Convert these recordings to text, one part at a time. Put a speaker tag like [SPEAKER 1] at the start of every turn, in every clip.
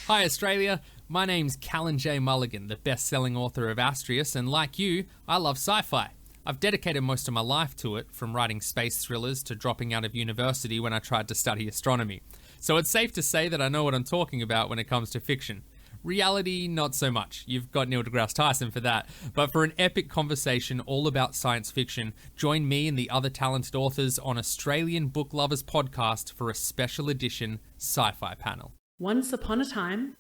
[SPEAKER 1] Hi Australia, my name's Callan J Mulligan, the best-selling author of Astrius, and like you, I love sci-fi. I've dedicated most of my life to it, from writing space thrillers to dropping out of university when I tried to study astronomy. So it's safe to say that I know what I'm talking about when it comes to fiction. Reality, not so much. You've got Neil deGrasse Tyson for that. But for an epic conversation all about science fiction, join me and the other talented authors on Australian Book Lovers podcast for a special edition sci-fi panel.
[SPEAKER 2] Once upon a time.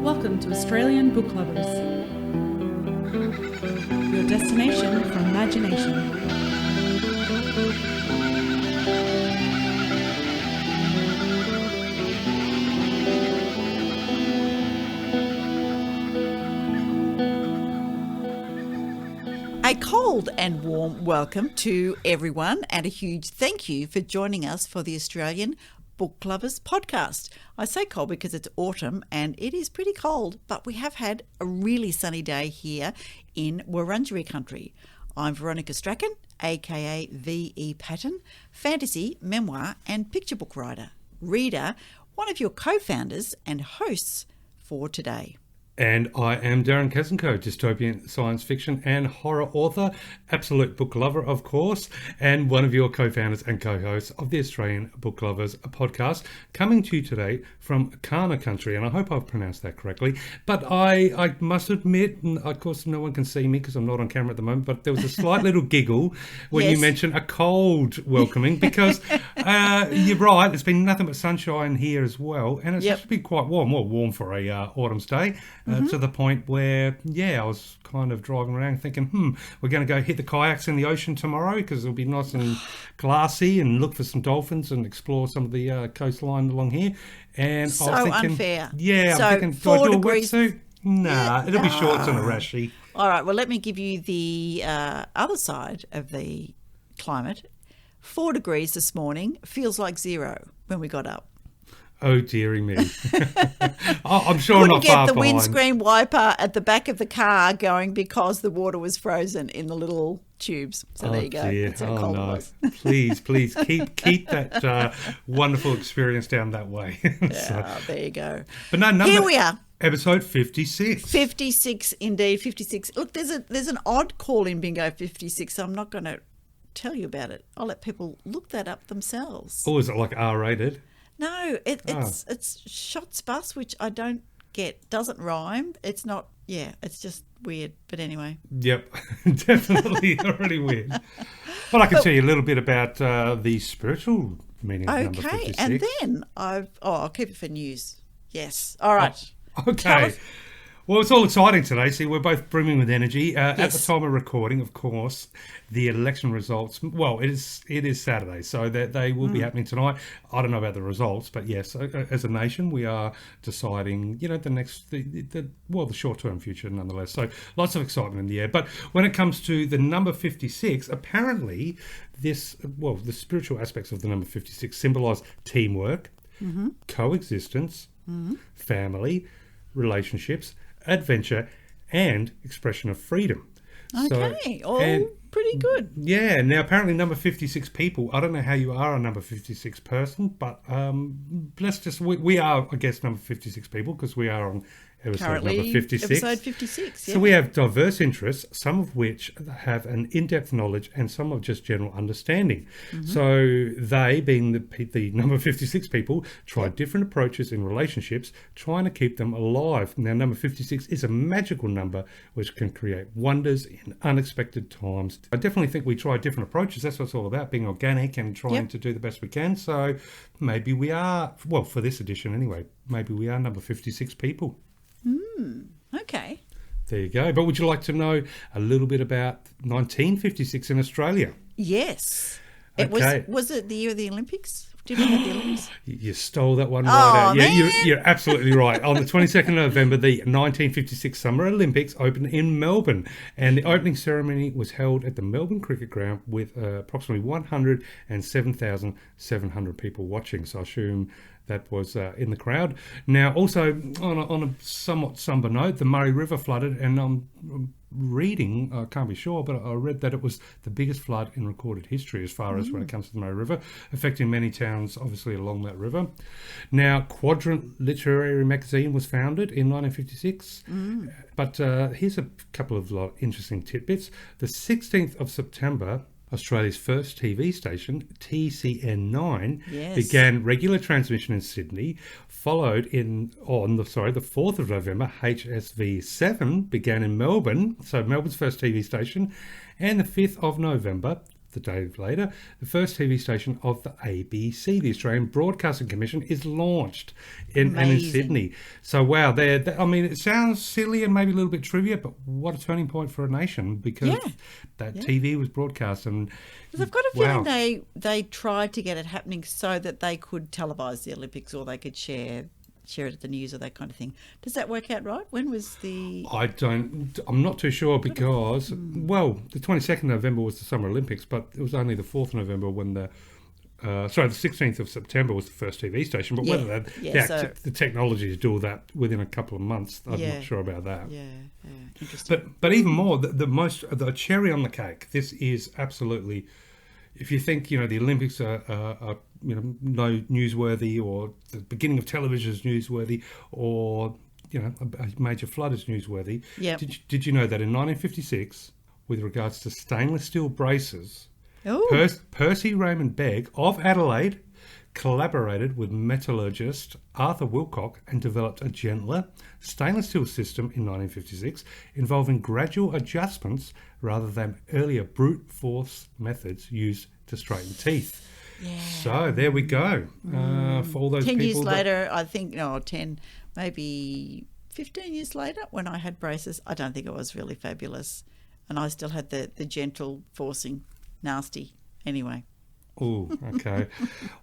[SPEAKER 2] Welcome to Australian Book Lovers, your destination for imagination.
[SPEAKER 3] A cold and warm welcome to everyone and a huge thank you for joining us for the Australian Book Lovers podcast. I say cold because it's autumn and it is pretty cold, but we have had a really sunny day here in Wurundjeri country. I'm Veronica Strachan, aka V.E. Patton, fantasy, memoir and picture book writer, reader, one of your co-founders and hosts for today.
[SPEAKER 4] And I am Darren Kazenko, dystopian science fiction and horror author, absolute book lover, of course, and one of your co-founders and co-hosts of the Australian Book Lovers podcast, coming to you today from Kana country, and I hope I've pronounced that correctly. But I must admit, and of course no one can see me because I'm not on camera at the moment, but there was a slight little giggle when you mentioned a cold welcoming, because you're right, there's been nothing but sunshine here as well, and it's actually been quite warm, warm for a autumn's day. To the point where, I was kind of driving around thinking, we're going to go hit the kayaks in the ocean tomorrow because it'll be nice and glassy, and look for some dolphins and explore some of the coastline along here. And
[SPEAKER 3] so
[SPEAKER 4] I was thinking,
[SPEAKER 3] unfair.
[SPEAKER 4] Yeah,
[SPEAKER 3] so
[SPEAKER 4] I'm thinking, do I do a
[SPEAKER 3] degrees...
[SPEAKER 4] wetsuit? Nah, it'll be shorts and a rashy.
[SPEAKER 3] All right, well, let me give you the other side of the climate. 4 degrees this morning, feels like 0 when we got up.
[SPEAKER 4] Oh, dearie me. I'm sure
[SPEAKER 3] Couldn't
[SPEAKER 4] not far
[SPEAKER 3] get the
[SPEAKER 4] behind.
[SPEAKER 3] windscreen wiper at the back of the car going because the water was frozen in the little tubes. So there you go.
[SPEAKER 4] Dear.
[SPEAKER 3] That's how cold it was.
[SPEAKER 4] Please keep that wonderful experience down that way.
[SPEAKER 3] There you go.
[SPEAKER 4] But no,
[SPEAKER 3] Here we are.
[SPEAKER 4] Episode 56.
[SPEAKER 3] 56 indeed, 56. Look, there's an odd call in bingo 56, so I'm not going to tell you about it. I'll let people look that up themselves.
[SPEAKER 4] Or is it like R-rated?
[SPEAKER 3] No, it's shots bus, which I don't get. Doesn't rhyme. It's not. Yeah, it's just weird. But anyway.
[SPEAKER 4] Yep, definitely really weird. But I can tell you a little bit about the spiritual meaning of number 56.
[SPEAKER 3] And then I'll keep it for news. Yes. All right.
[SPEAKER 4] Okay. Well, it's all exciting today. See, we're both brimming with energy. At the time of recording, of course, the election results, well, it is Saturday, so they will be happening tonight. I don't know about the results, but yes, as a nation, we are deciding, the short-term future nonetheless. So lots of excitement in the air. But when it comes to the number 56, apparently the spiritual aspects of the number 56 symbolise teamwork, coexistence, family, relationships, adventure and expression of freedom.
[SPEAKER 3] Okay, pretty good.
[SPEAKER 4] Yeah, now apparently number 56 people, I don't know how you are a number 56 person, but we are, I guess, number 56 people because we are on episode number 56.
[SPEAKER 3] Episode 56, yeah.
[SPEAKER 4] So we have diverse interests, some of which have an in-depth knowledge and some of just general understanding. So they, being the number 56 people, try different approaches in relationships, trying to keep them alive. Now, number 56 is a magical number which can create wonders in unexpected times. I definitely think we try different approaches. That's what it's all about, being organic and trying to do the best we can. So maybe we are, well, for this edition anyway, maybe we are number 56 people.
[SPEAKER 3] Okay.
[SPEAKER 4] There you go. But would you like to know a little bit about 1956 in Australia?
[SPEAKER 3] Yes.
[SPEAKER 4] Okay.
[SPEAKER 3] Was it the year of the Olympics? Did we have the Olympics?
[SPEAKER 4] You stole that one right out.
[SPEAKER 3] Man.
[SPEAKER 4] Yeah, you're absolutely right. On the 22nd of November, the 1956 Summer Olympics opened in Melbourne, and the opening ceremony was held at the Melbourne Cricket Ground with approximately 107,700 people watching. So I assume that was in the crowd. Now, also on a somewhat somber note, the Murray River flooded, and I'm reading, I can't be sure, but I read that it was the biggest flood in recorded history as far as when it comes to the Murray River, affecting many towns, obviously, along that river. Now, Quadrant Literary Magazine was founded in 1956, but here's a couple of interesting tidbits. The 16th of September, Australia's first TV station, TCN9, began regular transmission in Sydney. Followed on the 4th of November, HSV7 began in Melbourne, so Melbourne's first TV station, and the 5th of November, the day later, the first TV station of the ABC, the Australian Broadcasting Commission, is launched in Sydney. So, wow, I mean, it sounds silly and maybe a little bit trivia, but what a turning point for a nation, because TV was broadcast. And
[SPEAKER 3] I've got a feeling they tried to get it happening so that they could televise the Olympics, or they could share it at the news or that kind of thing. Does that work out right? When was the...
[SPEAKER 4] I'm not too sure because, well, the 22nd of November was the Summer Olympics, but it was only the 4th of November when the 16th of September was the first TV station, but whether the technology to do all that within a couple of months, I'm not sure about that.
[SPEAKER 3] Yeah, interesting.
[SPEAKER 4] But even more, the cherry on the cake, this is absolutely... If you think, the Olympics are no newsworthy, or the beginning of television is newsworthy, or, a major flood is newsworthy.
[SPEAKER 3] Yep.
[SPEAKER 4] Did you know that in 1956, with regards to stainless steel braces, Percy Raymond Begg of Adelaide collaborated with metallurgist Arthur Wilcock and developed a gentler stainless steel system in 1956 involving gradual adjustments rather than earlier brute force methods used to straighten teeth.
[SPEAKER 3] Yeah.
[SPEAKER 4] So there we go. For all those
[SPEAKER 3] 10
[SPEAKER 4] people
[SPEAKER 3] years later, I think, 10, maybe 15 years later, when I had braces, I don't think it was really fabulous. And I still had the gentle forcing, nasty anyway.
[SPEAKER 4] Oh, okay.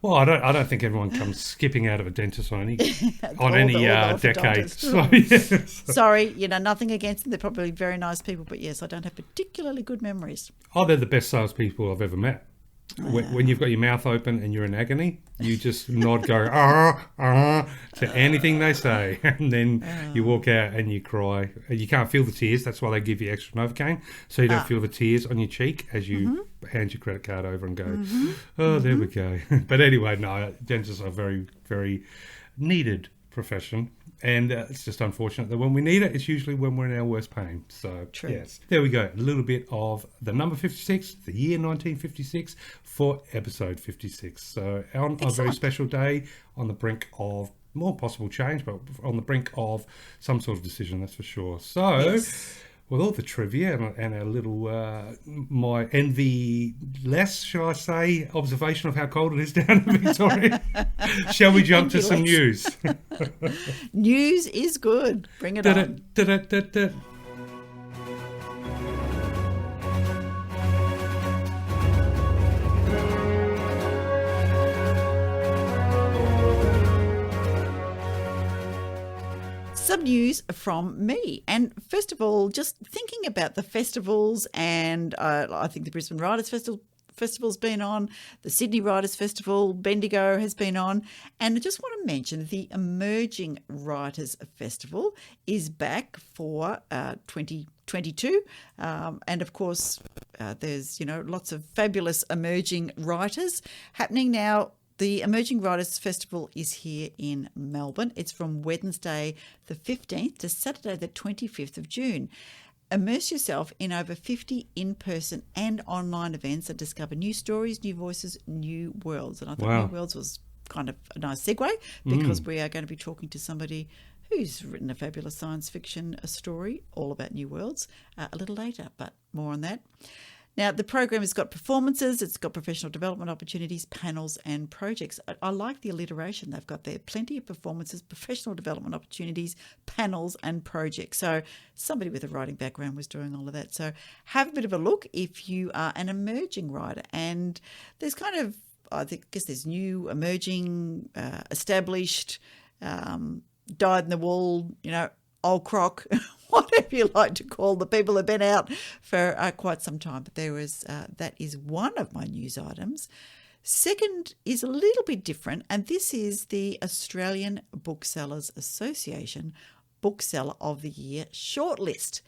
[SPEAKER 4] Well, I don't think everyone comes skipping out of a dentist on any decade. So, yes.
[SPEAKER 3] Sorry, nothing against them. They're probably very nice people, but yes, I don't have particularly good memories.
[SPEAKER 4] Oh, they're the best salespeople I've ever met. When you've got your mouth open and you're in agony, you just nod, go to anything they say, and then you walk out and you cry. You can't feel the tears. That's why they give you extra Novocaine, so you don't feel the tears on your cheek as you hand your credit card over and go, there we go. But anyway, no, dentists are very, very needed profession. And it's just unfortunate that when we need it, it's usually when we're in our worst pain. So, yes, there we go. A little bit of the number 56, the year 1956, for episode 56. So, on a very special day, on the brink of more possible change, but on the brink of some sort of decision, that's for sure. So, with all the trivia and a little, my envy-less, shall I say, observation of how cold it is down in Victoria, shall we jump to some news?
[SPEAKER 3] News is good. Bring it on. Some news from me. And first of all, just thinking about the festivals, and I think the Brisbane Writers Festival's been on, the Sydney Writers Festival, Bendigo has been on, and I just want to mention the Emerging Writers Festival is back for 2022, and of course there's lots of fabulous emerging writers happening now. The Emerging Writers Festival is here in Melbourne. It's from Wednesday the 15th to Saturday the 25th of June. Immerse yourself in over 50 in-person and online events and discover new stories, new voices, new worlds. And I thought New Worlds was kind of a nice segue, because we are going to be talking to somebody who's written a fabulous science fiction story all about new worlds a little later, but more on that. Now, the program has got performances, it's got professional development opportunities, panels and projects. I like the alliteration they've got there. Plenty of performances, professional development opportunities, panels and projects. So somebody with a writing background was doing all of that. So have a bit of a look if you are an emerging writer. And there's kind of, I guess there's new, emerging, established, dyed-in-the-wool, old croc, whatever you like to call the people who've been out for quite some time. But there was that is one of my news items. Second is a little bit different, and this is the Australian Booksellers Association Bookseller of the Year shortlist.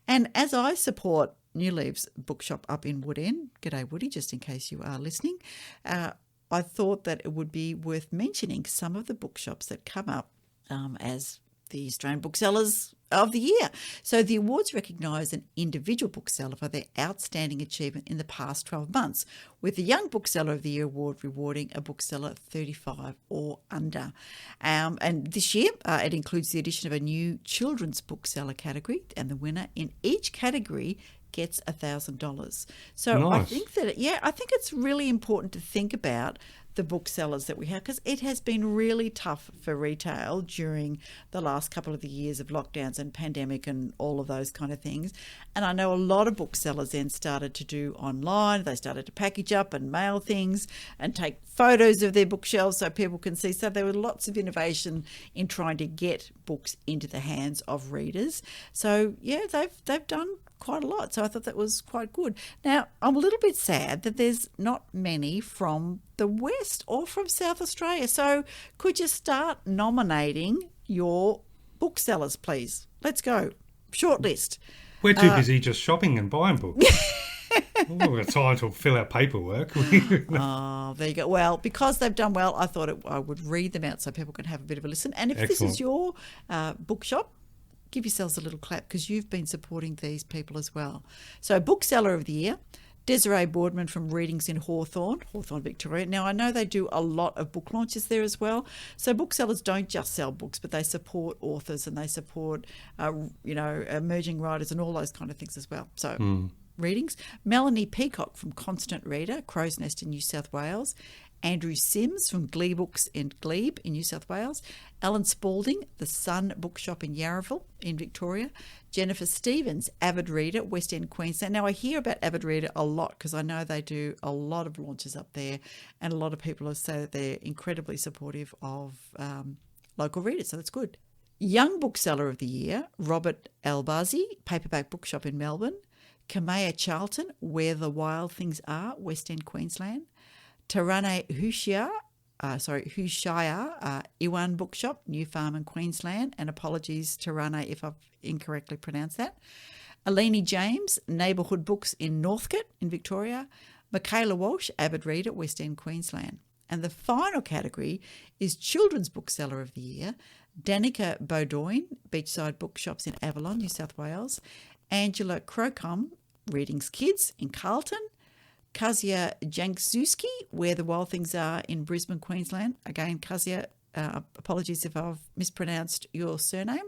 [SPEAKER 3] And as I support New Leaves Bookshop up in Wood End, g'day Woody, just in case you are listening, I thought that it would be worth mentioning some of the bookshops that come up as the Australian Booksellers of the Year. So the awards recognise an individual bookseller for their outstanding achievement in the past 12 months, with the Young Bookseller of the Year award rewarding a bookseller 35 or under. And this year, it includes the addition of a new children's bookseller category, and the winner in each category gets $1,000. So
[SPEAKER 4] Nice.
[SPEAKER 3] I think that, I think it's really important to think about the booksellers that we have, because it has been really tough for retail during the last couple of the years of lockdowns and pandemic and all of those kind of things. And I know a lot of booksellers then started to do online. They started to package up and mail things and take photos of their bookshelves so people can see. So there were lots of innovation in trying to get books into the hands of readers. So yeah, they've done quite a lot. So I thought that was quite good. Now, I'm a little bit sad that there's not many from the West or from South Australia. So could you start nominating your booksellers, please? Let's go. Shortlist.
[SPEAKER 4] We're too busy just shopping and buying books. We've got time to fill out paperwork.
[SPEAKER 3] Oh, there you go. Well, because they've done well, I thought I would read them out so people can have a bit of a listen. And if this is your bookshop, give yourselves a little clap because you've been supporting these people as well. So Bookseller of the Year, Desiree Boardman from Readings in Hawthorn, Victoria. Now, I know they do a lot of book launches there as well. So booksellers don't just sell books, but they support authors and they support, emerging writers and all those kind of things as well. So Readings. Melanie Peacock from Constant Reader, Crow's Nest in New South Wales. Andrew Sims from Glee Books and Glebe in New South Wales. Alan Spalding, The Sun Bookshop in Yarraville in Victoria. Jennifer Stevens, Avid Reader, West End, Queensland. Now, I hear about Avid Reader a lot because I know they do a lot of launches up there, and a lot of people have said that they're incredibly supportive of local readers, so that's good. Young Bookseller of the Year, Robert Albazi, Paperback Bookshop in Melbourne. Kamea Charlton, Where the Wild Things Are, West End, Queensland. Tarane Hushia, Iwan Bookshop, New Farm in Queensland, and apologies, Tarane, if I've incorrectly pronounced that. Alini James, Neighbourhood Books in Northcote in Victoria. Michaela Walsh, Avid Reader, West End, Queensland. And the final category is Children's Bookseller of the Year, Danica Bowdoin, Beachside Bookshops in Avalon, New South Wales. Angela Crocombe, Readings Kids in Carlton. Kazia Jankzuski, Where the Wild Things Are in Brisbane, Queensland. Again, Kazia, apologies if I've mispronounced your surname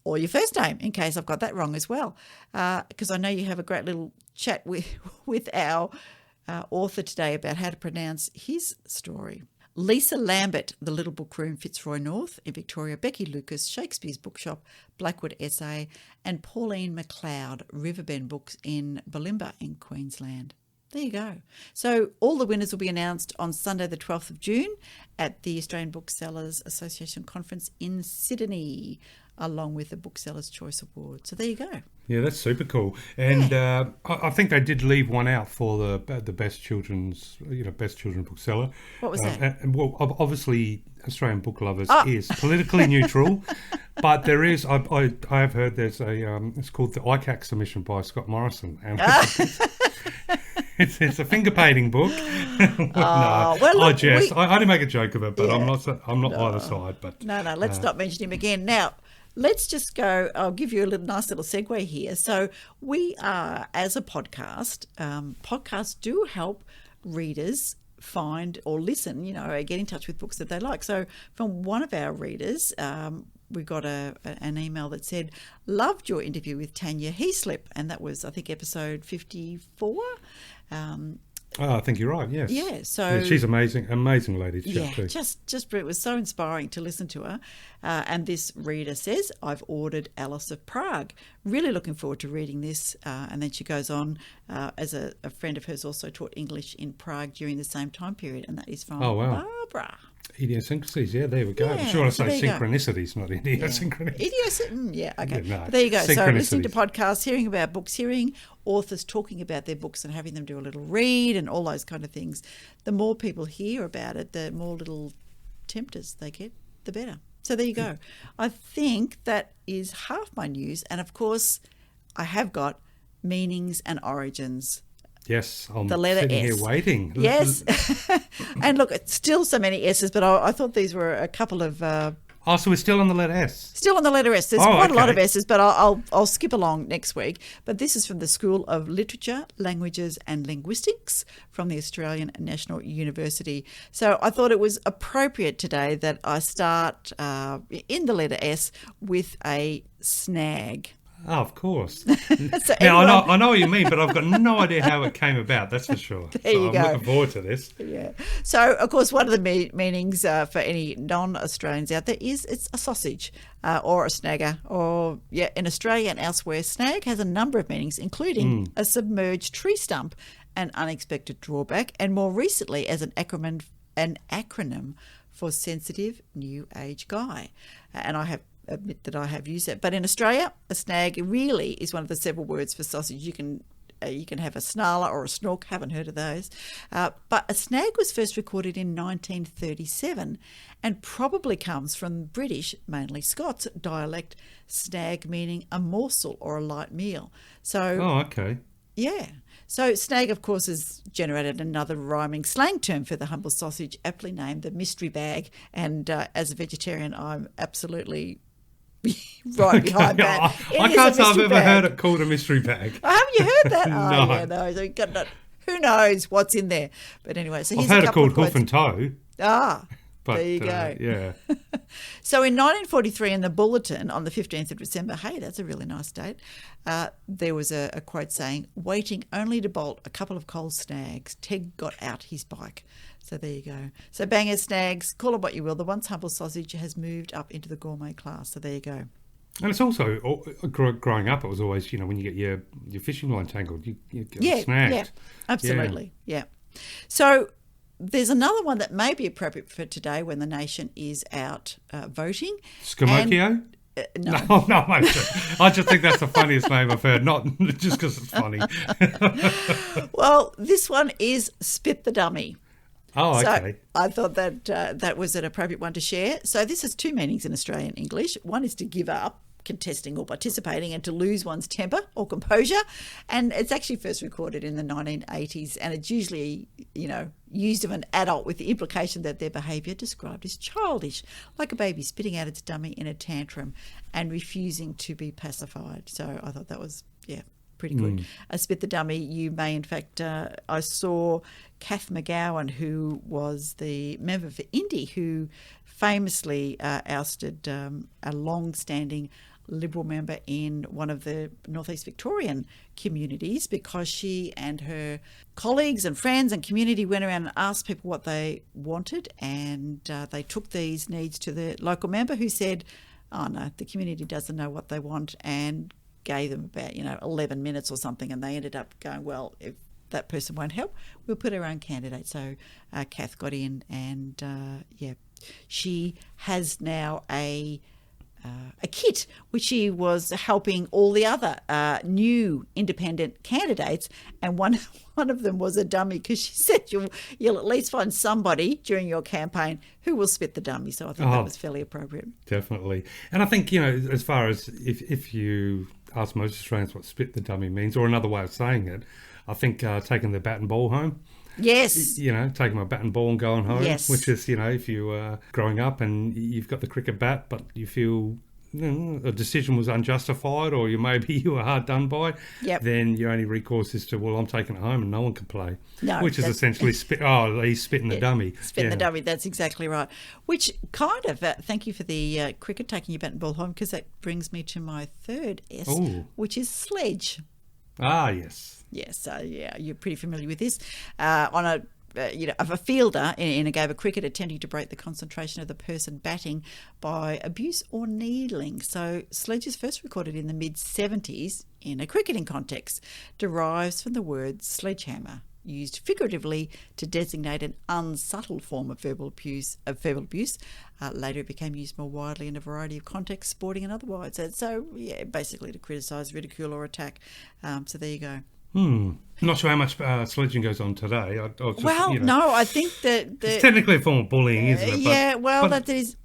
[SPEAKER 3] or your first name, in case I've got that wrong as well, because I know you have a great little chat with our author today about how to pronounce his story. Lisa Lambert, The Little Book Room, Fitzroy North in Victoria. Becky Lucas, Shakespeare's Bookshop, Blackwood Essay. And Pauline McLeod, Riverbend Books in Bulimba in Queensland. There you go. So all the winners will be announced on Sunday the 12th of June at the Australian Booksellers Association Conference in Sydney, along with the Booksellers Choice Award. So there you go.
[SPEAKER 4] Yeah, that's super cool. And I think they did leave one out for the best children's bookseller.
[SPEAKER 3] What was that?
[SPEAKER 4] Well, obviously, Australian Book Lovers is politically neutral, but there is. I have heard there's it's called the ICAC submission by Scott Morrison, and it's a finger painting book. I do make a joke of it, but I'm not either side. But
[SPEAKER 3] no, let's not mention him again. Now, let's just go. I'll give you a nice little segue here. So we are, as a podcast, podcasts do help readers find or listen, get in touch with books that they like. So from one of our readers, we got an email that said, loved your interview with Tanya Heaslip, and that was, I think, episode 54.
[SPEAKER 4] I think you're right, yes.
[SPEAKER 3] Yeah, so...
[SPEAKER 4] Yeah, she's amazing lady to chat to.
[SPEAKER 3] Just it was so inspiring to listen to her. And this reader says, I've ordered Alice of Prague. Really looking forward to reading this. And then she goes on, as a friend of hers also taught English in Prague during the same time period, and that is from Barbara.
[SPEAKER 4] Idiosyncrasies, yeah, there we go.
[SPEAKER 3] Yeah,
[SPEAKER 4] I'm sure I
[SPEAKER 3] so
[SPEAKER 4] say
[SPEAKER 3] there you go.
[SPEAKER 4] synchronicities, not idiosyncrasies.
[SPEAKER 3] Yeah, okay.
[SPEAKER 4] Yeah, no,
[SPEAKER 3] But there you go. So listening to
[SPEAKER 4] synchronicities.
[SPEAKER 3] podcasts, hearing about books, hearing authors talking about their books and having them do a little read and all those kind of things. The more people hear about it, the more little tempters they get, the better. So there you go. I think that is half my news. And of course, I have got meanings and origins.
[SPEAKER 4] Yes, I'm
[SPEAKER 3] The letter
[SPEAKER 4] sitting
[SPEAKER 3] S.
[SPEAKER 4] here waiting.
[SPEAKER 3] Yes. And look, it's still so many S's, but I thought these were a couple of...
[SPEAKER 4] Oh, so we're still on the letter S.
[SPEAKER 3] Still on the letter S. There's
[SPEAKER 4] Oh,
[SPEAKER 3] quite a lot
[SPEAKER 4] okay.
[SPEAKER 3] of S's, but I'll skip along next week. But this is from the School of Literature, Languages and Linguistics from the Australian National University. So I thought it was appropriate today that I start in the letter S with a snag.
[SPEAKER 4] Oh, of course.
[SPEAKER 3] So
[SPEAKER 4] Now,
[SPEAKER 3] everyone-
[SPEAKER 4] I know what you mean, but I've got no idea how it came about, that's for sure.
[SPEAKER 3] There you
[SPEAKER 4] I'm
[SPEAKER 3] go.
[SPEAKER 4] looking forward to this.
[SPEAKER 3] Yeah. So, of course, one of the meanings for any non-Australians out there is it's a sausage or a snagger. Or, yeah, in Australia and elsewhere, snag has a number of meanings, including a submerged tree stump, an unexpected drawback, and more recently as an acronym for sensitive new age guy. And I have admit that I have used it. But in Australia, a snag really is one of the several words for sausage. You can have a snarler or a snork. Haven't heard of those. But a snag was first recorded in 1937 and probably comes from British, mainly Scots, dialect snag, meaning a morsel or a light meal. So,
[SPEAKER 4] Oh, okay.
[SPEAKER 3] yeah. So snag, of course, has generated another rhyming slang term for the humble sausage, aptly named the mystery bag. And as a vegetarian, I'm absolutely right behind that. It
[SPEAKER 4] I
[SPEAKER 3] is
[SPEAKER 4] can't
[SPEAKER 3] a
[SPEAKER 4] say I've
[SPEAKER 3] mystery
[SPEAKER 4] ever
[SPEAKER 3] bag.
[SPEAKER 4] heard it called a mystery bag.
[SPEAKER 3] Oh, haven't you heard that?
[SPEAKER 4] No.
[SPEAKER 3] Oh, yeah, no. So you've got no, who knows what's in there? But anyway, so
[SPEAKER 4] I've
[SPEAKER 3] here's
[SPEAKER 4] heard
[SPEAKER 3] a
[SPEAKER 4] it
[SPEAKER 3] couple
[SPEAKER 4] called
[SPEAKER 3] of
[SPEAKER 4] hoof
[SPEAKER 3] quotes.
[SPEAKER 4] and toe.
[SPEAKER 3] Ah,
[SPEAKER 4] But,
[SPEAKER 3] there you go.
[SPEAKER 4] yeah.
[SPEAKER 3] So in 1943, in the Bulletin on the 15th of December, hey, that's a really nice date, there was a quote saying, waiting only to bolt a couple of cold snags, Ted got out his bike. So there you go. So bangers, snags, call it what you will. The once humble sausage has moved up into the gourmet class. So there you go.
[SPEAKER 4] And it's also, growing up, it was always, when you get your fishing line tangled, you get
[SPEAKER 3] Yeah,
[SPEAKER 4] snagged.
[SPEAKER 3] yeah, absolutely. Yeah. So there's another one that may be appropriate for today when the nation is out voting.
[SPEAKER 4] Scamokio?
[SPEAKER 3] No.
[SPEAKER 4] No, mate. I just think that's the funniest name I've heard, not just because it's funny.
[SPEAKER 3] Well, this one is Spit the Dummy.
[SPEAKER 4] Oh,
[SPEAKER 3] So
[SPEAKER 4] okay.
[SPEAKER 3] I thought that that was an appropriate one to share. So this has two meanings in Australian English. One is to give up contesting or participating and to lose one's temper or composure. And it's actually first recorded in the 1980s, and it's usually, used of an adult with the implication that their behaviour described as childish, like a baby spitting out its dummy in a tantrum and refusing to be pacified. So I thought that was, pretty good. Spit the Dummy, you may, in fact, I saw Kath McGowan, who was the member for Indy, who famously ousted a long-standing Liberal member in one of the Northeast Victorian communities because she and her colleagues and friends and community went around and asked people what they wanted, and they took these needs to the local member who said, oh no, the community doesn't know what they want, and gave them about 11 minutes or something, and they ended up going, well, if that person won't help, we'll put our own candidate. So Kath got in, and she has now a kit which she was helping all the other new independent candidates, and one of them was a dummy, because she said you'll at least find somebody during your campaign who will spit the dummy. So I thought that was fairly appropriate.
[SPEAKER 4] Definitely. And I think, as far as if you ask most Australians what spit the dummy means, or another way of saying it, I think taking the bat and ball home.
[SPEAKER 3] Yes.
[SPEAKER 4] Taking my bat and ball and going home.
[SPEAKER 3] Yes.
[SPEAKER 4] Which is, if you are growing up and you've got the cricket bat, but you feel a decision was unjustified, or maybe you were hard done by, then your only recourse is to, well, I'm taking it home and no one can play.
[SPEAKER 3] No,
[SPEAKER 4] which is essentially he's spitting the dummy.
[SPEAKER 3] Spitting the dummy, that's exactly right. Which kind of, thank you for the cricket, taking your bat and ball home, because that brings me to my third S, which is sledge.
[SPEAKER 4] Ah, yes.
[SPEAKER 3] Yes, you're pretty familiar with this. On of a fielder in a game of cricket attempting to break the concentration of the person batting by abuse or needling. So sledge is first recorded in the mid-70s in a cricketing context, derives from the word sledgehammer, used figuratively to designate an unsubtle form of verbal abuse. Later it became used more widely in a variety of contexts, sporting and otherwise. So basically to criticise, ridicule or attack. So there you go.
[SPEAKER 4] Not sure how much sledging goes on today.
[SPEAKER 3] No, I think that...
[SPEAKER 4] it's technically a form of bullying, isn't it?
[SPEAKER 3] That is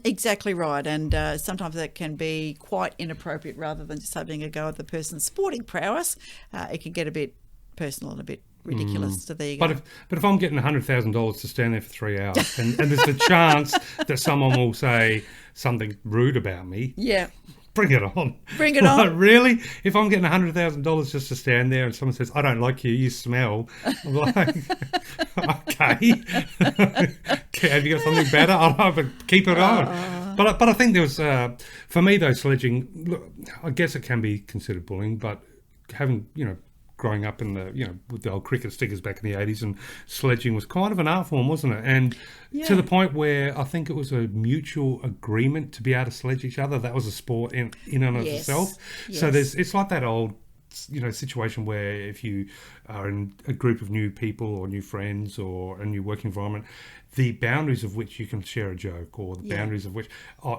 [SPEAKER 3] exactly right. And sometimes that can be quite inappropriate rather than just having a go at the person's sporting prowess. It can get a bit personal and a bit ridiculous. So there you go.
[SPEAKER 4] But if I'm getting $100,000 to stand there for 3 hours and there's the chance that someone will say something rude about me...
[SPEAKER 3] Yeah.
[SPEAKER 4] Bring it on.
[SPEAKER 3] Bring it on.
[SPEAKER 4] Really? If I'm getting $100,000 just to stand there and someone says, I don't like you, you smell. I'm like, okay. Have you got something better? I don't know, but keep it on. But I think there was, for me though, sledging, look, I guess it can be considered bullying, but having, growing up in the, with the old cricket stickers back in the 80s, and sledging was kind of an art form, wasn't it? And to the point where I think it was a mutual agreement to be able to sledge each other. That was a sport in and of itself.
[SPEAKER 3] Yes.
[SPEAKER 4] So it's like that old, situation where if you are in a group of new people or new friends or a new work environment, the boundaries of which you can share a joke or the boundaries of which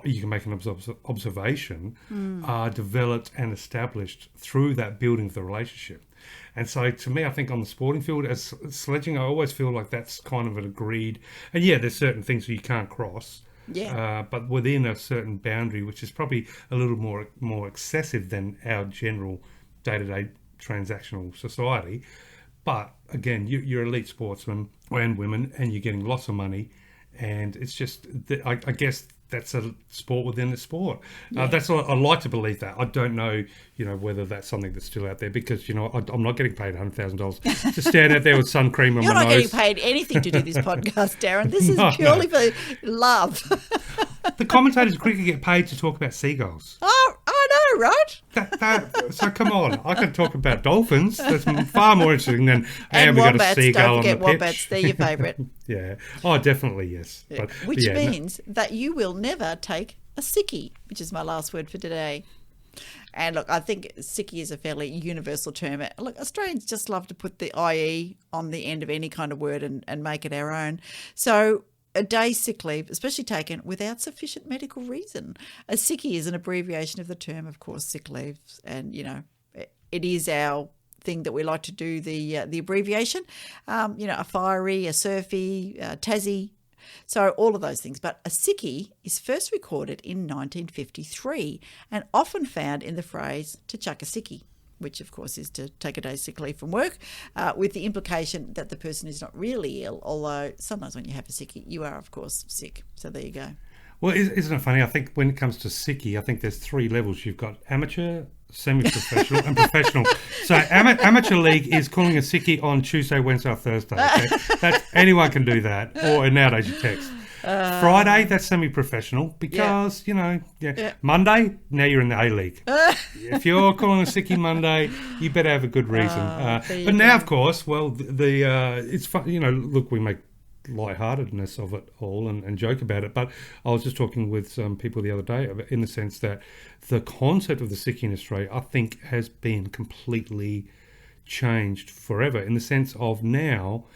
[SPEAKER 4] you can make an observation are developed and established through that building of the relationship. And so to me, I think on the sporting field, as sledging, I always feel like that's kind of an agreed... And there's certain things you can't cross. Yeah. But within a certain boundary, which is probably a little more excessive than our general day-to-day transactional society. But again, you're elite sportsmen and women, and you're getting lots of money, and it's just, I guess that's a sport within a sport. That's what I like to believe that. I don't know, whether that's something that's still out there, because I'm not getting paid $100,000 to stand out there with sun cream on my nose.
[SPEAKER 3] You're not getting paid anything to do this podcast, Darren. This is purely for love.
[SPEAKER 4] The commentators of cricket get paid to talk about seagulls.
[SPEAKER 3] Oh, I know, right?
[SPEAKER 4] So come on, I can talk about dolphins. That's far more interesting than we got a seagull on the pitch.
[SPEAKER 3] Wombats, they're your favourite.
[SPEAKER 4] Yeah. Oh, definitely, yes.
[SPEAKER 3] Yeah. Which means that you will never take a sickie, which is my last word for today. And look, I think sickie is a fairly universal term. Look, Australians just love to put the IE on the end of any kind of word and make it our own. So a day's sick leave, especially taken without sufficient medical reason. A sickie is an abbreviation of the term, of course, sick leave. And, it is our thing that we like to do, the abbreviation. A fiery, a surfy, a Tassie. So all of those things. But a sickie is first recorded in 1953 and often found in the phrase to chuck a sickie, which of course is to take a day's sick leave from work, with the implication that the person is not really ill, although sometimes when you have a sickie, you are, of course, sick. So there you go.
[SPEAKER 4] Well, isn't it funny? I think when it comes to sickie, I think there's 3 levels. You've got amateur, semi-professional and professional. So amateur league is calling a sickie on Tuesday, Wednesday or Thursday. Okay? Anyone can do that, or nowadays you text. Friday, that's semi-professional because, Monday, now you're in the A-League. If you're calling a sickie Monday, you better have a good reason. But now, of course, well, it's fun. Look, we make lightheartedness of it all and joke about it. But I was just talking with some people the other day in the sense that the concept of the sickie in Australia, I think, has been completely changed forever in the sense of now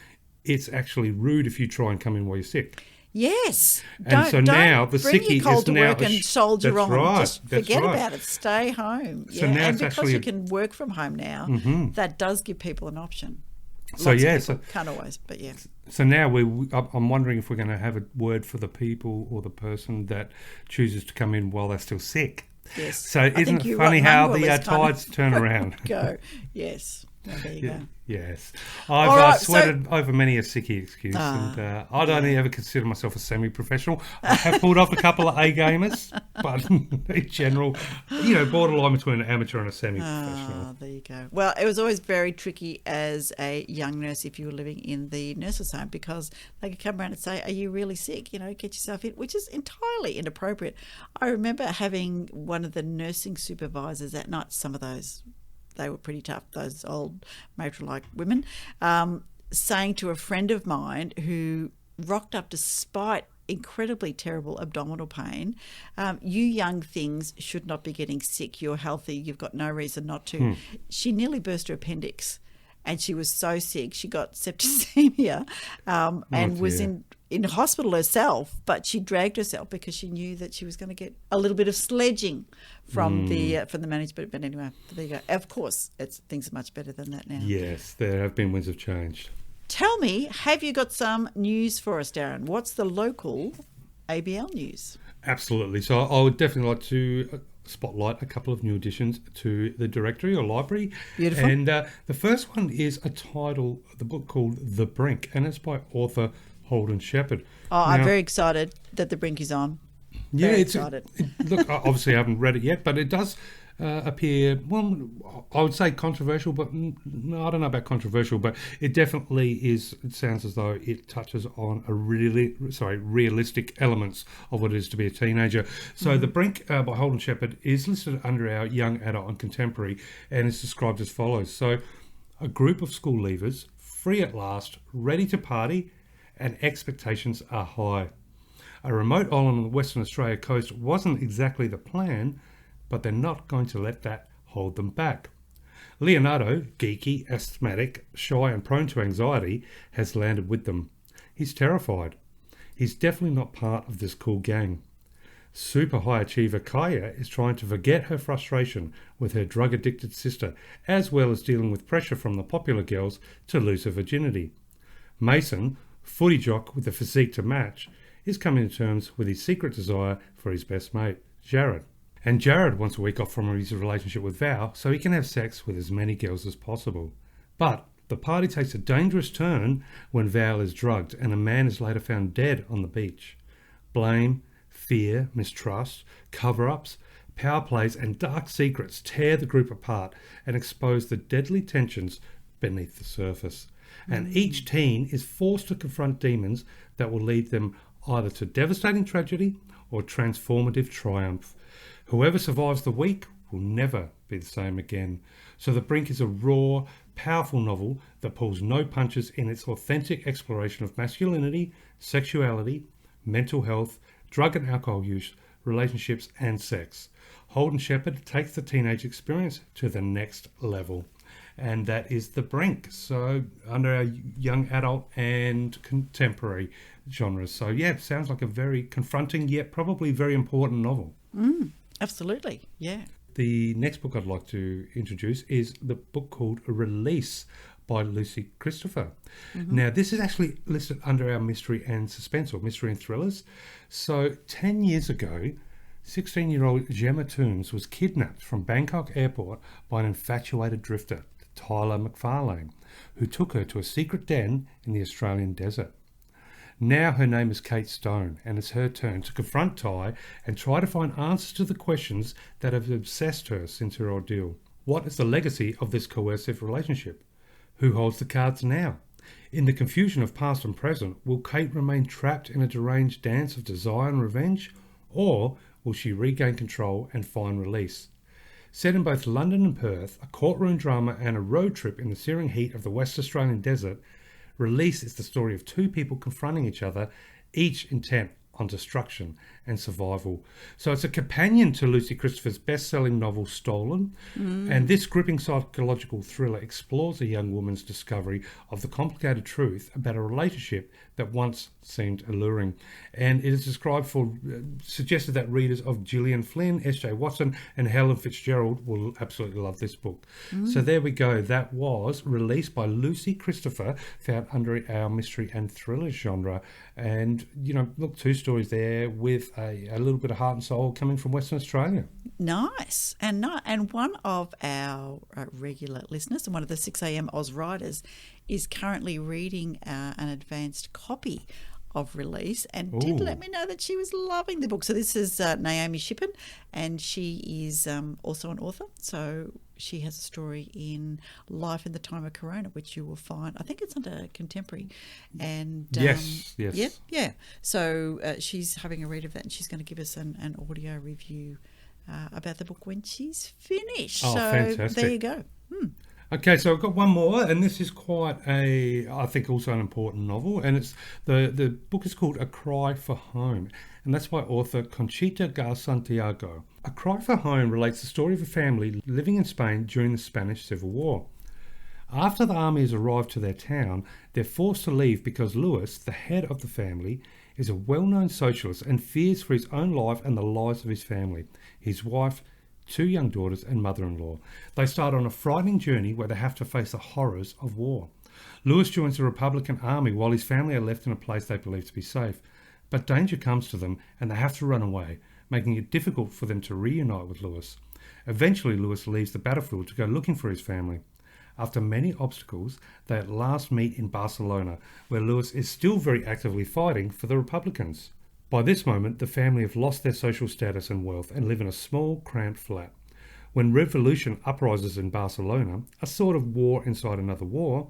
[SPEAKER 4] it's actually rude if you try and come in while you're sick.
[SPEAKER 3] Yes.
[SPEAKER 4] Don't now the
[SPEAKER 3] bring
[SPEAKER 4] sickie
[SPEAKER 3] your cold
[SPEAKER 4] is
[SPEAKER 3] to
[SPEAKER 4] now
[SPEAKER 3] work and soldier on.
[SPEAKER 4] Right,
[SPEAKER 3] just forget about it. Stay home.
[SPEAKER 4] So now
[SPEAKER 3] and
[SPEAKER 4] it's
[SPEAKER 3] because
[SPEAKER 4] actually
[SPEAKER 3] you can work from home now, that does give people an option. Can't always, but yeah.
[SPEAKER 4] So now I'm wondering if we're going to have a word for the people or the person that chooses to come in while they're still sick.
[SPEAKER 3] Yes.
[SPEAKER 4] So isn't it funny how the tides turn around?
[SPEAKER 3] Go. Yes. Well, there you go.
[SPEAKER 4] Yes. I've sweated over many a sickie excuse, and I don't ever consider myself a semi-professional. I have pulled off a couple of A-gamers, but in general, borderline between an amateur and a semi-professional.
[SPEAKER 3] There you go. Well, it was always very tricky as a young nurse if you were living in the nurses' home because they could come around and say, are you really sick? Get yourself in, which is entirely inappropriate. I remember having one of the nursing supervisors at night, some of those, they were pretty tough, those old matron-like women, saying to a friend of mine who rocked up despite incredibly terrible abdominal pain, you young things should not be getting sick. You're healthy. You've got no reason not to. She nearly burst her appendix. and she was so sick. She got septicemia and was in hospital herself, but she dragged herself because she knew that she was going to get a little bit of sledging from the management. But anyway, there you go. Of course, things are much better than that now.
[SPEAKER 4] Yes, there have been winds of change.
[SPEAKER 3] Tell me, have you got some news for us, Darren? What's the local ABL news?
[SPEAKER 4] Absolutely. So I would definitely like to spotlight a couple of new additions to the directory or library.
[SPEAKER 3] Beautiful.
[SPEAKER 4] And the first one is the book called The Brink, and it's by author Holden Sheppard.
[SPEAKER 3] Oh, I'm very excited that The Brink is on. Very excited.
[SPEAKER 4] Look, obviously I haven't read it yet, but it does appear, well, I would say controversial, but no, I don't know about controversial, but it definitely is. It sounds as though it touches on realistic elements of what it is to be a teenager. So The Brink by Holden Sheppard is listed under our young adult and contemporary, and is described as follows. So, a group of school leavers, free at last, ready to party, and expectations are high. A remote island on the Western Australia coast wasn't exactly the plan, but they're not going to let that hold them back. Leonardo, geeky, asthmatic, shy and prone to anxiety, has landed with them. He's terrified. He's definitely not part of this cool gang. Super high achiever Kaya is trying to forget her frustration with her drug-addicted sister, as well as dealing with pressure from the popular girls to lose her virginity. Mason, footy jock with a physique to match, is coming to terms with his secret desire for his best mate, Jared. And Jared wants a week off from his relationship with Val so he can have sex with as many girls as possible. But the party takes a dangerous turn when Val is drugged and a man is later found dead on the beach. Blame, fear, mistrust, cover-ups, power plays and dark secrets tear the group apart and expose the deadly tensions beneath the surface. And each teen is forced to confront demons that will lead them either to devastating tragedy or transformative triumph. Whoever survives the week will never be the same again. So The Brink is a raw, powerful novel that pulls no punches in its authentic exploration of masculinity, sexuality, mental health, drug and alcohol use, relationships and sex. Holden Sheppard takes the teenage experience to the next level. And that is The Brink, so under our young adult and contemporary genres. So yeah, sounds like a very confronting yet probably very important novel.
[SPEAKER 3] Absolutely, yeah.
[SPEAKER 4] The next book I'd like to introduce is the book called Release by Lucy Christopher. Now, this is actually listed under our mystery and suspense, or mystery and thrillers. So 10 years ago, 16-year-old Gemma Toombs was kidnapped from Bangkok airport by an infatuated drifter, Tyler McFarlane, who took her to a secret den in the Australian desert. Now her name is Kate Stone, and it's her turn to confront Ty and try to find answers to the questions that have obsessed her since her ordeal. What is the legacy of this coercive relationship? Who holds the cards now? In the confusion of past and present, will Kate remain trapped in a deranged dance of desire and revenge, or will she regain control and find release? Set in both London and Perth, a courtroom drama and a road trip in the searing heat of the West Australian desert, Release is the story of two people confronting each other, each intent on destruction and survival. So it's a companion to Lucy Christopher's best-selling novel Stolen, and this gripping psychological thriller explores a young woman's discovery of the complicated truth about a relationship that once seemed alluring. And it is suggested that readers of Gillian Flynn, S.J. Watson and Helen Fitzgerald will absolutely love this book. So there we go. That was Released by Lucy Christopher, found under our mystery and thriller genre. And, you know, look, two stories there with a little bit of heart and soul coming from Western Australia.
[SPEAKER 3] Nice. And one of our regular listeners and one of the 6am Oz writers is currently reading an advanced copy of Release and did let me know that she was loving the book. So this is Naomi Shippen, and she is also an author. So she has a story in Life in the Time of Corona, which you will find, I think it's under Contemporary. And
[SPEAKER 4] yes.
[SPEAKER 3] Yeah. So she's having a read of that, and she's going to give us an audio review about the book when she's finished.
[SPEAKER 4] Oh,
[SPEAKER 3] so
[SPEAKER 4] fantastic.
[SPEAKER 3] There you go.
[SPEAKER 4] Okay, so I've got one more, and this is quite I think also an important novel, and it's the book is called A Cry for Home, and that's by author Conchita Santiago. A Cry for Home relates the story of a family living in Spain during the Spanish Civil War. After the army has arrived to their town, they're forced to leave because Lewis, the head of the family, is a well-known socialist and fears for his own life and the lives of his family, his wife, 2 young daughters and mother-in-law. They start on a frightening journey where they have to face the horrors of war. Lewis joins the Republican Army while his family are left in a place they believe to be safe. But danger comes to them and they have to run away, making it difficult for them to reunite with Lewis. Eventually, Lewis leaves the battlefield to go looking for his family. After many obstacles, they at last meet in Barcelona, where Lewis is still very actively fighting for the Republicans. By this moment, the family have lost their social status and wealth and live in a small, cramped flat. When revolution uprises in Barcelona, a sort of war inside another war,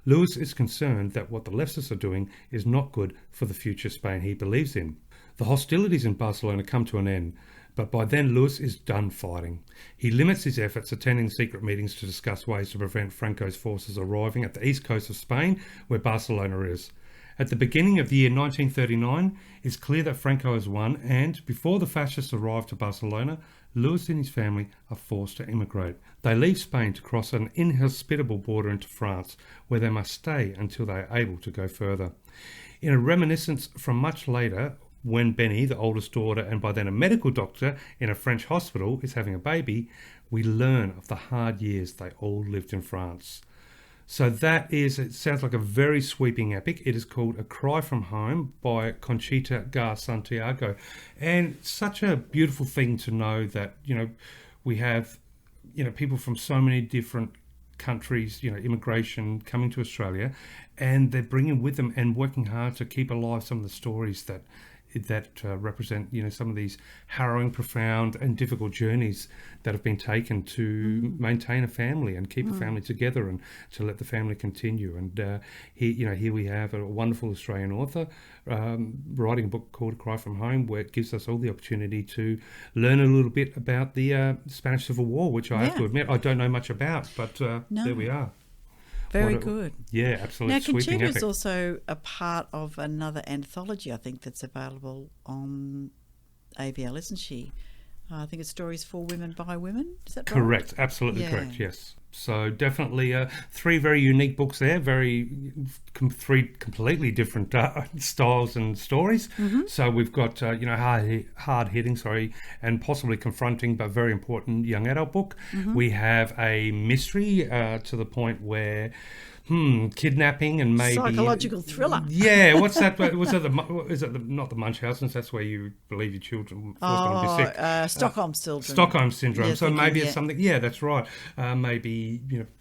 [SPEAKER 4] Lewis is concerned that what the leftists are doing is not good for the future Spain he believes in. The hostilities in Barcelona come to an end, but by then Lewis is done fighting. He limits his efforts, attending secret meetings to discuss ways to prevent Franco's forces arriving at the east coast of Spain, where Barcelona is. At the beginning of the year 1939, it's clear that Franco has won, and before the fascists arrive to Barcelona, Lewis and his family are forced to immigrate. They leave Spain to cross an inhospitable border into France, where they must stay until they are able to go further. In a reminiscence from much later, when Benny, the oldest daughter and by then a medical doctor in a French hospital, is having a baby, we learn of the hard years they all lived in France. So it sounds like a very sweeping epic. It is called A Cry from Home by Conchita Santiago. And such a beautiful thing to know that, we have, people from so many different countries, immigration coming to Australia, and they're bringing with them and working hard to keep alive some of the stories that represent, some of these harrowing, profound and difficult journeys that have been taken to maintain a family and keep a family together and to let the family continue. And here we have a wonderful Australian author writing a book called A Cry from Home, where it gives us all the opportunity to learn a little bit about the Spanish Civil War, which I have to admit I don't know much about, but there we are.
[SPEAKER 3] Very good.
[SPEAKER 4] Yeah, absolutely.
[SPEAKER 3] Now,
[SPEAKER 4] Sweeping
[SPEAKER 3] Conchita is
[SPEAKER 4] epic.
[SPEAKER 3] also a part of another anthology, I think, that's available on AVL, isn't she? I think it's Stories for Women by Women. Is that right?
[SPEAKER 4] Correct. Absolutely correct, yes. So definitely 3 very unique books there, 3 completely different styles and stories. So we've got, hard-hitting, and possibly confronting but very important young adult book. We have a mystery to the point where kidnapping and maybe
[SPEAKER 3] psychological thriller.
[SPEAKER 4] Yeah, what's that? Not the Munchausen's? That's where you believe your children forced them to be sick.
[SPEAKER 3] Stockholm syndrome.
[SPEAKER 4] Stockholm syndrome.
[SPEAKER 3] Yeah,
[SPEAKER 4] so maybe it's
[SPEAKER 3] yeah.
[SPEAKER 4] something. Yeah, that's right. Maybe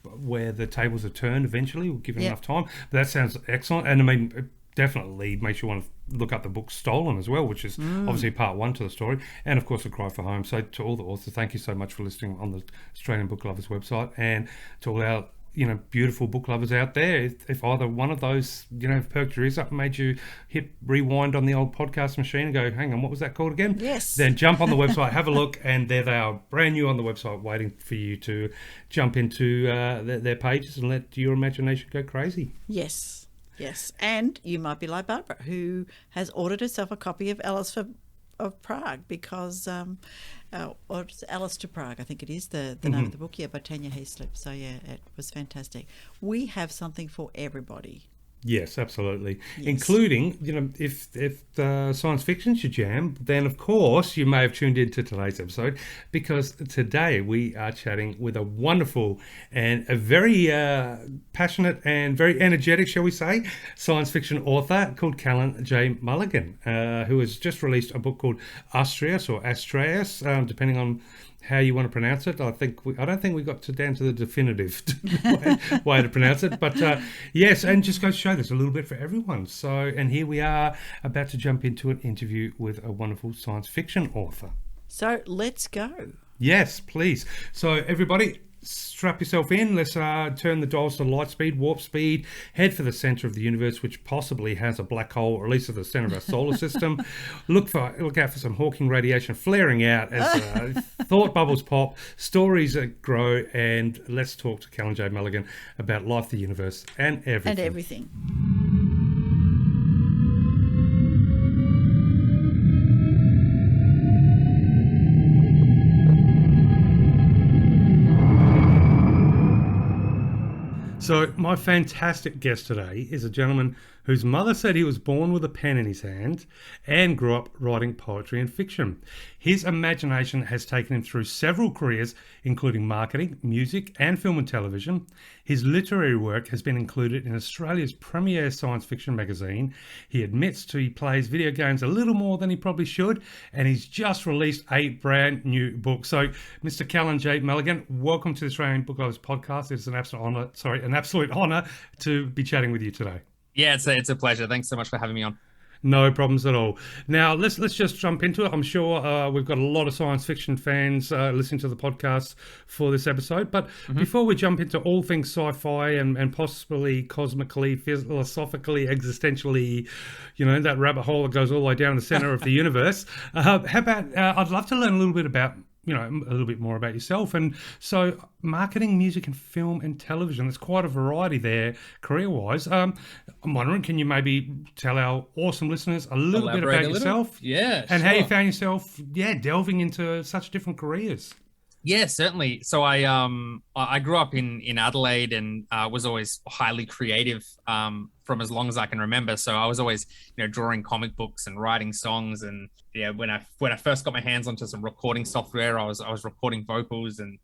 [SPEAKER 4] where the tables are turned eventually. We'll give it enough time. But that sounds excellent, and I mean, it definitely makes you want to look up the book Stolen as well, which is obviously part 1 to the story, and of course A Cry for Home. So to all the authors, thank you so much for listening on the Australian Book Lovers website, and to all our beautiful book lovers out there. If either one of those, perked your ears up and made you hit rewind on the old podcast machine and go, hang on, what was that called again?
[SPEAKER 3] Yes.
[SPEAKER 4] Then jump on the website, have a look, and there they are, brand new on the website, waiting for you to jump into their pages and let your imagination go crazy.
[SPEAKER 3] Yes. And you might be like Barbara, who has ordered herself a copy of Alistair of Prague because... or it's Alistair Prague, I think it is the name of the book, by Tanya Heaslip. So it was fantastic. We have something for everybody.
[SPEAKER 4] Yes, absolutely.
[SPEAKER 3] Yes.
[SPEAKER 4] Including, if science fiction's your jam, then of course you may have tuned into today's episode, because today we are chatting with a wonderful and a very passionate and very energetic, shall we say, science fiction author called Callan J Mulligan, who has just released a book called Astreus or Astreus, depending on how you want to pronounce it. I don't think we got down to the definitive way to pronounce it, but yes, and just goes to show there's a little bit for everyone. So, and here we are about to jump into an interview with a wonderful science fiction author.
[SPEAKER 3] So let's go.
[SPEAKER 4] Yes, please. So everybody, strap yourself in. Let's turn the dials to light speed, warp speed, head for the center of the universe, which possibly has a black hole, or at least at the center of our solar system. Look out for some Hawking radiation flaring out as thought bubbles pop, stories grow, and let's talk to Callan J Mulligan about life, the universe, and everything. So my fantastic guest today is a gentleman whose mother said he was born with a pen in his hand and grew up writing poetry and fiction. His imagination has taken him through several careers, including marketing, music, and film and television. His literary work has been included in Australia's premier science fiction magazine. He admits he plays video games a little more than he probably should, and he's just released a brand new book. So, Mr. Callan J Mulligan, welcome to the Australian Book Lovers podcast. It's an absolute honour to be chatting with you today.
[SPEAKER 1] Yeah, it's a pleasure. Thanks so much for having me on.
[SPEAKER 4] No problems at all. Now, let's just jump into it. I'm sure we've got a lot of science fiction fans listening to the podcast for this episode. But before we jump into all things sci-fi and possibly cosmically, philosophically, existentially, that rabbit hole that goes all the way down the center of the universe, how about I'd love to learn a little bit about a little bit more about yourself. And so marketing, music and film and television, there's quite a variety there career-wise. I'm wondering, can you maybe tell our awesome listeners a little bit about yourself?
[SPEAKER 1] Yeah,
[SPEAKER 4] and
[SPEAKER 1] sure.
[SPEAKER 4] how you found yourself, delving into such different careers?
[SPEAKER 1] Yeah, certainly. So I grew up in Adelaide and was always highly creative from as long as I can remember. So I was always drawing comic books and writing songs. And when I first got my hands onto some recording software, I was recording vocals and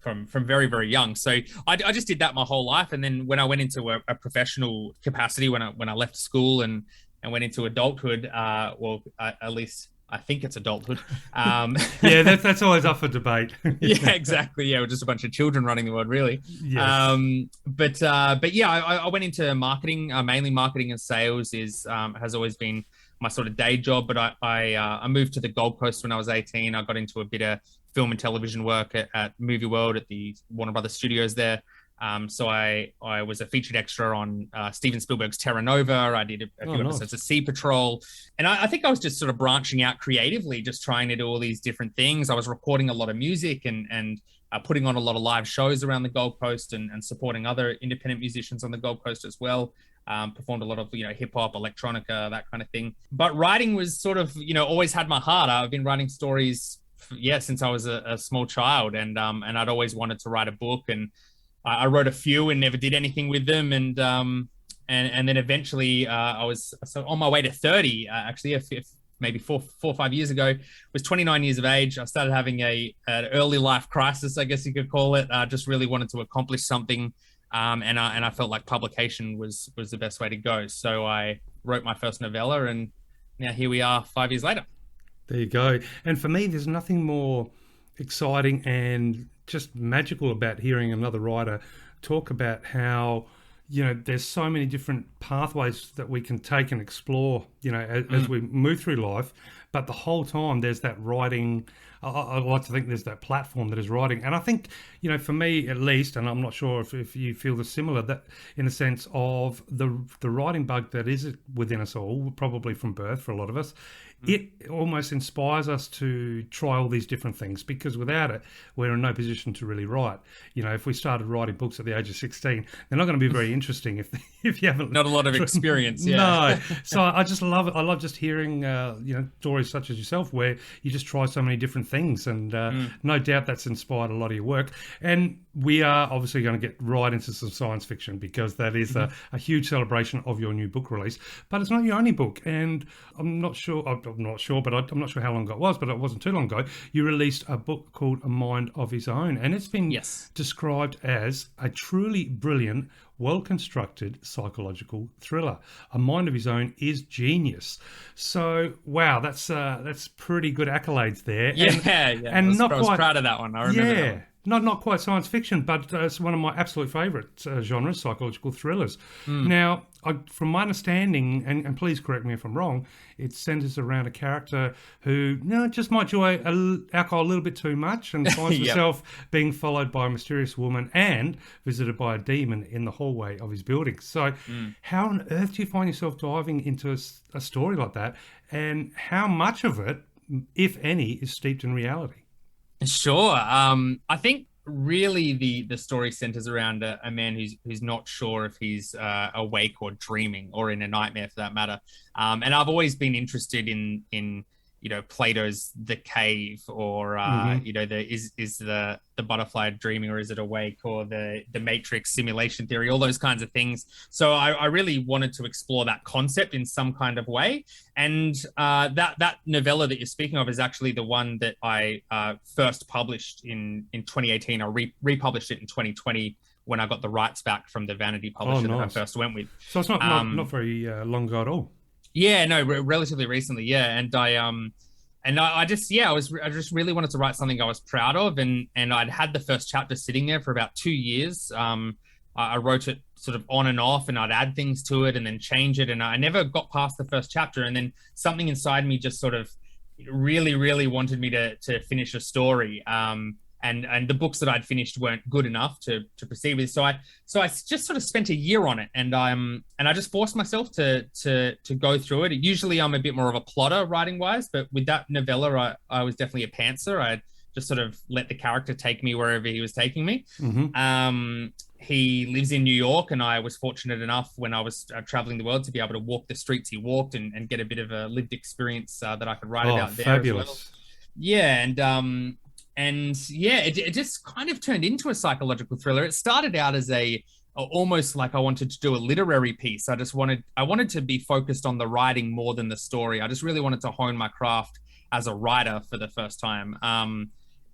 [SPEAKER 1] from very, very young. So I just did that my whole life. And then when I went into a professional capacity, when I left school and went into adulthood, at least I think it's adulthood.
[SPEAKER 4] Yeah, that's always up for debate.
[SPEAKER 1] Yeah, exactly. Yeah, we're just a bunch of children running the world, really.
[SPEAKER 4] Yes.
[SPEAKER 1] But yeah, I went into marketing. Mainly marketing and sales has always been my sort of day job. But I moved to the Gold Coast when I was 18. I got into a bit of film and television work at Movie World at the Warner Brothers Studios there. So I was a featured extra on Steven Spielberg's Terra Nova. I did a few episodes of Sea Patrol. And I think I was just sort of branching out creatively, just trying to do all these different things. I was recording a lot of music and putting on a lot of live shows around the Gold Coast and supporting other independent musicians on the Gold Coast as well. Performed a lot of, hip hop, electronica, that kind of thing. But writing was sort of, always had my heart. I've been writing stories, since I was a small child. And I'd always wanted to write a book. And I wrote a few and never did anything with them. And then eventually I was on my way to 30, actually, if maybe four or 5 years ago, was 29 years of age. I started having an early life crisis, I guess you could call it. Just really wanted to accomplish something. And I felt like publication was the best way to go. So I wrote my first novella, and now here we are 5 years later.
[SPEAKER 4] There you go. And for me, there's nothing more exciting and just magical about hearing another writer talk about how there's so many different pathways that we can take and explore as we move through life, but the whole time there's that writing. I like to think there's that platform that is writing, and I think for me at least, and I'm not sure if you feel the similar, that in the sense of the writing bug that is within us all, probably from birth for a lot of us. It almost inspires us to try all these different things, because without it, we're in no position to really write. If we started writing books at the age of 16, they're not going to be very interesting if you haven't.
[SPEAKER 1] Not a lot of experience, yeah.
[SPEAKER 4] No. So I just love it. I love just hearing, stories such as yourself where you just try so many different things. And no doubt that's inspired a lot of your work. And we are obviously going to get right into some science fiction, because that is a huge celebration of your new book release. But it's not your only book. And I'm not sure how long ago it was, but it wasn't too long ago. You released a book called A Mind of His Own. And it's been described as a truly brilliant, well-constructed psychological thriller. A Mind of His Own is genius. So, wow, that's pretty good accolades there.
[SPEAKER 1] And I was proud of that one. I remember that one.
[SPEAKER 4] Not quite science fiction, but it's one of my absolute favourite genres, psychological thrillers. Now, from my understanding, and please correct me if I'm wrong, it centres around a character who just might enjoy alcohol a little bit too much and finds himself being followed by a mysterious woman and visited by a demon in the hallway of his building. So how on earth do you find yourself diving into a story like that, and how much of it, if any, is steeped in reality?
[SPEAKER 1] Sure. I think really the story centers around a man who's not sure if he's awake or dreaming or in a nightmare for that matter. And I've always been interested in Plato's The Cave, or is the butterfly dreaming, or is it awake, or the Matrix simulation theory, all those kinds of things. So I really wanted to explore that concept in some kind of way. And that novella that you're speaking of is actually the one that I first published in 2018. I republished it in 2020 when I got the rights back from the Vanity publisher that I first went with.
[SPEAKER 4] So it's not very long ago at all.
[SPEAKER 1] Yeah, no, relatively recently, yeah. And I just really wanted to write something I was proud of, and I'd had the first chapter sitting there for about 2 years. I wrote it sort of on and off, and I'd add things to it and then change it, and I never got past the first chapter. And then something inside me just sort of really, really wanted me to finish a story. And the books that I'd finished weren't good enough to proceed with. So I just sort of spent a year on it, and I just forced myself to go through it. Usually I'm a bit more of a plotter writing wise, but with that novella, I was definitely a pantser. I just sort of let the character take me wherever he was taking me. Mm-hmm. He lives in New York, and I was fortunate enough when I was traveling the world to be able to walk the streets he walked and get a bit of a lived experience that I could write about there
[SPEAKER 4] fabulous.
[SPEAKER 1] As well. Yeah, it just kind of turned into a psychological thriller. It started out as almost like I wanted to do a literary piece. I wanted to be focused on the writing more than the story. I just really wanted to hone my craft as a writer for the first time.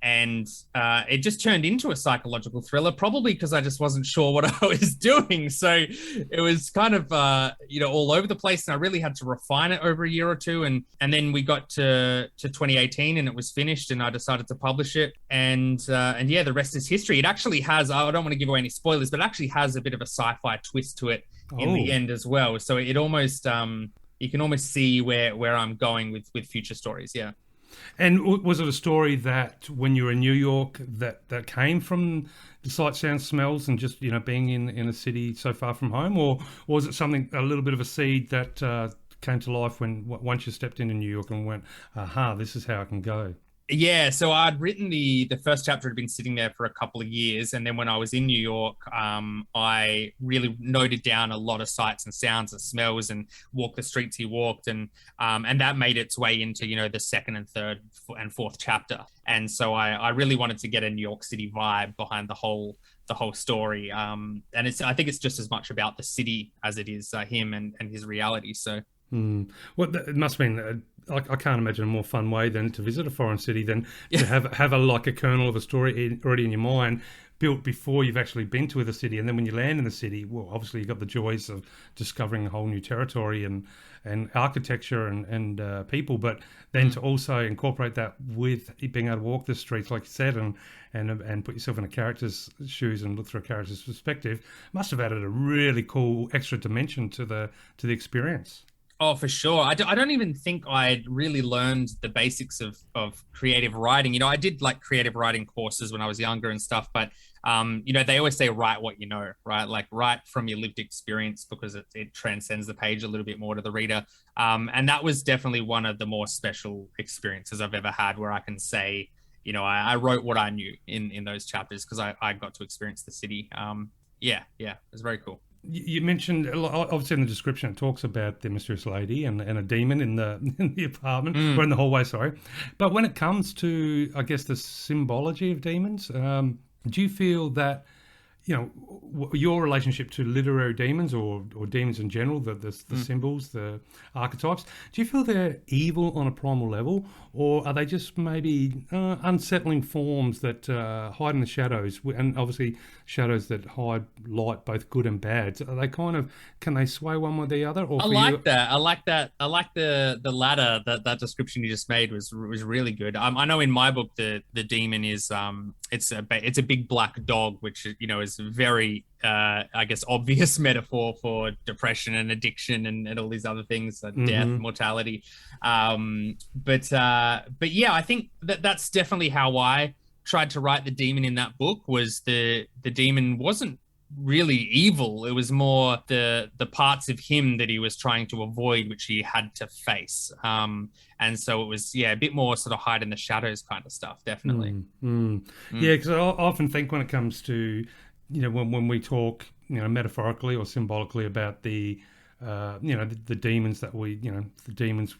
[SPEAKER 1] And it just turned into a psychological thriller, probably because I just wasn't sure what I was doing. So it was kind of, all over the place. And I really had to refine it over a year or two. And then we got to 2018 and it was finished, and I decided to publish it. And the rest is history. It actually has, I don't want to give away any spoilers, but it actually has a bit of a sci-fi twist to it in the end as well. So it almost, you can almost see where I'm going with future stories. Yeah.
[SPEAKER 4] And was it a story that when you were in New York that came from the sight, sounds, smells, and just being in a city so far from home, or was it something, a little bit of a seed that came to life once you stepped into New York and went, aha, this is how I can go?
[SPEAKER 1] Yeah, so I'd written the first chapter had been sitting there for a couple of years, and then when I was in New York, I really noted down a lot of sights and sounds and smells, and walked the streets he walked, and that made its way into the second and third and fourth chapter. And so I really wanted to get a New York City vibe behind the whole story, and I think it's just as much about the city as it is him and his reality. So.
[SPEAKER 4] Well, it must have been. I can't imagine a more fun way than to visit a foreign city than to have a kernel of a story already in your mind, built before you've actually been to the city. And then when you land in the city, well, obviously you've got the joys of discovering a whole new territory and architecture and people, but then to also incorporate that with being able to walk the streets, like you said, and put yourself in a character's shoes and look through a character's perspective, must have added a really cool extra dimension to the experience.
[SPEAKER 1] Oh, for sure. I don't even think I'd really learned the basics of creative writing. I did creative writing courses when I was younger and stuff, but they always say write what you know, right? Like write from your lived experience, because it transcends the page a little bit more to the reader. And that was definitely one of the more special experiences I've ever had, where I can say, I wrote what I knew in those chapters, because I got to experience the city. It was very cool.
[SPEAKER 4] You mentioned, obviously in the description, it talks about the mysterious lady and a demon in the apartment, or in the hallway, sorry. But when it comes to, I guess, the symbology of demons, do you feel that, your relationship to literary demons or demons in general, the symbols, the archetypes, do you feel they're evil on a primal level, or are they just maybe unsettling forms that hide in the shadows, and obviously shadows that hide light, both good and bad? So are they can they sway one way or the other? Or
[SPEAKER 1] I like that. I like the latter. That description you just made was really good. I know in my book the demon is it's a big black dog, which is very I guess obvious metaphor for depression and addiction and all these other things, death, mortality. But yeah, I think that's definitely how I tried to write the demon in that book. Was the demon wasn't really evil. It was more the parts of him that he was trying to avoid, which he had to face. And so it was, a bit more sort of hide in the shadows kind of stuff, definitely.
[SPEAKER 4] Yeah, because I often think when it comes to, when we talk, metaphorically or symbolically about the demons that the demons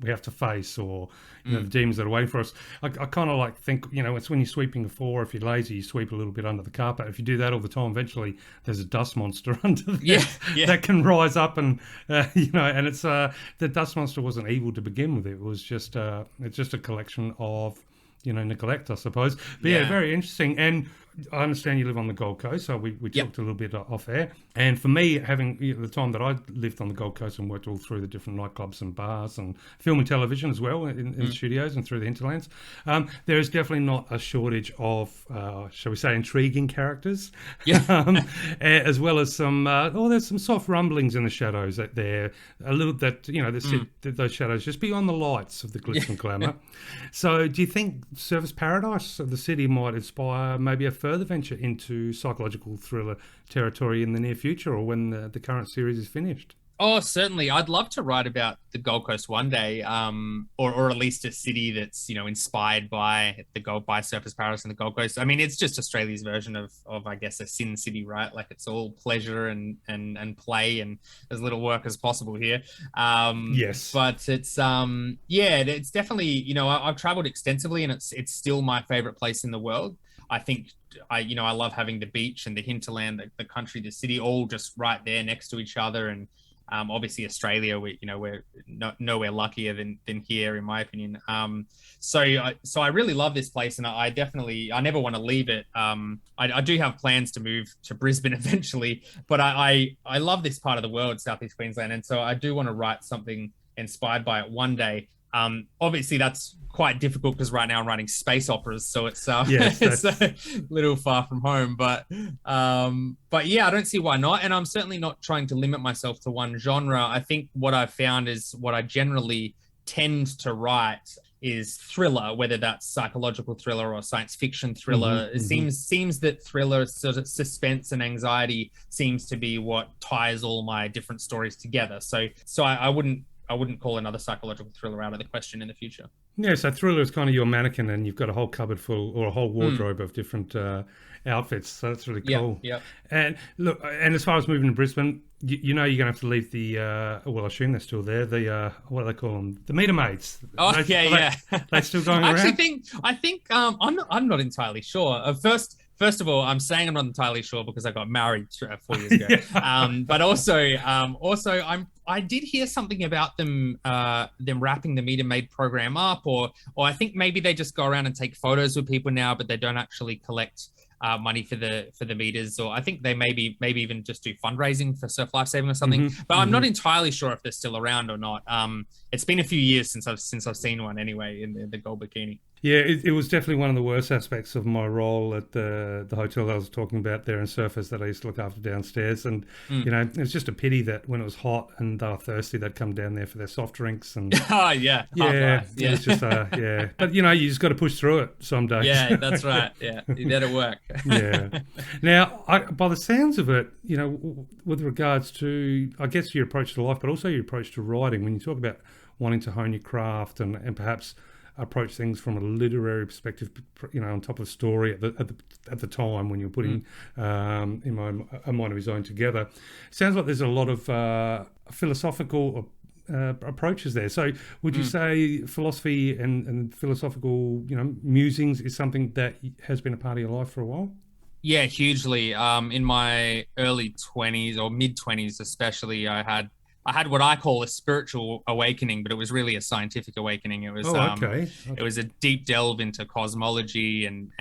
[SPEAKER 4] we have to face, or the demons that are waiting for us. I kind of like think, it's when you're sweeping the floor. If you're lazy, you sweep a little bit under the carpet. If you do that all the time, eventually there's a dust monster under there that can rise up, and and it's the dust monster wasn't evil to begin with. It was just it's just a collection of neglect, I suppose. But yeah, very interesting. And I understand you live on the Gold Coast, so we talked a little bit off air. And for me, having the time that I lived on the Gold Coast and worked all through the different nightclubs and bars and film and television as well in the studios and through the hinterlands, there is definitely not a shortage of, shall we say, intriguing characters, as well as some. There's some soft rumblings in the shadows that they're a little those shadows just beyond the lights of the glitz and glamour. So, do you think Surface Paradise of the city might inspire maybe a further venture into psychological thriller territory in the near future, or when the current series is finished?
[SPEAKER 1] Oh, certainly. I'd love to write about the Gold Coast one day, or at least a city that's, inspired by by Surface Paradise and the Gold Coast. I mean, it's just Australia's version of I guess, a sin city, right? Like, it's all pleasure and play and as little work as possible here.
[SPEAKER 4] Yes.
[SPEAKER 1] But it's, it's definitely, I've traveled extensively, and it's still my favorite place in the world. I think I love having the beach and the hinterland, the country, the city, all just right there next to each other. And obviously Australia, we're nowhere luckier than here, in my opinion. So I really love this place, and I never want to leave it. I do have plans to move to Brisbane eventually, but I love this part of the world, Southeast Queensland, and so I do want to write something inspired by it one day. Obviously that's quite difficult because right now I'm writing space operas, so it's it's a little far from home. But yeah, I don't see why not, and I'm certainly not trying to limit myself to one genre. I think what I've found is what I generally tend to write is thriller, whether that's psychological thriller or science fiction thriller. It seems that thriller, sort of suspense and anxiety, seems to be what ties all my different stories together. So I wouldn't call another psychological thriller out of the question in the future.
[SPEAKER 4] Yeah, so thriller is kind of your mannequin, and you've got a whole cupboard full, or a whole wardrobe of different outfits. So that's really cool.
[SPEAKER 1] Yeah.
[SPEAKER 4] And look, and as far as moving to Brisbane, you're going to have to leave the. I assume they're still there. The what do they call them? The meter maids. They're still going around.
[SPEAKER 1] I think I'm not entirely sure. First of all, I'm saying I'm not entirely sure because I got married 4 years ago. But also, I did hear something about them wrapping the Meter Maid program up, or I think maybe they just go around and take photos with people now, but they don't actually collect money for the meters, or I think they maybe even just do fundraising for surf lifesaving or something. But I'm not entirely sure if they're still around or not. It's been a few years since I've seen one anyway in the gold bikini.
[SPEAKER 4] Yeah, it was definitely one of the worst aspects of my role at the hotel that I was talking about there in Surfers that I used to look after downstairs. And, it was just a pity that when it was hot and they were thirsty, they'd come down there for their soft drinks. And
[SPEAKER 1] yeah.
[SPEAKER 4] It was just, yeah. But, you just got to push through it some days.
[SPEAKER 1] Yeah, that's right. Yeah, you let it work.
[SPEAKER 4] Yeah. Now, by the sounds of it, with regards to, I guess, your approach to life, but also your approach to writing, when you talk about wanting to hone your craft and perhaps approach things from a literary perspective, on top of story at the time when you're putting a mind of his own together. Sounds like there's a lot of philosophical approaches there. So would you say philosophy and philosophical, musings is something that has been a part of your life for a while?
[SPEAKER 1] Yeah, hugely. In my early 20s or mid 20s especially, I had what I call a spiritual awakening, but it was really a scientific awakening. It was It was a deep delve into cosmology and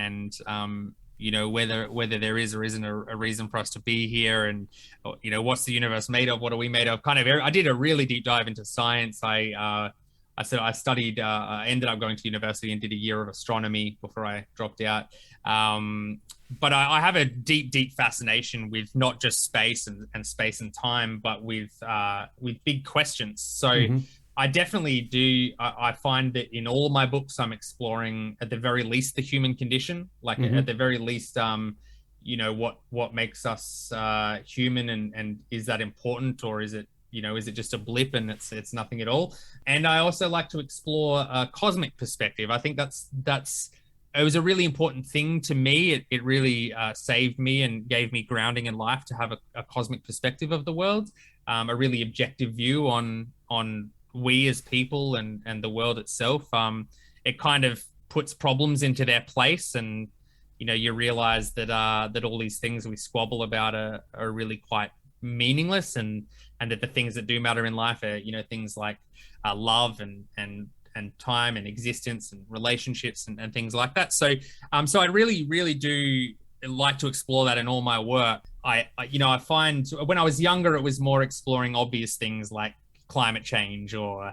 [SPEAKER 1] whether there is or isn't a reason for us to be here, and what's the universe made of? What are we made of? I did a really deep dive into science. I studied. I ended up going to university and did a year of astronomy before I dropped out. But I have a deep fascination with not just space and space and time, but with big questions. So I definitely do. I find that in all of my books, I'm exploring at the very least the human condition, like at the very least, what makes us human, and is that important, or is it just a blip and it's nothing at all? And I also like to explore a cosmic perspective. I think it was a really important thing to me. It really saved me and gave me grounding in life to have a cosmic perspective of the world, a really objective view on we as people and the world itself. It kind of puts problems into their place, and you realize that that all these things we squabble about are really quite meaningless, and that the things that do matter in life are things like love and time and existence and relationships and things like that. So I really do like to explore that in all my work. I find when I was younger, it was more exploring obvious things like climate change or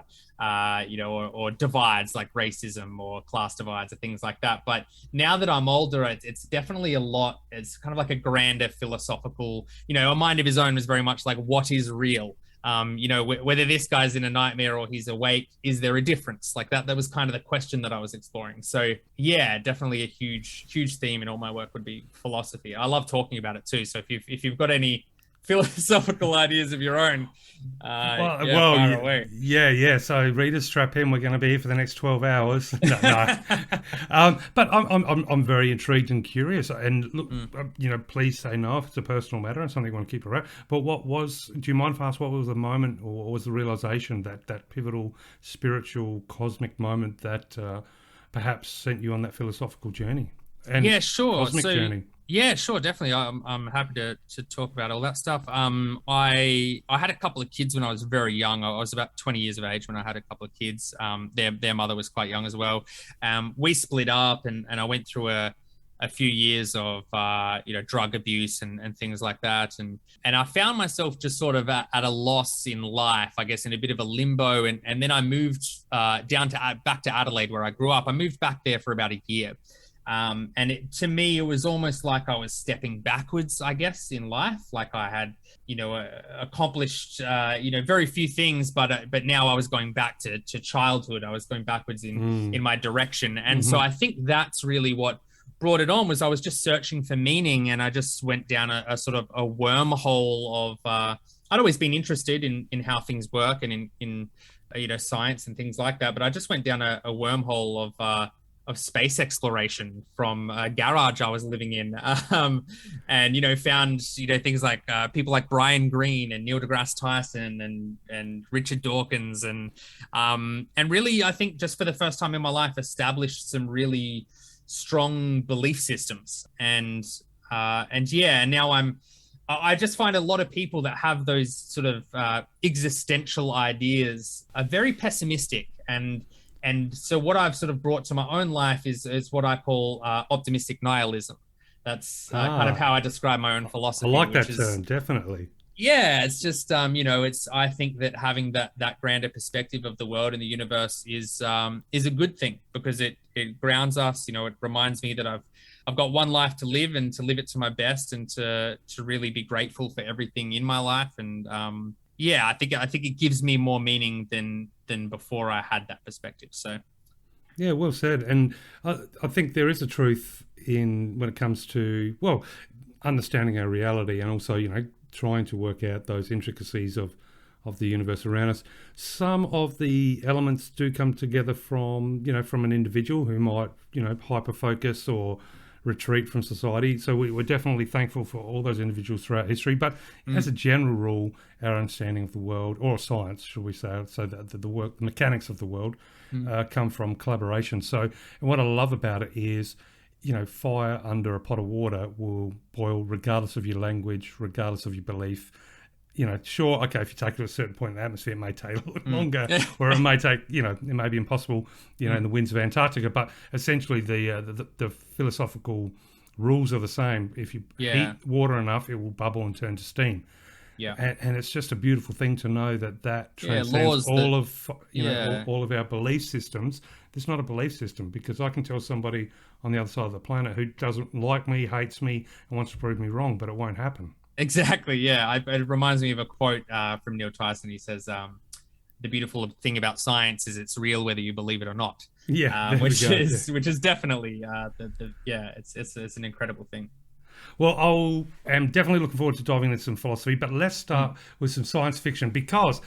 [SPEAKER 1] divides like racism or class divides or things like that. But now that I'm older, it's definitely it's kind of like a grander philosophical, a mind of his own was very much like, what is real? Whether this guy's in a nightmare or he's awake, is there a difference? Like that was kind of the question that I was exploring. So yeah, definitely a huge theme in all my work would be philosophy. I love talking about it too. So if you've got any philosophical ideas of your own, fire away.
[SPEAKER 4] Yeah. So readers, strap in. We're going to be here for the next 12 hours. No. But I'm very intrigued and curious. And look, please say no if it's a personal matter and something you want to keep around. But do you mind if I ask what was the moment, or what was the realization, that pivotal spiritual cosmic moment that perhaps sent you on that philosophical journey? And
[SPEAKER 1] yeah, sure.
[SPEAKER 4] Cosmic journey.
[SPEAKER 1] Yeah, sure, definitely. I'm happy to talk about all that stuff. I had a couple of kids when I was very young. I was about 20 years of age when I had a couple of kids. Their mother was quite young as well. We split up, and I went through a few years of drug abuse and things like that. And I found myself just sort of at a loss in life, I guess, in a bit of a limbo. And then I moved back to Adelaide, where I grew up. I moved back there for about a year. And to me, it was almost like I was stepping backwards, I guess, in life. Like I had, accomplished, very few things, but now I was going back to childhood. I was going backwards in my direction. And so I think that's really what brought it on. Was I was just searching for meaning, and I just went down a sort of a wormhole of, I'd always been interested in how things work and in science and things like that. But I just went down a wormhole of space exploration from a garage I was living in, and found things like people like Brian Greene and Neil deGrasse Tyson and Richard Dawkins, and really, I think just for the first time in my life, established some really strong belief systems, and now I just find a lot of people that have those sort of existential ideas are very pessimistic, and so what I've sort of brought to my own life is what I call optimistic nihilism. That's kind of how I describe my own philosophy.
[SPEAKER 4] I like that term, definitely.
[SPEAKER 1] Yeah, it's just, I think that having that grander perspective of the world and the universe is a good thing, because it grounds us. It reminds me that I've got one life to live, and to live it to my best, and to really be grateful for everything in my life. And I think it gives me more meaning than before I had that perspective. So
[SPEAKER 4] yeah, well said. And I think there is a truth in when it comes to understanding our reality, and also trying to work out those intricacies of the universe around us. Some of the elements do come together from an individual who might hyper focus or retreat from society. So we're definitely thankful for all those individuals throughout history. But as a general rule, our understanding of the world, or science, shall we say, so that the mechanics of the world come from collaboration. So, and what I love about it is, fire under a pot of water will boil regardless of your language, regardless of your belief. Sure, okay, if you take it to a certain point in the atmosphere, it may take a little longer, or it may take, it may be impossible, in the winds of Antarctica. But essentially, the philosophical rules are the same. If you heat water enough, it will bubble and turn to steam. Yeah, and it's just a beautiful thing to know that transcends all of our belief systems. There's not a belief system, because I can tell somebody on the other side of the planet who doesn't like me, hates me, and wants to prove me wrong, but it won't happen.
[SPEAKER 1] Exactly. Yeah, it reminds me of a quote from Neil Tyson. He says, "The beautiful thing about science is it's real whether you believe it or not."
[SPEAKER 4] Yeah,
[SPEAKER 1] which is definitely it's an incredible thing.
[SPEAKER 4] Well, I'm definitely looking forward to diving into some philosophy, but let's start with some science fiction, because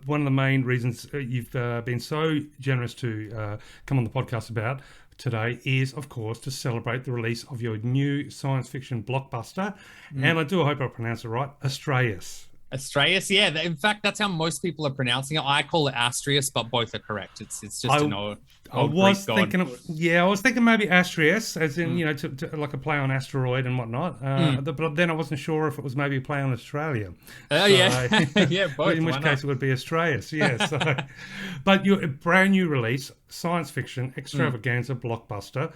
[SPEAKER 4] one of the main reasons you've been so generous to come on the podcast about today is, of course, to celebrate the release of your new science fiction blockbuster, and I do hope I pronounced it right, Astraeus.
[SPEAKER 1] Astraeus, yeah. In fact, that's how most people are pronouncing it. I call it Astraeus, but both are correct. It's just an old
[SPEAKER 4] was
[SPEAKER 1] Greek god.
[SPEAKER 4] thinking, I was thinking maybe Astraeus, as in to like a play on asteroid and whatnot. But then I wasn't sure if it was maybe a play on Australia.
[SPEAKER 1] Oh yeah, yeah, both.
[SPEAKER 4] In which case it would be Astraeus, yeah. So, but your brand new release, science fiction extravaganza blockbuster.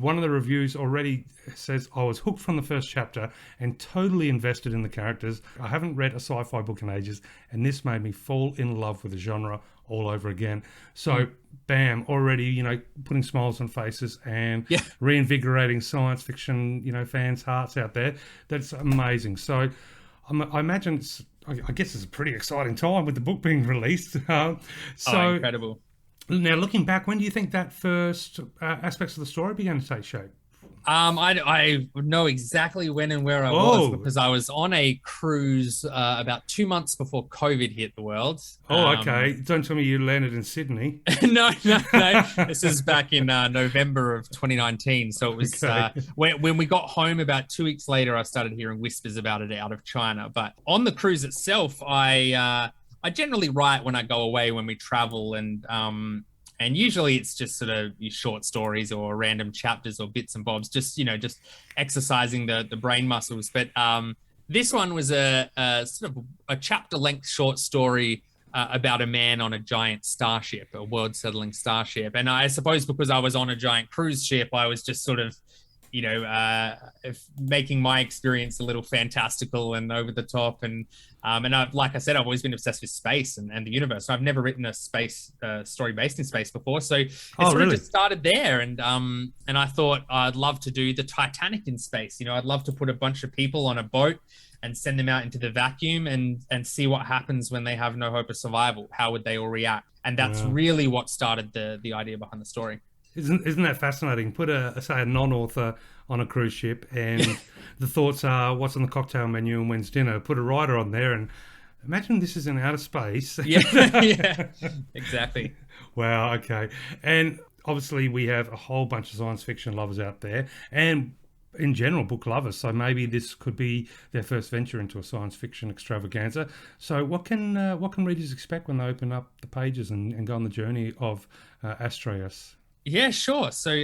[SPEAKER 4] One of the reviews already says I was hooked from the first chapter and totally invested in the characters. I haven't read a sci-fi book in ages, and this made me fall in love with the genre all over again. So, bam, already, putting smiles on faces and reinvigorating science fiction, fans' hearts out there. That's amazing. So, I imagine I guess it's a pretty exciting time with the book being released.
[SPEAKER 1] Incredible.
[SPEAKER 4] Now, looking back, when do you think that first aspects of the story began to take shape?
[SPEAKER 1] I know exactly when and where I was, because I was on a cruise about 2 months before COVID hit the world.
[SPEAKER 4] Okay. Don't tell me you landed in Sydney.
[SPEAKER 1] No. This is back in November of 2019. So it was when we got home about 2 weeks later, I started hearing whispers about it out of China. But on the cruise itself, I generally write when I go away, when we travel, and usually it's just sort of short stories or random chapters or bits and bobs, just exercising the brain muscles. But this one was a sort of a chapter-length short story about a man on a giant starship, a world-settling starship. And I suppose because I was on a giant cruise ship, I was just sort of making my experience a little fantastical and over the top. And like I said, I've always been obsessed with space and the universe. So I've never written a space story based in space before. So it sort of just started there. And I thought I'd love to do the Titanic in space. I'd love to put a bunch of people on a boat and send them out into the vacuum and see what happens when they have no hope of survival. How would they all react? And that's really what started the idea behind the story.
[SPEAKER 4] Isn't that fascinating? Put a non-author on a cruise ship, and the thoughts are what's on the cocktail menu and when's dinner. Put a writer on there, and imagine this is in outer space.
[SPEAKER 1] Yeah, exactly.
[SPEAKER 4] Wow. Okay, and obviously we have a whole bunch of science fiction lovers out there, and in general book lovers. So maybe this could be their first venture into a science fiction extravaganza. So what can readers expect when they open up the pages and go on the journey of Astraeus?
[SPEAKER 1] Yeah, sure. So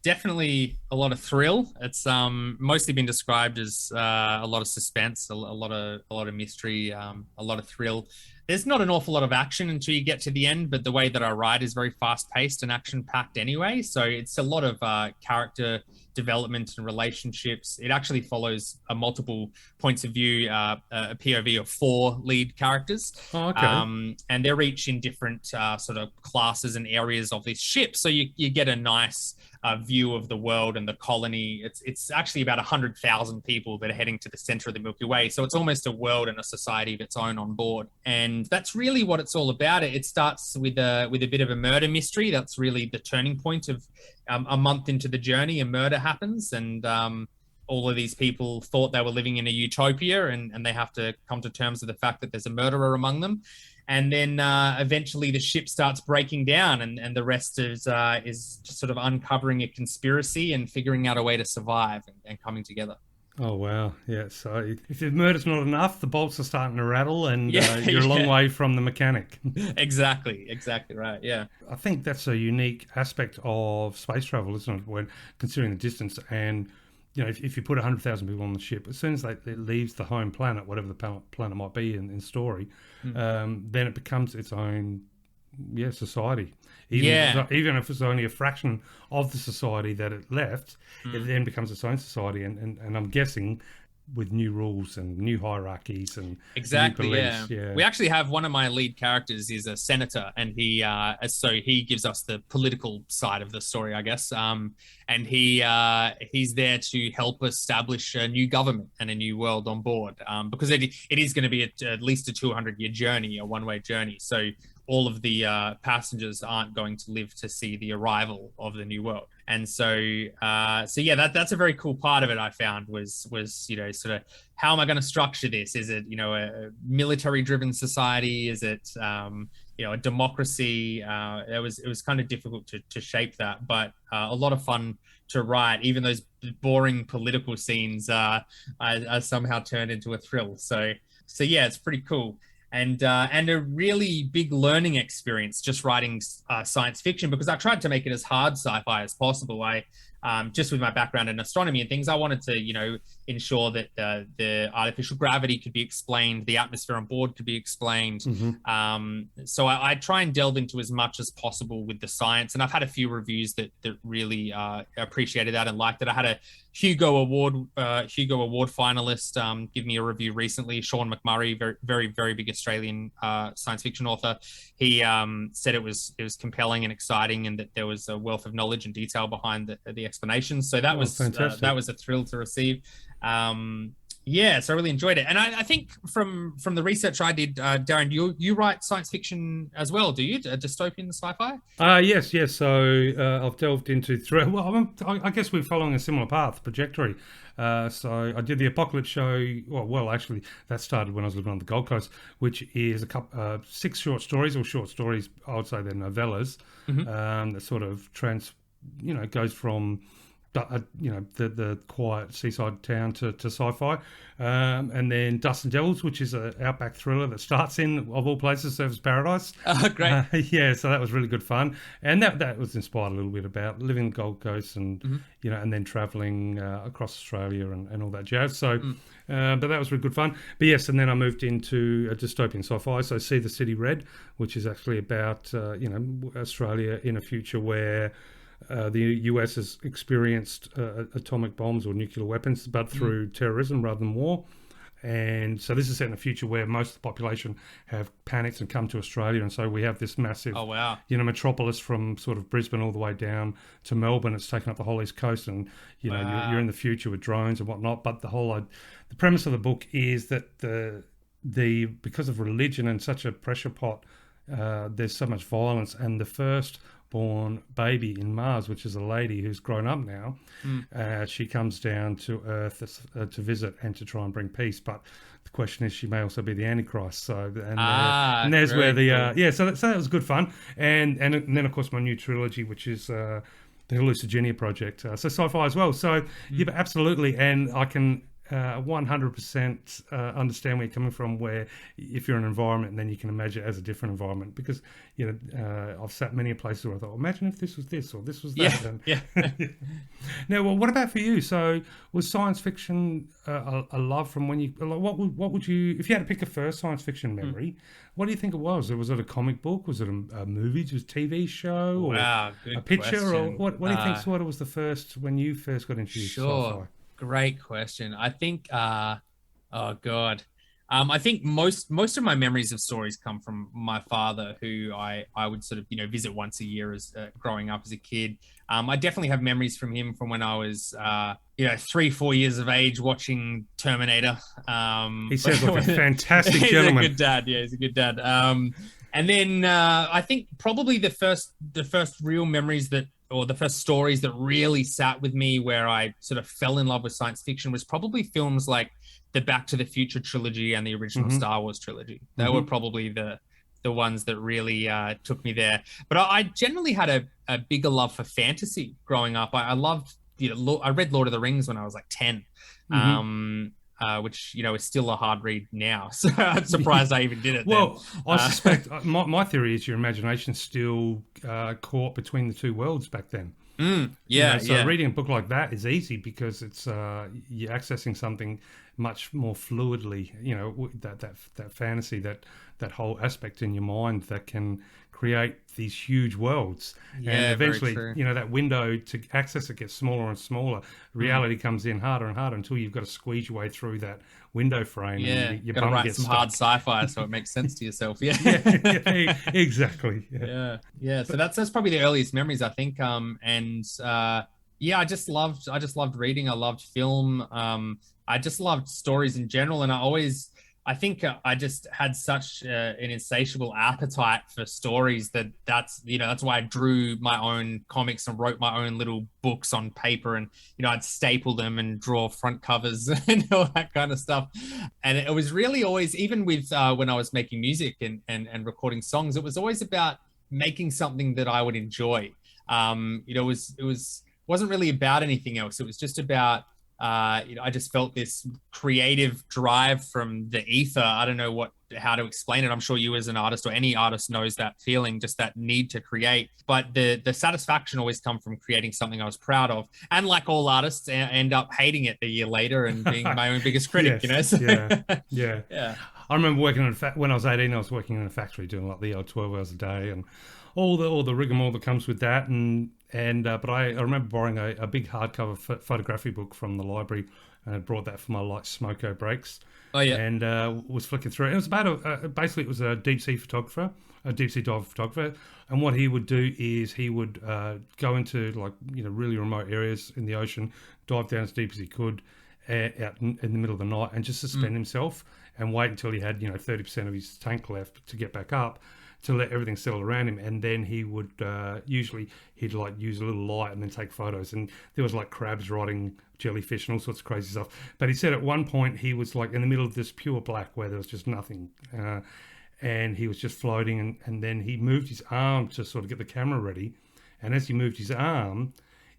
[SPEAKER 1] definitely a lot of thrill. It's mostly been described as a lot of suspense, a lot of mystery, a lot of thrill. There's not an awful lot of action until you get to the end, but the way that I write is very fast-paced and action-packed anyway. So it's a lot of character development and relationships. It actually follows multiple points of view, a POV of 4 lead characters.
[SPEAKER 4] Oh, okay.
[SPEAKER 1] And they're each in different sort of classes and areas of this ship. So you get a nice view of the world and the colony. It's actually about 100,000 people that are heading to the center of the Milky Way. So it's almost a world and a society of its own on board. And that's really what it's all about. It starts with a bit of a murder mystery. That's really the turning point of a month into the journey, a murder happens, and all of these people thought they were living in a utopia, and they have to come to terms with the fact that there's a murderer among them. And then eventually the ship starts breaking down, and the rest is just sort of uncovering a conspiracy and figuring out a way to survive and coming together.
[SPEAKER 4] Oh, wow. Yeah, so if the murder's not enough, the bolts are starting to rattle, and you're a long way from the mechanic.
[SPEAKER 1] Exactly right, yeah.
[SPEAKER 4] I think that's a unique aspect of space travel, isn't it, when considering the distance. And if you put 100,000 people on the ship, as soon as it leaves the home planet, whatever the planet might be in story, then it becomes its own society. Even if it's only a fraction of the society that it left, it then becomes its own society. And I'm guessing with new rules and new hierarchies and
[SPEAKER 1] exactly,
[SPEAKER 4] new beliefs. Yeah.
[SPEAKER 1] We actually have one of my lead characters is a senator, and he gives us the political side of the story, I guess. And he's there to help establish a new government and a new world on board, because it is going to be at least a 200-year journey, a one-way journey. So all of the passengers aren't going to live to see the arrival of the new world. And so that's a very cool part of it. I found was sort of how am I going to structure this? Is it a military-driven society? Is it a democracy? It was kind of difficult to shape that, but a lot of fun to write. Even those boring political scenes are somehow turned into a thrill. So So yeah, it's pretty cool. And a really big learning experience just writing science fiction, because I tried to make it as hard sci-fi as possible. I just with my background in astronomy and things, I wanted to, ensure that the artificial gravity could be explained, the atmosphere on board could be explained. So I try and delve into as much as possible with the science. And I've had a few reviews that really appreciated that and liked it. I had a Hugo Award finalist give me a review recently. Sean McMurray, very, very, very big Australian science fiction author. He said it was compelling and exciting, and that there was a wealth of knowledge and detail behind the explanations. So that was a thrill to receive. So I really enjoyed it. And I think from the research I did, Darren, you write science fiction as well, do you? Dystopian sci-fi?
[SPEAKER 4] Yes. So I've delved into I guess we're following a similar trajectory. So I did the Apocalypse show. Well, actually, that started when I was living on the Gold Coast, which is 6 short stories, I would say they're novellas, that sort of goes from the quiet seaside town to sci-fi, and then Dust and Devils, which is an outback thriller that starts in, of all places, Surfers Paradise.
[SPEAKER 1] Great.
[SPEAKER 4] So that was really good fun, and that was inspired a little bit about living in the Gold Coast and and then travelling across Australia and all that jazz. So, but that was really good fun. But yes, and then I moved into a dystopian sci-fi. So See the City Red, which is actually about Australia in a future where the US has experienced atomic bombs or nuclear weapons, but through terrorism rather than war. And so this is set in a future where most of the population have panicked and come to Australia. And so we have this massive, metropolis from sort of Brisbane all the way down to Melbourne. It's taken up the whole East Coast, and you're in the future with drones and whatnot. But the premise of the book is that because of religion and such a pressure pot, there's so much violence, and the first born baby in Mars, which is a lady who's grown up now, she comes down to Earth to visit and to try and bring peace. But the question is, she may also be the Antichrist. So there's where so that was good fun. And then of course my new trilogy, which is the Hallucigenia Project. So sci-fi as well. So absolutely, and I can 100% understand where you're coming from, where if you're in an environment, then you can imagine it as a different environment, because I've sat many places where I thought, imagine if this was this or this was that. Now, well, what about for you? So was science fiction a love from when you, what would you, if you had to pick a first science fiction memory, what do you think it was? Was it a comic book? Was it a movie? Was it a TV show? Or a picture?
[SPEAKER 1] Question.
[SPEAKER 4] Or what do you think sort of was the first, when you first got introduced to sci-fi?
[SPEAKER 1] Great question. I think, I think most of my memories of stories come from my father, who I would sort of, visit once a year as growing up as a kid. I definitely have memories from him from when I was, 3-4 years of age, watching Terminator.
[SPEAKER 4] He sounds like a fantastic gentleman.
[SPEAKER 1] He's a good dad. Yeah, he's a good dad. And then I think probably the first real memories or the first stories that really sat with me, where I sort of fell in love with science fiction, was probably films like the Back to the Future trilogy and the original Star Wars trilogy. They were probably the ones that really took me there. But I generally had a bigger love for fantasy growing up. I loved, I read Lord of the Rings when I was like 10. Which is still a hard read now, so I'm surprised I even did it.
[SPEAKER 4] Well, I suspect my theory is your imagination still caught between the two worlds back then. So reading a book like that is easy because it's you're accessing something much more fluidly. That fantasy, that whole aspect in your mind that can create these huge worlds. And eventually, that window to access it gets smaller and smaller. Reality comes in harder and harder until you've got to squeeze your way through that window frame.
[SPEAKER 1] Yeah,
[SPEAKER 4] and your
[SPEAKER 1] got to
[SPEAKER 4] bum
[SPEAKER 1] write
[SPEAKER 4] gets
[SPEAKER 1] some
[SPEAKER 4] stuck.
[SPEAKER 1] hard sci-fi so it makes sense to yourself.
[SPEAKER 4] Exactly.
[SPEAKER 1] So that's probably the earliest memories, I think. I just loved reading. I loved film. I just loved stories in general, and I think I just had such an insatiable appetite for stories that's why I drew my own comics and wrote my own little books on paper, and I'd staple them and draw front covers and all that kind of stuff. And it was really always, even with when I was making music and recording songs, it was always about making something that I would enjoy. It wasn't really about anything else. It was just about I just felt this creative drive from the ether. I don't know how to explain it. I'm sure you as an artist or any artist knows that feeling, just that need to create. But the satisfaction always come from creating something I was proud of. And like all artists, end up hating it a year later and being my own biggest critic,
[SPEAKER 4] Yes,
[SPEAKER 1] So,
[SPEAKER 4] yeah. I remember working when I was 18, I was working in a factory doing like the odd 12 hours a day and all the rigmarole that comes with that. But I remember borrowing a big hardcover photography book from the library, and I brought that for my light smoko breaks.
[SPEAKER 1] Oh yeah.
[SPEAKER 4] And was flicking through it. It was about basically it was a deep sea photographer, a deep sea dive photographer, and what he would do is he would go into really remote areas in the ocean, dive down as deep as he could, out in the middle of the night, and just suspend himself and wait until he had 30% of his tank left to get back up, to let everything settle around him. And then he would usually he'd use a little light and then take photos, and there was like crabs riding jellyfish and all sorts of crazy stuff. But he said at one point he was like in the middle of this pure black where there was just nothing, and he was just floating, and then he moved his arm to sort of get the camera ready, and as he moved his arm,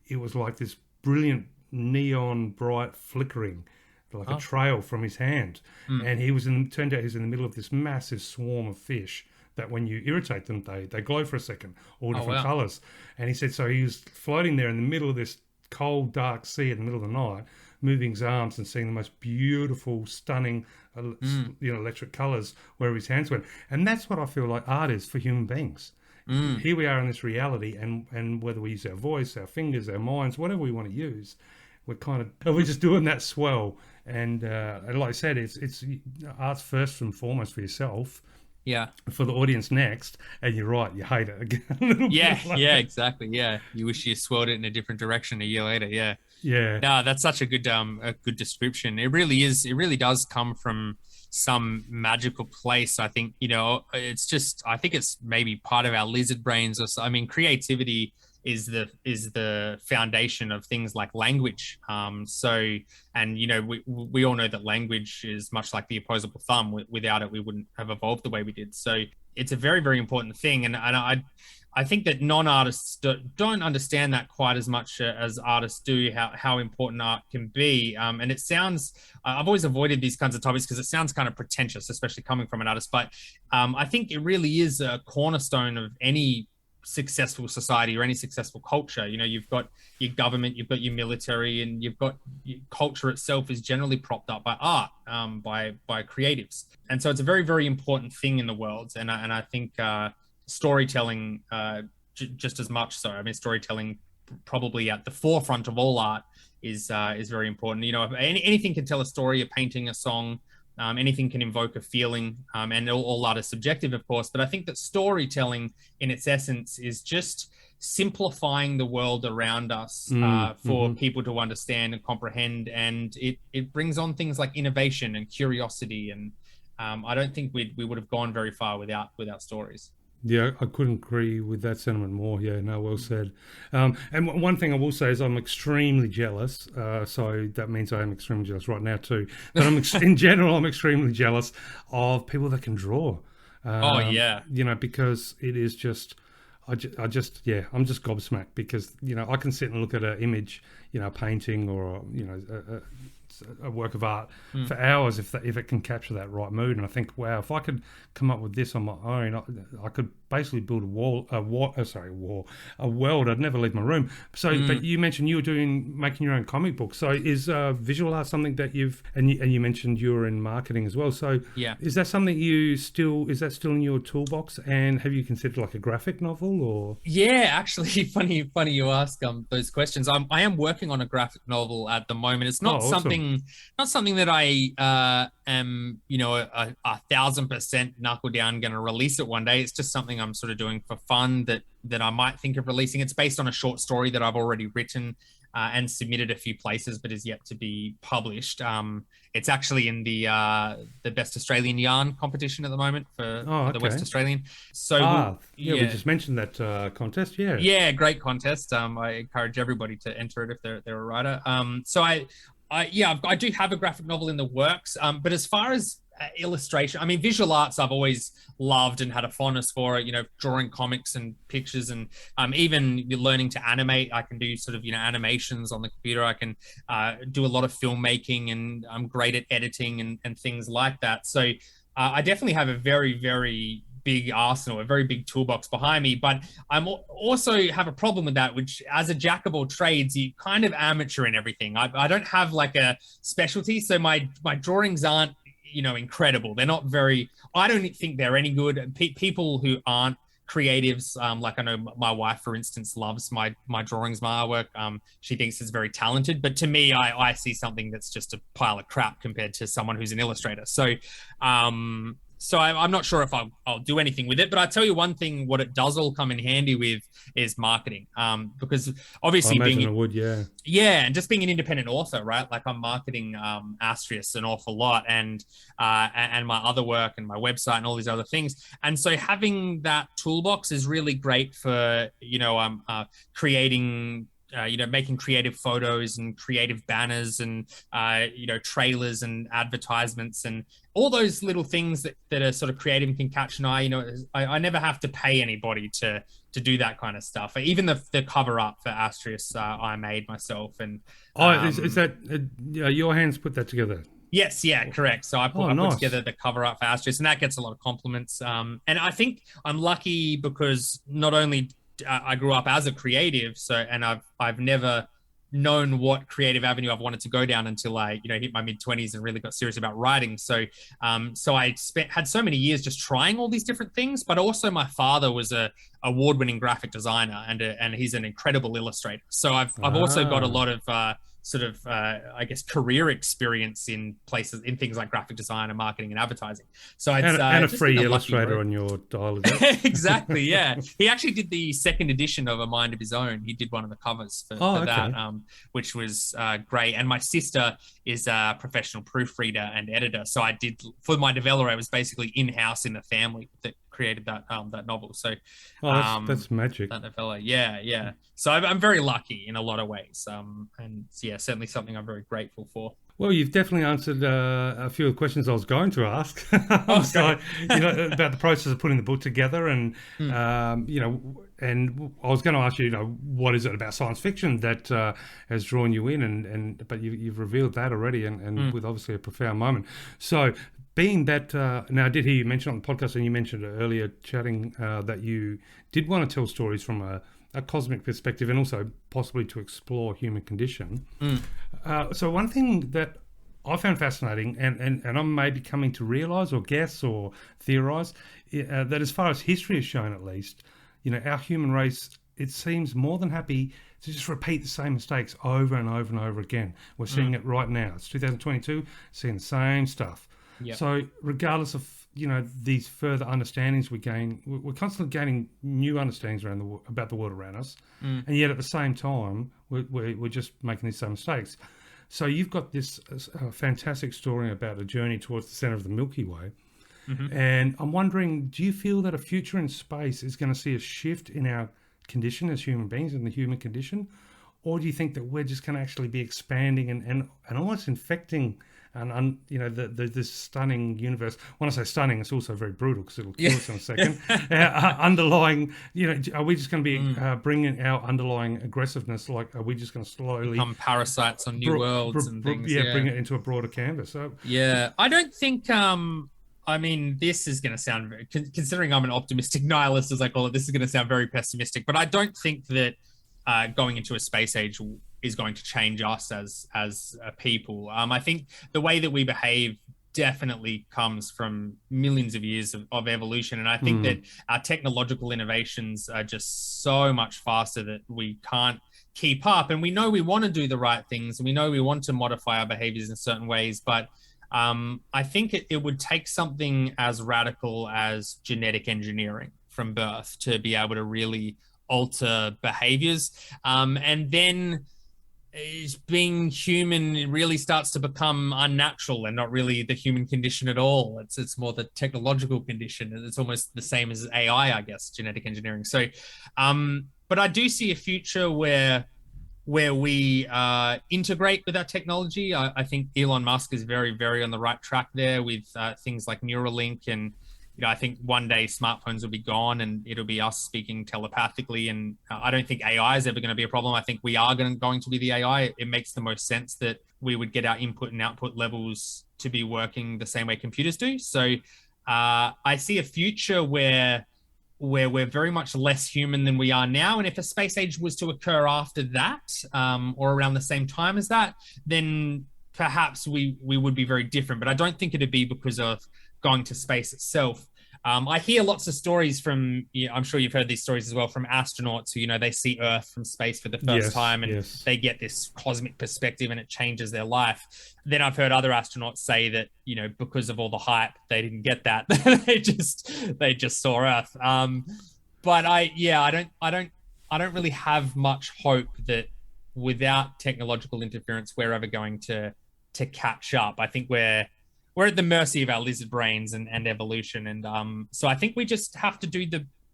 [SPEAKER 4] it was like this brilliant neon bright flickering, like a trail from his hand. And he was turned out he was in the middle of this massive swarm of fish that when you irritate them, they glow for a second, all different colours. And he said, so he was floating there in the middle of this cold, dark sea in the middle of the night, moving his arms and seeing the most beautiful, stunning, electric colours wherever his hands went. And that's what I feel like art is for human beings. Here we are in this reality, and whether we use our voice, our fingers, our minds, whatever we want to use, we're just doing that swell. And like I said, it's art's first and foremost for yourself.
[SPEAKER 1] Yeah.
[SPEAKER 4] For the audience next, and you're right, you hate it again.
[SPEAKER 1] Yeah, exactly. Yeah, you wish you swirled it in a different direction a year later. Yeah.
[SPEAKER 4] No,
[SPEAKER 1] that's such a good description. It really is. It really does come from some magical place. I think I think it's maybe part of our lizard brains, or so. I mean, creativity is the foundation of things like language. We all know that language is much like the opposable thumb. Without it, we wouldn't have evolved the way we did. So it's a very, very important thing. And I think that non-artists don't understand that quite as much as artists do, how important art can be. And it sounds, I've always avoided these kinds of topics because it sounds kind of pretentious, especially coming from an artist. But I think it really is a cornerstone of any successful society or any successful culture. You've got your government, you've got your military, and you've got your culture itself is generally propped up by art, by creatives. And so it's a very, very important thing in the world. And I think storytelling just as much so. I mean, storytelling probably at the forefront of all art is very important. Anything can tell a story, a painting, a song. Anything can invoke a feeling, and all art is subjective, of course. But I think that storytelling, in its essence, is just simplifying the world around us for people to understand and comprehend. And it brings on things like innovation and curiosity. And I don't think we would have gone very far without stories.
[SPEAKER 4] Yeah, I couldn't agree with that sentiment more. Yeah, no, well said. And one thing I will say is I'm extremely jealous. So that means I am extremely jealous right now too. But in general, I'm extremely jealous of people that can draw. Because it is just, I'm just gobsmacked because, I can sit and look at an image, a painting or, a work of art for hours if it can capture that right mood. And I think, wow, if I could come up with this on my own, I could basically build a world. I'd never leave my room. So, but you mentioned you were making your own comic book. So is visual art something that and you mentioned you were in marketing as well. So
[SPEAKER 1] yeah,
[SPEAKER 4] is that something is that still in your toolbox? And have you considered like a graphic novel or?
[SPEAKER 1] Yeah, actually, funny you ask those questions. I am working on a graphic novel at the moment. It's not something that I am 1,000% knuckle down going to release it one day. It's just something I'm sort of doing for fun that I might think of releasing. It's based on a short story that I've already written and submitted a few places, but is yet to be published. It's actually in the Best Australian Yarn competition at the moment for the West Australian. So
[SPEAKER 4] we just mentioned that contest.
[SPEAKER 1] Yeah, great contest. I encourage everybody to enter it if they're a writer. So I do have a graphic novel in the works, but as far as illustration. I mean, visual arts I've always loved and had a fondness for it, drawing comics and pictures, and even learning to animate. I can do sort of, animations on the computer. I can do a lot of filmmaking, and I'm great at editing and things like that. So I definitely have a very, very big arsenal, a very big toolbox behind me, but I'm also have a problem with that, which as a jack of all trades, you kind of amateur in everything. I don't have like a specialty, so my drawings aren't, incredible. They're not very, I don't think they're any good. People who aren't creatives, like I know my wife, for instance, loves my drawings, my artwork. She thinks it's very talented, but to me, I see something that's just a pile of crap compared to someone who's an illustrator. So I'm not sure if I'll do anything with it, but I tell you one thing, what it does all come in handy with is marketing. Because obviously and just being an independent author, right? Like I'm marketing Astrius an awful lot, and my other work and my website and all these other things. And so having that toolbox is really great for, creating making creative photos and creative banners and, trailers and advertisements and all those little things that are sort of creative and can catch an eye. I never have to pay anybody to do that kind of stuff. Even the cover up for Astrius, I made myself. And
[SPEAKER 4] is that your hands put that together?
[SPEAKER 1] Yes, yeah, correct. So I put together the cover art for Astrius, and that gets a lot of compliments. And I think I'm lucky because not only I grew up as a creative, and I've never known what creative avenue I've wanted to go down until I hit my mid-20s and really got serious about writing. So I had so many years just trying all these different things, but also my father was a award-winning graphic designer and he's an incredible illustrator. So I've also got a lot of I guess career experience in things like graphic design and marketing and advertising. So it's
[SPEAKER 4] and a free illustrator on your dial.
[SPEAKER 1] Exactly, yeah. He actually did the second edition of A Mind of His Own. He did one of the covers for that, which was great. And my sister is a professional proofreader and editor. So I did for my novella. I was basically in-house in the family that created that novel. So
[SPEAKER 4] that's magic.
[SPEAKER 1] That novella, yeah. So I'm very lucky in a lot of ways, and yeah, certainly something I'm very grateful for.
[SPEAKER 4] Well, you've definitely answered a few of the questions I was going to ask. About the process of putting the book together, and and I was going to ask you, what is it about science fiction that has drawn you in, but you've revealed that already, and with obviously a profound moment. So, being that, now I did hear you mention on the podcast, and you mentioned earlier chatting that you did want to tell stories from a cosmic perspective and also possibly to explore human condition. So one thing that I found fascinating, and I'm maybe coming to realise or guess or theorise, that as far as history has shown at least, our human race, it seems more than happy to just repeat the same mistakes over and over and over again. We're seeing it right now. It's 2022, seeing the same stuff. Yep. So regardless of these further understandings we gain, we're constantly gaining new understandings about the world around us, and yet at the same time we're just making these same mistakes. So you've got this fantastic story about a journey towards the centre of the Milky Way, and I'm wondering, do you feel that a future in space is going to see a shift in our condition as human beings, in the human condition, or do you think that we're just going to actually be expanding and almost infecting and this stunning universe? When I say stunning, it's also very brutal because it'll kill us in a second. Underlying, are we just going to be bringing our underlying aggressiveness? Like, are we just going to slowly
[SPEAKER 1] become parasites on new worlds and things?
[SPEAKER 4] Bring it into a broader canvas. So
[SPEAKER 1] I don't think. I mean, this is going to sound very, considering I'm an optimistic nihilist, as I call it, this is going to sound very pessimistic. But I don't think that going into a space age is going to change us as a people. I think the way that we behave definitely comes from millions of years of evolution. And I think that our technological innovations are just so much faster that we can't keep up. And we know we want to do the right things, and we know we want to modify our behaviors in certain ways. But I think it would take something as radical as genetic engineering from birth to be able to really alter behaviors. And then being human really starts to become unnatural and not really the human condition at all. It's more the technological condition, and it's almost the same as AI, I guess, genetic engineering. So, but I do see a future where we integrate with our technology. I think Elon Musk is very, very on the right track there with things like Neuralink, and I think one day smartphones will be gone and it'll be us speaking telepathically. And I don't think AI is ever going to be a problem. I think we are going to be the AI. It makes the most sense that we would get our input and output levels to be working the same way computers do. So I see a future where we're very much less human than we are now. And if a space age was to occur after that, or around the same time as that, then perhaps we would be very different. But I don't think it'd be because of going to space itself. I hear lots of stories from, I'm sure you've heard these stories as well, from astronauts who, they see Earth from space for the first time, and they get this cosmic perspective and it changes their life. Then I've heard other astronauts say that, because of all the hype, they didn't get that. they just saw Earth. But I don't really have much hope that without technological interference, we're ever going to catch up. I think we're at the mercy of our lizard brains and evolution. And so I think we just have to do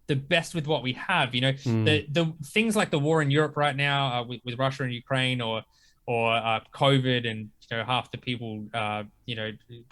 [SPEAKER 1] the best with what we have. The things like the war in Europe right now with Russia and Ukraine, or COVID, and half the people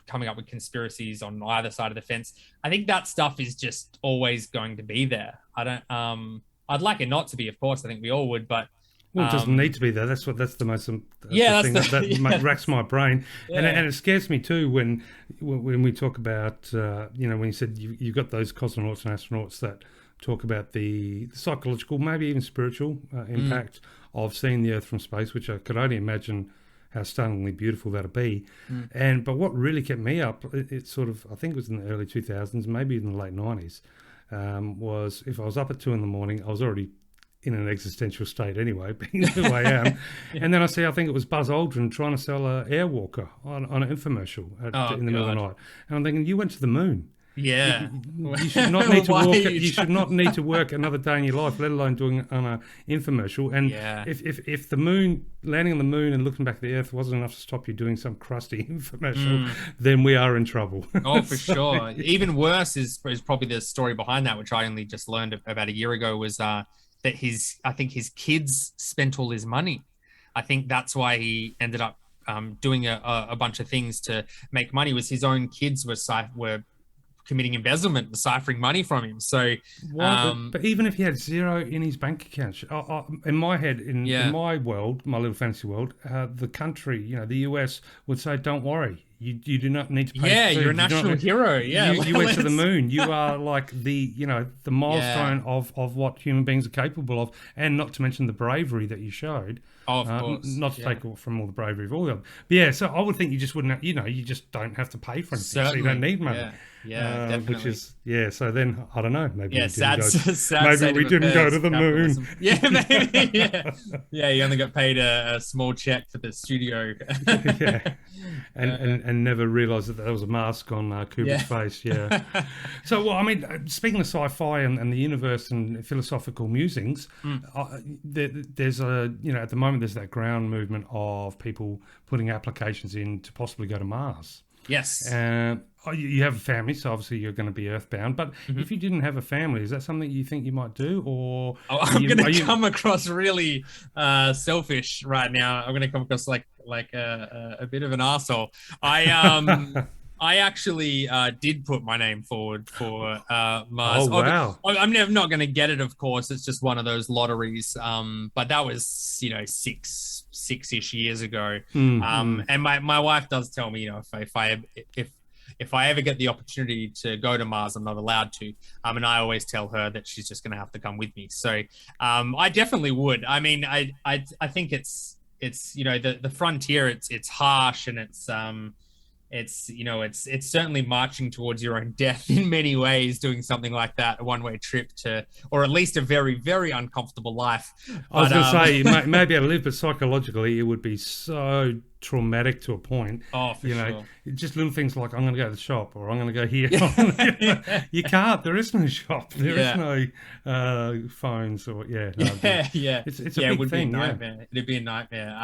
[SPEAKER 1] coming up with conspiracies on either side of the fence. I think that stuff is just always going to be there. I'd like it not to be, of course. I think we all would, but
[SPEAKER 4] well, it doesn't need to be there. That's the most thing that racks my brain, and it scares me too when we talk about when you said you've got those cosmonauts and astronauts that talk about the psychological, maybe even spiritual impact of seeing the Earth from space, which I could only imagine how stunningly beautiful that'd be. But what really kept me up, it sort of, I think it was in the early 2000s, maybe in the late 90s, was if I was up at 2 a.m, I was already in an existential state anyway, being who I am. And then I think it was Buzz Aldrin trying to sell an Airwalker on an infomercial in the middle of the night. And I'm thinking, you went to the moon.
[SPEAKER 1] Yeah.
[SPEAKER 4] You should not need to walk. You should not need to work another day in your life, let alone doing it on an infomercial. And if the moon, landing on the moon and looking back at the Earth wasn't enough to stop you doing some crusty infomercial, then we are in trouble.
[SPEAKER 1] Oh, for sure. Even worse is probably the story behind that, which I only just learned about a year ago, was that I think his kids spent all his money. I think that's why he ended up doing a bunch of things to make money. Was his own kids were committing embezzlement, deciphering money from him. So,
[SPEAKER 4] but even if he had zero in his bank account, in my head, in my world, my little fantasy world, the country, the US would say, "Don't worry, you do not need to pay."
[SPEAKER 1] Yeah,
[SPEAKER 4] food.
[SPEAKER 1] You're a national hero. Yeah,
[SPEAKER 4] you went to the moon. You are like the milestone of what human beings are capable of, and not to mention the bravery that you showed.
[SPEAKER 1] Oh, of course.
[SPEAKER 4] Not to take from all the bravery of all of them. But yeah, so I would think you just wouldn't. You just don't have to pay for anything.
[SPEAKER 1] Certainly.
[SPEAKER 4] So you don't need money.
[SPEAKER 1] Yeah, definitely.
[SPEAKER 4] Which is so then I don't know. Maybe
[SPEAKER 1] we
[SPEAKER 4] didn't go to the moon.
[SPEAKER 1] Yeah, maybe. Yeah. You only got paid a small check for the studio.
[SPEAKER 4] And never realised that was a mask on Kubrick's face. Yeah. So speaking of sci-fi and the universe and philosophical musings, there's at the moment there's that ground movement of people putting applications in to possibly go to Mars.
[SPEAKER 1] Yes.
[SPEAKER 4] You have a family, so obviously you're going to be earthbound. But if you didn't have a family, is that something you think you might do? Or
[SPEAKER 1] I'm going to come across really selfish right now. I'm going to come across like a bit of an arsehole. I actually did put my name forward for Mars.
[SPEAKER 4] Oh, wow.
[SPEAKER 1] I'm never not going to get it, of course. It's just one of those lotteries. But that was, six-ish years ago. And my wife does tell me, if I ever get the opportunity to go to Mars, I'm not allowed to. And I always tell her that she's just going to have to come with me. So I definitely would. I mean, I think it's the frontier. It's harsh, and it's certainly marching towards your own death in many ways, doing something like that, a one-way trip or at least a very, very uncomfortable life.
[SPEAKER 4] I was going to say, you may be able to live, but psychologically it would be so traumatic to a point.
[SPEAKER 1] Oh, for sure.
[SPEAKER 4] Just little things like, I'm going to go to the shop, or I'm going to go here. You can't. There is no shop. There is no phones, or It's a big
[SPEAKER 1] it would
[SPEAKER 4] thing.
[SPEAKER 1] Be a nightmare. It'd be a nightmare.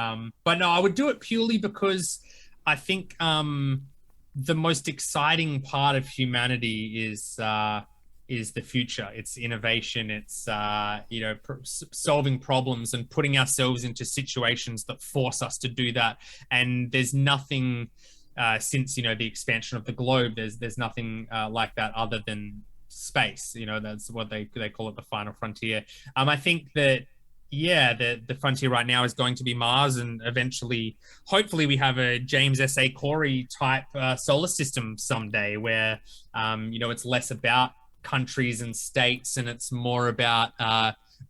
[SPEAKER 1] But no, I would do it purely because I think the most exciting part of humanity is is the future. It's innovation. It's solving problems and putting ourselves into situations that force us to do that. And there's nothing since the expansion of the globe. There's nothing like that other than space. That's what they call it, the final frontier. I think that the frontier right now is going to be Mars, and eventually, hopefully, we have a James S.A. Corey type solar system someday where it's less about countries and states, and it's more about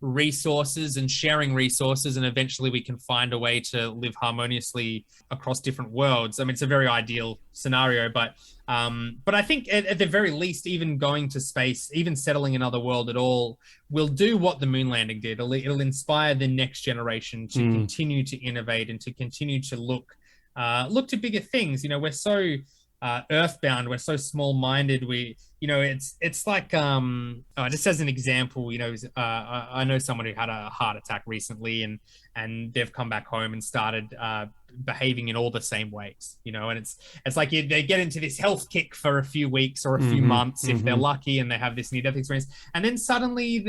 [SPEAKER 1] resources and sharing resources, and eventually we can find a way to live harmoniously across different worlds. I mean, it's a very ideal scenario, but I think at the very least, even going to space, even settling another world at all, will do what the moon landing did. It'll inspire the next generation to continue to innovate and to continue to look to bigger things. We're so earthbound, we're so small-minded. It's like just as an example, I know someone who had a heart attack recently, and they've come back home and started behaving in all the same ways, and it's like they get into this health kick for a few weeks or a few months if they're lucky, and they have this near-death experience, and then suddenly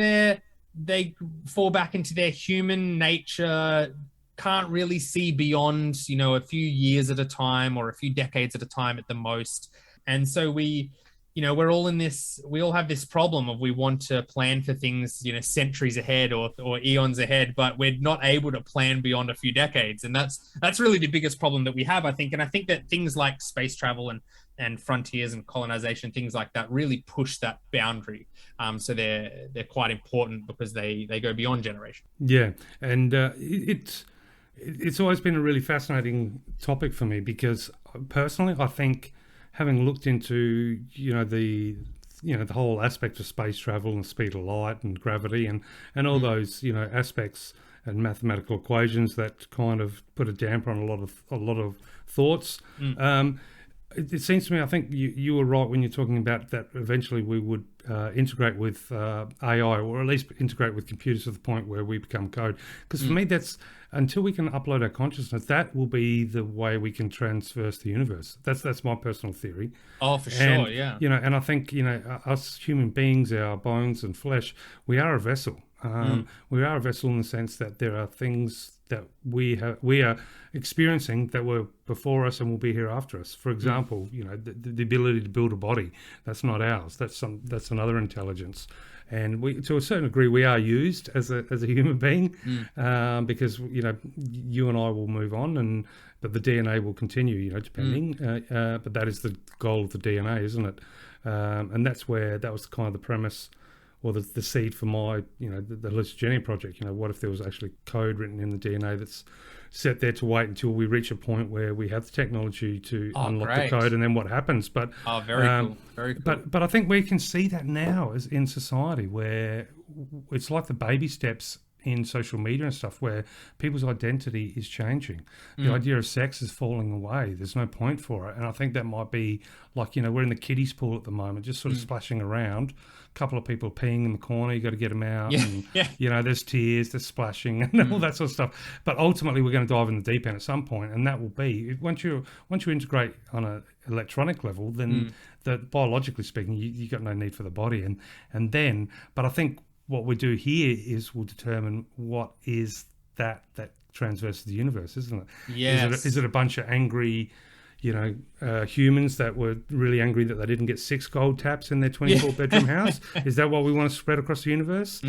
[SPEAKER 1] they fall back into their human nature, can't really see beyond, a few years at a time or a few decades at a time at the most. And so we're all in this, we all have this problem of we want to plan for things, centuries ahead or eons ahead, but we're not able to plan beyond a few decades. And that's really the biggest problem that we have, I think. And I think that things like space travel and frontiers and colonization, things like that, really push that boundary. So they're quite important because they go beyond generation. Yeah.
[SPEAKER 4] And it's always been a really fascinating topic for me, because personally, I think, having looked into the whole aspect of space travel and speed of light and gravity and all those aspects and mathematical equations that kind of put a damper on a lot of thoughts. It seems to me, I think you were right when you're talking about that eventually we would integrate with AI, or at least integrate with computers to the point where we become code. Because for me, that's, until we can upload our consciousness, that will be the way we can transverse the universe. That's my personal theory.
[SPEAKER 1] Oh, for sure, yeah.
[SPEAKER 4] And I think, us human beings, our bones and flesh, we are a vessel. We are a vessel in the sense that there are things that we are experiencing that were before us and will be here after us. For example, the ability to build a body, that's not ours. That's another intelligence. And we, to a certain degree, we are used as a human being, because you and I will move on, but the DNA will continue. Depending. But that is the goal of the DNA, isn't it? And that was kind of the premise, or the seed for my, the hallucinogenic project. What if there was actually code written in the DNA that's set there to wait until we reach a point where we have the technology to unlock the code, and then what happens? But
[SPEAKER 1] very cool, very cool.
[SPEAKER 4] But I think we can see that now as in society, where it's like the baby steps in social media and stuff, where people's identity is changing. The idea of sex is falling away. There's no point for it. And I think that might be like, we're in the kiddies pool at the moment, just sort of splashing around. A couple of people peeing in the corner, you got to get them out. There's tears, there's splashing and all that sort of stuff. But ultimately we're going to dive in the deep end at some point, and that will be, once you integrate on an electronic level, then biologically speaking, you got no need for the body. But I think what we do here is we'll determine what is that transverses the universe, isn't it?
[SPEAKER 1] Yes.
[SPEAKER 4] Is it a bunch of angry, humans that were really angry that they didn't get 6 gold taps in their 24-bedroom house? Is that what we want to spread across the universe?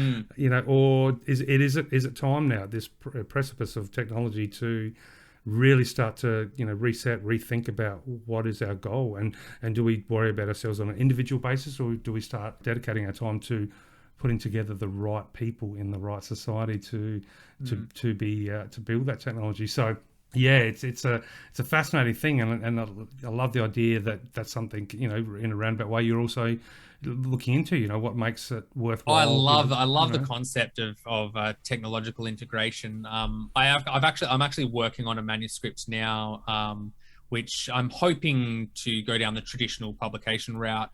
[SPEAKER 4] Or is it time now, this precipice of technology, to really start to reset, rethink about what is our goal, and do we worry about ourselves on an individual basis, or do we start dedicating our time to putting together the right people in the right society to build that technology? So it's a fascinating thing, and I love the idea that that's something in a roundabout way you're also looking into. What makes it worthwhile.
[SPEAKER 1] I love the concept of technological integration. I'm actually working on a manuscript now, which I'm hoping to go down the traditional publication route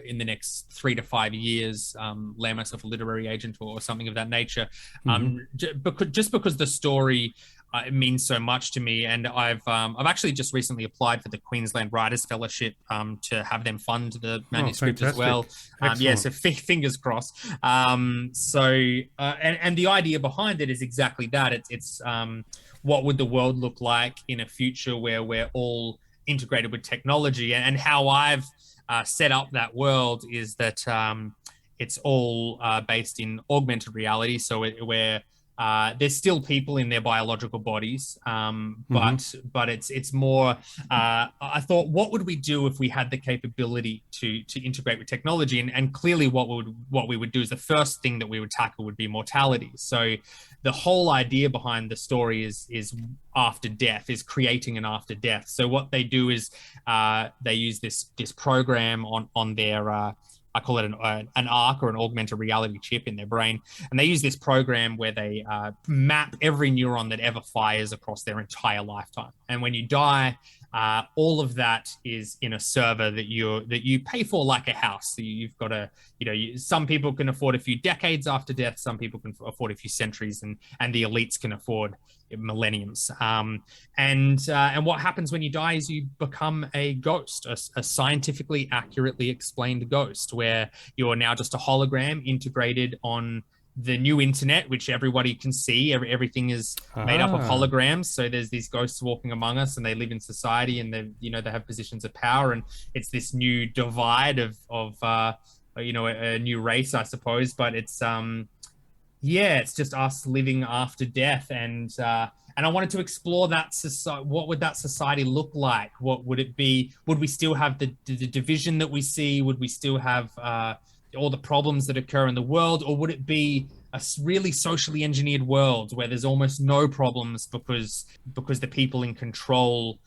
[SPEAKER 1] in the next 3 to 5 years, land myself a literary agent or something of that nature. Because the story, it means so much to me. And I've actually just recently applied for the Queensland Writers Fellowship to have them fund the manuscript as well. So fingers crossed. And the idea behind it is exactly that. It's what would the world look like in a future where we're all integrated with technology, and how I've set up that world is that it's all based in augmented reality. So where there's still people in their biological bodies, but it's more. I thought, what would we do if we had the capability to integrate with technology? And clearly, what we would do is the first thing that we would tackle would be mortality. So the whole idea behind the story is after death, is creating an after death. So what they do is they use this program on their I call it an ARC, or an augmented reality chip in their brain. And they use this program where they map every neuron that ever fires across their entire lifetime. And when you die, all of that is in a server that you pay for like a house. So you've got some people can afford a few decades after death. Some people can afford a few centuries, and the elites can afford millenniums. And what happens when you die is you become a ghost, a scientifically accurately explained ghost, where you're now just a hologram integrated on the new internet, which everybody can see. Everything is made up of holograms. So there's these ghosts walking among us, and they live in society, and they have positions of power. And it's this new divide of a new race, I suppose. But it's it's just us living after death. And I wanted to explore that society. What would that society look like? What would it be? Would we still have the division that we see? Would we still have all the problems that occur in the world? Or would it be a really socially engineered world where there's almost no problems because the people in control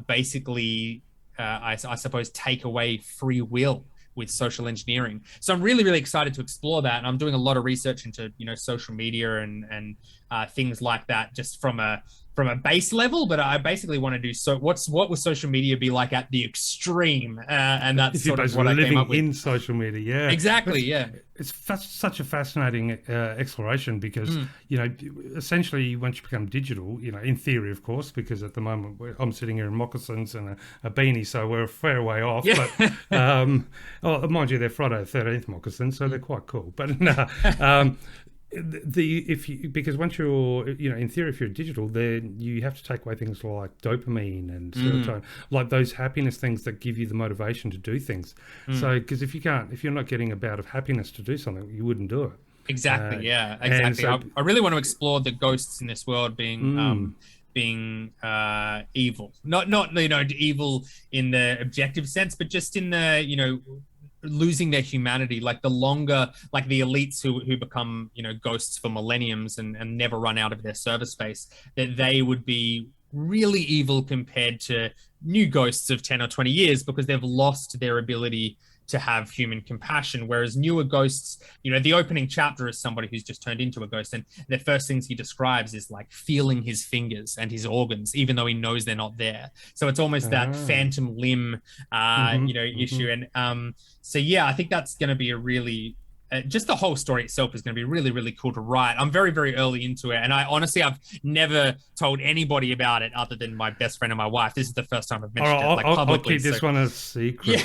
[SPEAKER 1] basically, I suppose, take away free will with social engineering? So I'm really, really excited to explore that. And I'm doing a lot of research into, social media and things like that, just from a base level. But I basically want to do what would social media be like at the extreme? And that's sort of what I came up with.
[SPEAKER 4] In social media, yeah.
[SPEAKER 1] Exactly,
[SPEAKER 4] It's such a fascinating exploration because, essentially once you become digital, in theory, of course, because at the moment I'm sitting here in moccasins and a beanie, so we're a fair way off.
[SPEAKER 1] Yeah.
[SPEAKER 4] But, mind you, they're Friday the 13th moccasins, so they're quite cool. But because once you're in theory, if you're digital, then you have to take away things like dopamine and serotonin, like those happiness things that give you the motivation to do things. So because if you're not getting a bout of happiness to do something, you wouldn't do it.
[SPEAKER 1] Exactly. Exactly. So, I really want to explore the ghosts in this world being evil, not evil in the objective sense, but just in the losing their humanity, like the elites who become ghosts for millenniums and never run out of their server space, that they would be really evil compared to new ghosts of 10 or 20 years because they've lost their ability to have human compassion. Whereas newer ghosts, the opening chapter is somebody who's just turned into a ghost, and the first things he describes is like feeling his fingers and his organs, even though he knows they're not there. So it's almost that phantom limb, issue. And I think that's going to be a really just the whole story itself is going to be really, really cool to write. I'm very, very early into it. And I've never told anybody about it other than my best friend and my wife. This is the first time I've mentioned it publicly.
[SPEAKER 4] I'll keep this one a secret.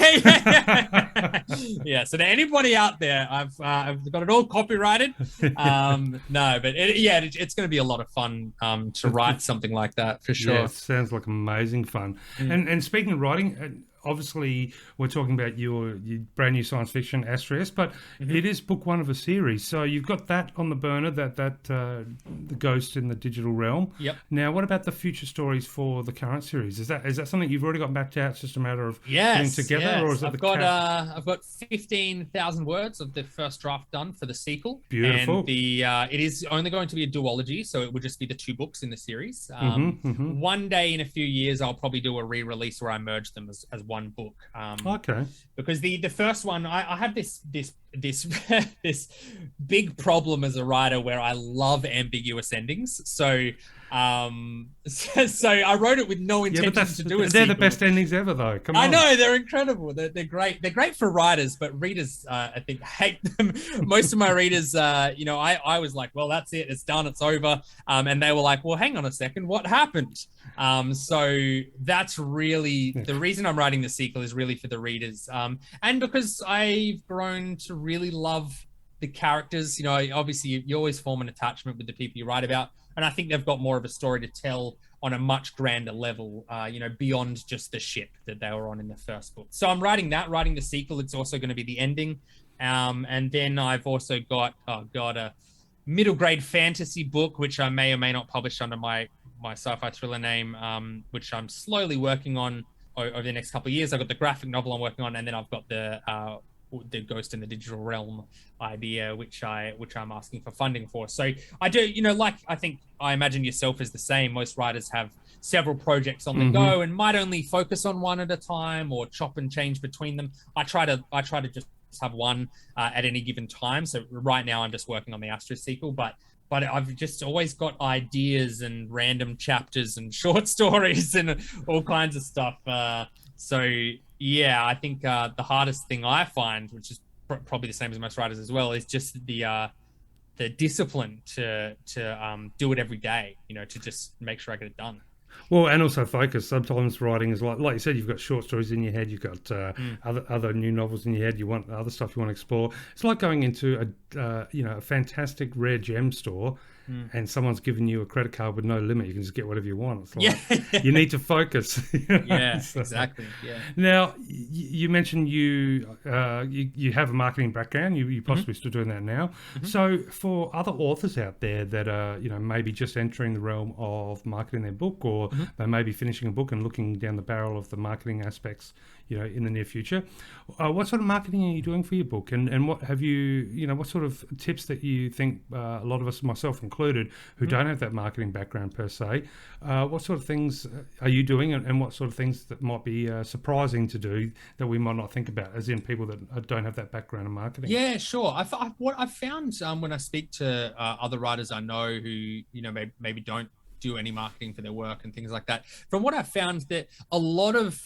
[SPEAKER 1] Yeah. So to anybody out there, I've got it all copyrighted. It's going to be a lot of fun to write something like that for sure.
[SPEAKER 4] Yeah, it sounds like amazing fun. And speaking of writing, obviously we're talking about your brand new science fiction Astrius, but it is book one of a series, so you've got that on the burner, that the ghost in the digital realm.
[SPEAKER 1] Yep.
[SPEAKER 4] Now what about the future stories for the current series? Is that something you've already got mapped out? It's just a matter of putting together, or is it I've got 15,000 words of the first draft done for the sequel. Beautiful.
[SPEAKER 1] And it is only going to be a duology, so it would just be the 2 books in the series. One day in a few years I'll probably do a re-release where I merge them as one book.
[SPEAKER 4] Okay.
[SPEAKER 1] Because the first one, I have this big problem as a writer where I love ambiguous endings. So So I wrote it with no intention to do a
[SPEAKER 4] they're
[SPEAKER 1] sequel.
[SPEAKER 4] the best endings ever, though. Come on.
[SPEAKER 1] I know, they're incredible. They're great. They're great for writers, but readers, I think, hate them. Most of my readers, I was like, well, that's it. It's done. It's over. And they were like, well, hang on a second. What happened? So that's really the reason I'm writing the sequel is really for the readers. And because I've grown to really love the characters. Obviously you always form an attachment with the people you write about. And I think they've got more of a story to tell on a much grander level, beyond just the ship that they were on in the first book. So I'm writing the sequel. It's also going to be the ending. And then I've also got, a middle grade fantasy book, which I may or may not publish under my sci-fi thriller name, which I'm slowly working on over the next couple of years. I've got the graphic novel I'm working on, and then I've got the Ghost in the Digital Realm idea, which I'm asking for funding for. So I do, I imagine yourself is the same. Most writers have several projects on the go and might only focus on one at a time or chop and change between them. I try to just have one at any given time. So right now I'm just working on the Astra sequel, but I've just always got ideas and random chapters and short stories and all kinds of stuff. So yeah, I think the hardest thing I find, which is probably the same as most writers as well, is just the discipline to do it every day, to just make sure I get it done.
[SPEAKER 4] Well, and also focus. Sometimes writing is like you said, you've got short stories in your head, you've got other new novels in your head, you want other stuff you want to explore. It's like going into a fantastic rare gem store and someone's given you a credit card with no limit. You can just get whatever you want. It's like you need to focus.
[SPEAKER 1] Yeah, so, exactly. Yeah.
[SPEAKER 4] Now, you mentioned you have a marketing background. You possibly still doing that now. So for other authors out there that are maybe just entering the realm of marketing their book, or they may be finishing a book and looking down the barrel of the marketing aspects, in the near future, what sort of marketing are you doing for your book, and what have you, what sort of tips that you think a lot of us, myself included, who don't have that marketing background per se, what sort of things are you doing, and what sort of things that might be surprising to do that we might not think about, as in people that don't have that background in marketing?
[SPEAKER 1] Yeah, sure. What I've found when I speak to other writers I know who maybe don't do any marketing for their work and things like that. From what I've found, that a lot of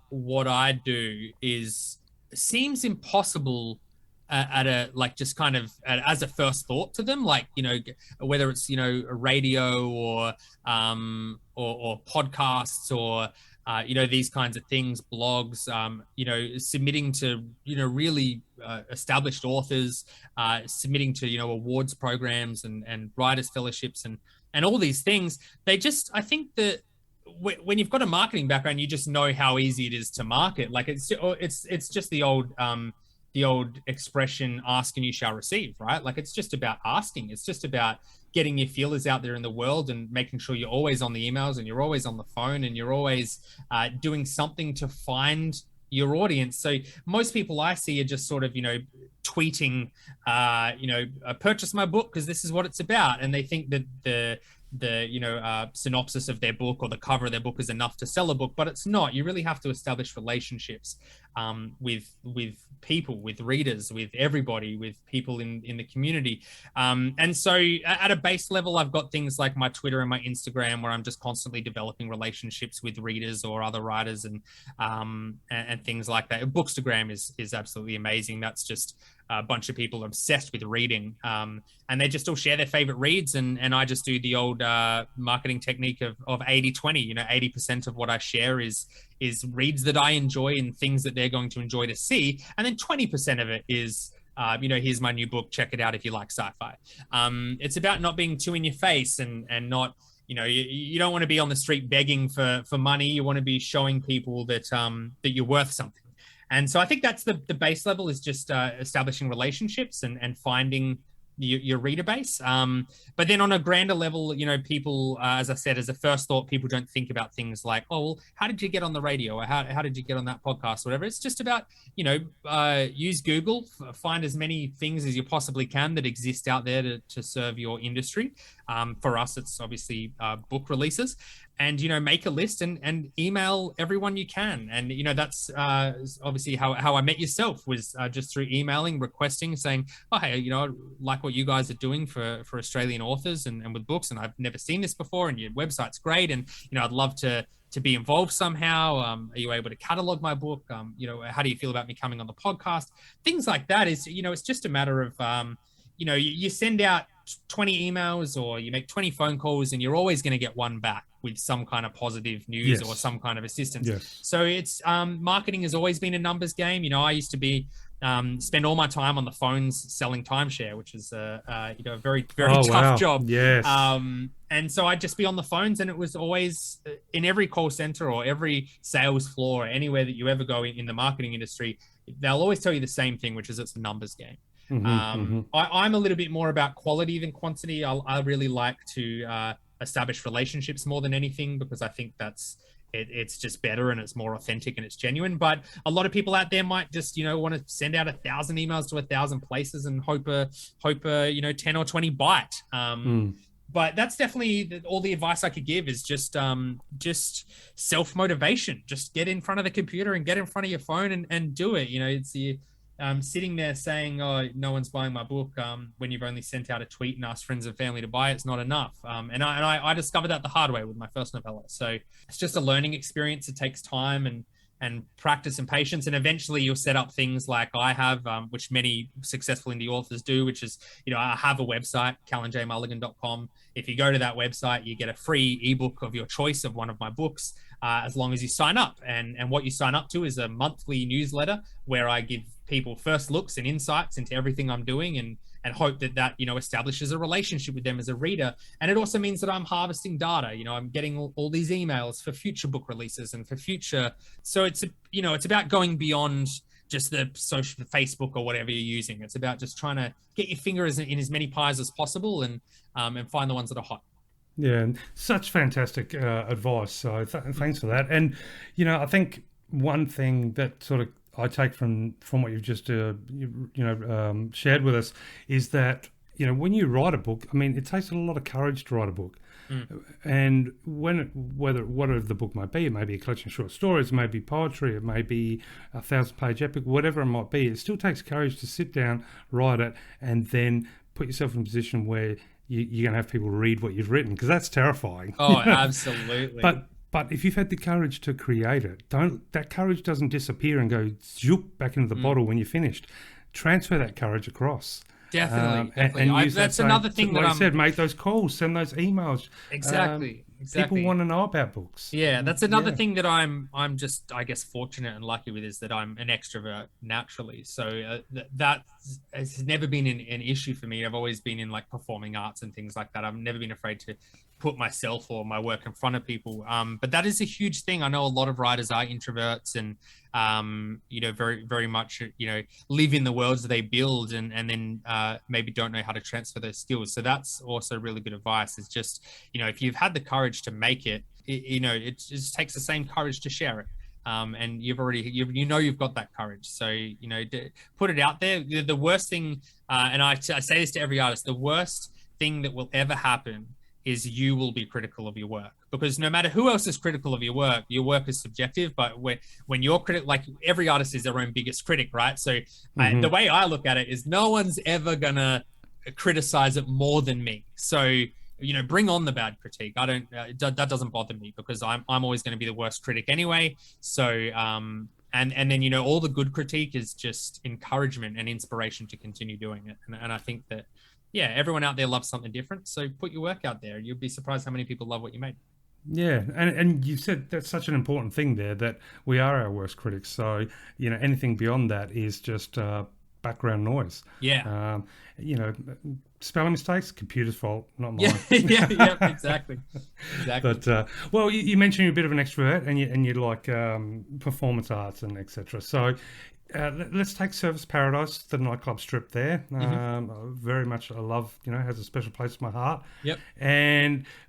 [SPEAKER 1] what I do seems impossible just kind of as a first thought to them, whether it's a radio or podcasts or these kinds of things, blogs, submitting to really established authors, submitting to awards programs and writers fellowships and all these things. I think that when you've got a marketing background, you just know how easy it is to market. Like it's just the old expression, ask and you shall receive, right? Like it's just about asking. It's just about getting your feelers out there in the world and making sure you're always on the emails and you're always on the phone and you're always doing something to find your audience. So most people I see are just sort of, tweeting, purchase my book because this is what it's about. And they think that the synopsis of their book or the cover of their book is enough to sell a book, but it's not. You really have to establish relationships with people, with readers, with everybody, with people in the community. And so at a base level, I've got things like my Twitter and my Instagram where I'm just constantly developing relationships with readers or other writers and things like that. Bookstagram is absolutely amazing. That's just a bunch of people obsessed with reading, and they just all share their favorite reads, and I just do the old marketing technique of 80-20. 80% of what I share is reads that I enjoy and things that they're going to enjoy to see, and then 20% of it is here's my new book, check it out if you like sci-fi. It's about not being too in your face and not, you don't want to be on the street begging for money. You want to be showing people that you're worth something. And so I think that's the base level, is just establishing relationships and finding your reader base. But then on a grander level, people, as I said, as a first thought, people don't think about things like, oh, well, how did you get on the radio? Or how did you get on that podcast? Whatever. It's just about, use Google, find as many things as you possibly can that exist out there to serve your industry. For us, it's obviously book releases. And, make a list and email everyone you can. And, that's obviously how I met yourself, was just through emailing, requesting, saying, oh, hey, I like what you guys are doing for Australian authors and with books. And I've never seen this before. And your website's great. And, I'd love to be involved somehow. Are you able to catalog my book? How do you feel about me coming on the podcast? Things like that is, it's just a matter of, you send out 20 emails or you make 20 phone calls and you're always going to get one back with some kind of positive news or some kind of assistance. Yes. So it's marketing has always been a numbers game. I used to be spend all my time on the phones selling timeshare, which is a very tough job. Yes. And so I'd just be on the phones, and it was always in every call center or every sales floor or anywhere that you ever go in the marketing industry, they'll always tell you the same thing, which is it's a numbers game. I'm a little bit more about quality than quantity. I really like to establish relationships more than anything, because I think it's just better and it's more authentic and it's genuine. But a lot of people out there might just want to send out 1,000 emails to 1,000 places and hope 10 or 20 bite. But that's definitely all the advice I could give, is just self-motivation. Just get in front of the computer and get in front of your phone and do it. It's sitting there saying, oh, no one's buying my book, when you've only sent out a tweet and asked friends and family to buy it, it's not enough. And I discovered that the hard way with my first novella. So it's just a learning experience. It takes time and practice and patience. And eventually you'll set up things like I have, which many successful indie authors do, which is, I have a website, callanjmulligan.com. If you go to that website, you get a free ebook of your choice of one of my books, as long as you sign up. And what you sign up to is a monthly newsletter where I give people first looks and insights into everything I'm doing, and hope that establishes a relationship with them as a reader. And it also means that I'm harvesting data. I'm getting all these emails for future book releases and for future. So it's about going beyond just the social, the Facebook or whatever you're using. It's about just trying to get your fingers in as many pies as possible and find the ones that are hot.
[SPEAKER 4] Yeah, such fantastic advice. So thanks for that. And, I think one thing that sort of I take from what you've just shared with us is that when you write a book, it takes a lot of courage to write a book. And whatever the book might be, it may be a collection of short stories, it may be poetry, it may be a 1,000-page epic, whatever it might be, it still takes courage to sit down, write it, and then put yourself in a position where you're going to have people read what you've written, because that's terrifying.
[SPEAKER 1] Oh, absolutely.
[SPEAKER 4] But if you've had the courage to create it, that courage doesn't disappear and go zoop back into the bottle when you're finished. Transfer that courage across.
[SPEAKER 1] Definitely. And
[SPEAKER 4] that's
[SPEAKER 1] another thing
[SPEAKER 4] that I said, make those calls, send those emails.
[SPEAKER 1] Exactly.
[SPEAKER 4] People want to know about books.
[SPEAKER 1] Yeah, that's another thing that I'm just, I guess, fortunate and lucky with, is that I'm an extrovert naturally. So that has never been an issue for me. I've always been in like performing arts and things like that. I've never been afraid to put myself or my work in front of people. But that is a huge thing. I know a lot of writers are introverts and, very, very much, live in the worlds they build and then maybe don't know how to transfer those skills. So that's also really good advice, is just, if you've had the courage to make it, it just takes the same courage to share it. And you've got that courage. So, put it out there. The worst thing, and I say this to every artist, the worst thing that will ever happen is you will be critical of your work, because no matter who else is critical of your work is subjective. But when you're like every artist is their own biggest critic, right? So the way I look at it is no one's ever gonna criticize it more than me. So, bring on the bad critique. I don't, that doesn't bother me, because I'm always going to be the worst critic anyway. So, and then, all the good critique is just encouragement and inspiration to continue doing it. And I think that, yeah, everyone out there loves something different. So put your work out there. You'll be surprised how many people love what you made.
[SPEAKER 4] Yeah, and you said that's such an important thing there, that we are our worst critics. So, anything beyond that is just background noise.
[SPEAKER 1] Yeah.
[SPEAKER 4] Spelling mistakes, computer's fault, not mine.
[SPEAKER 1] Yeah, exactly.
[SPEAKER 4] But you mentioned you're a bit of an extrovert and you like performance arts and etc. So let's take Surfers Paradise, the nightclub strip there. Very much, I love, has a special place in my heart.
[SPEAKER 1] Yep.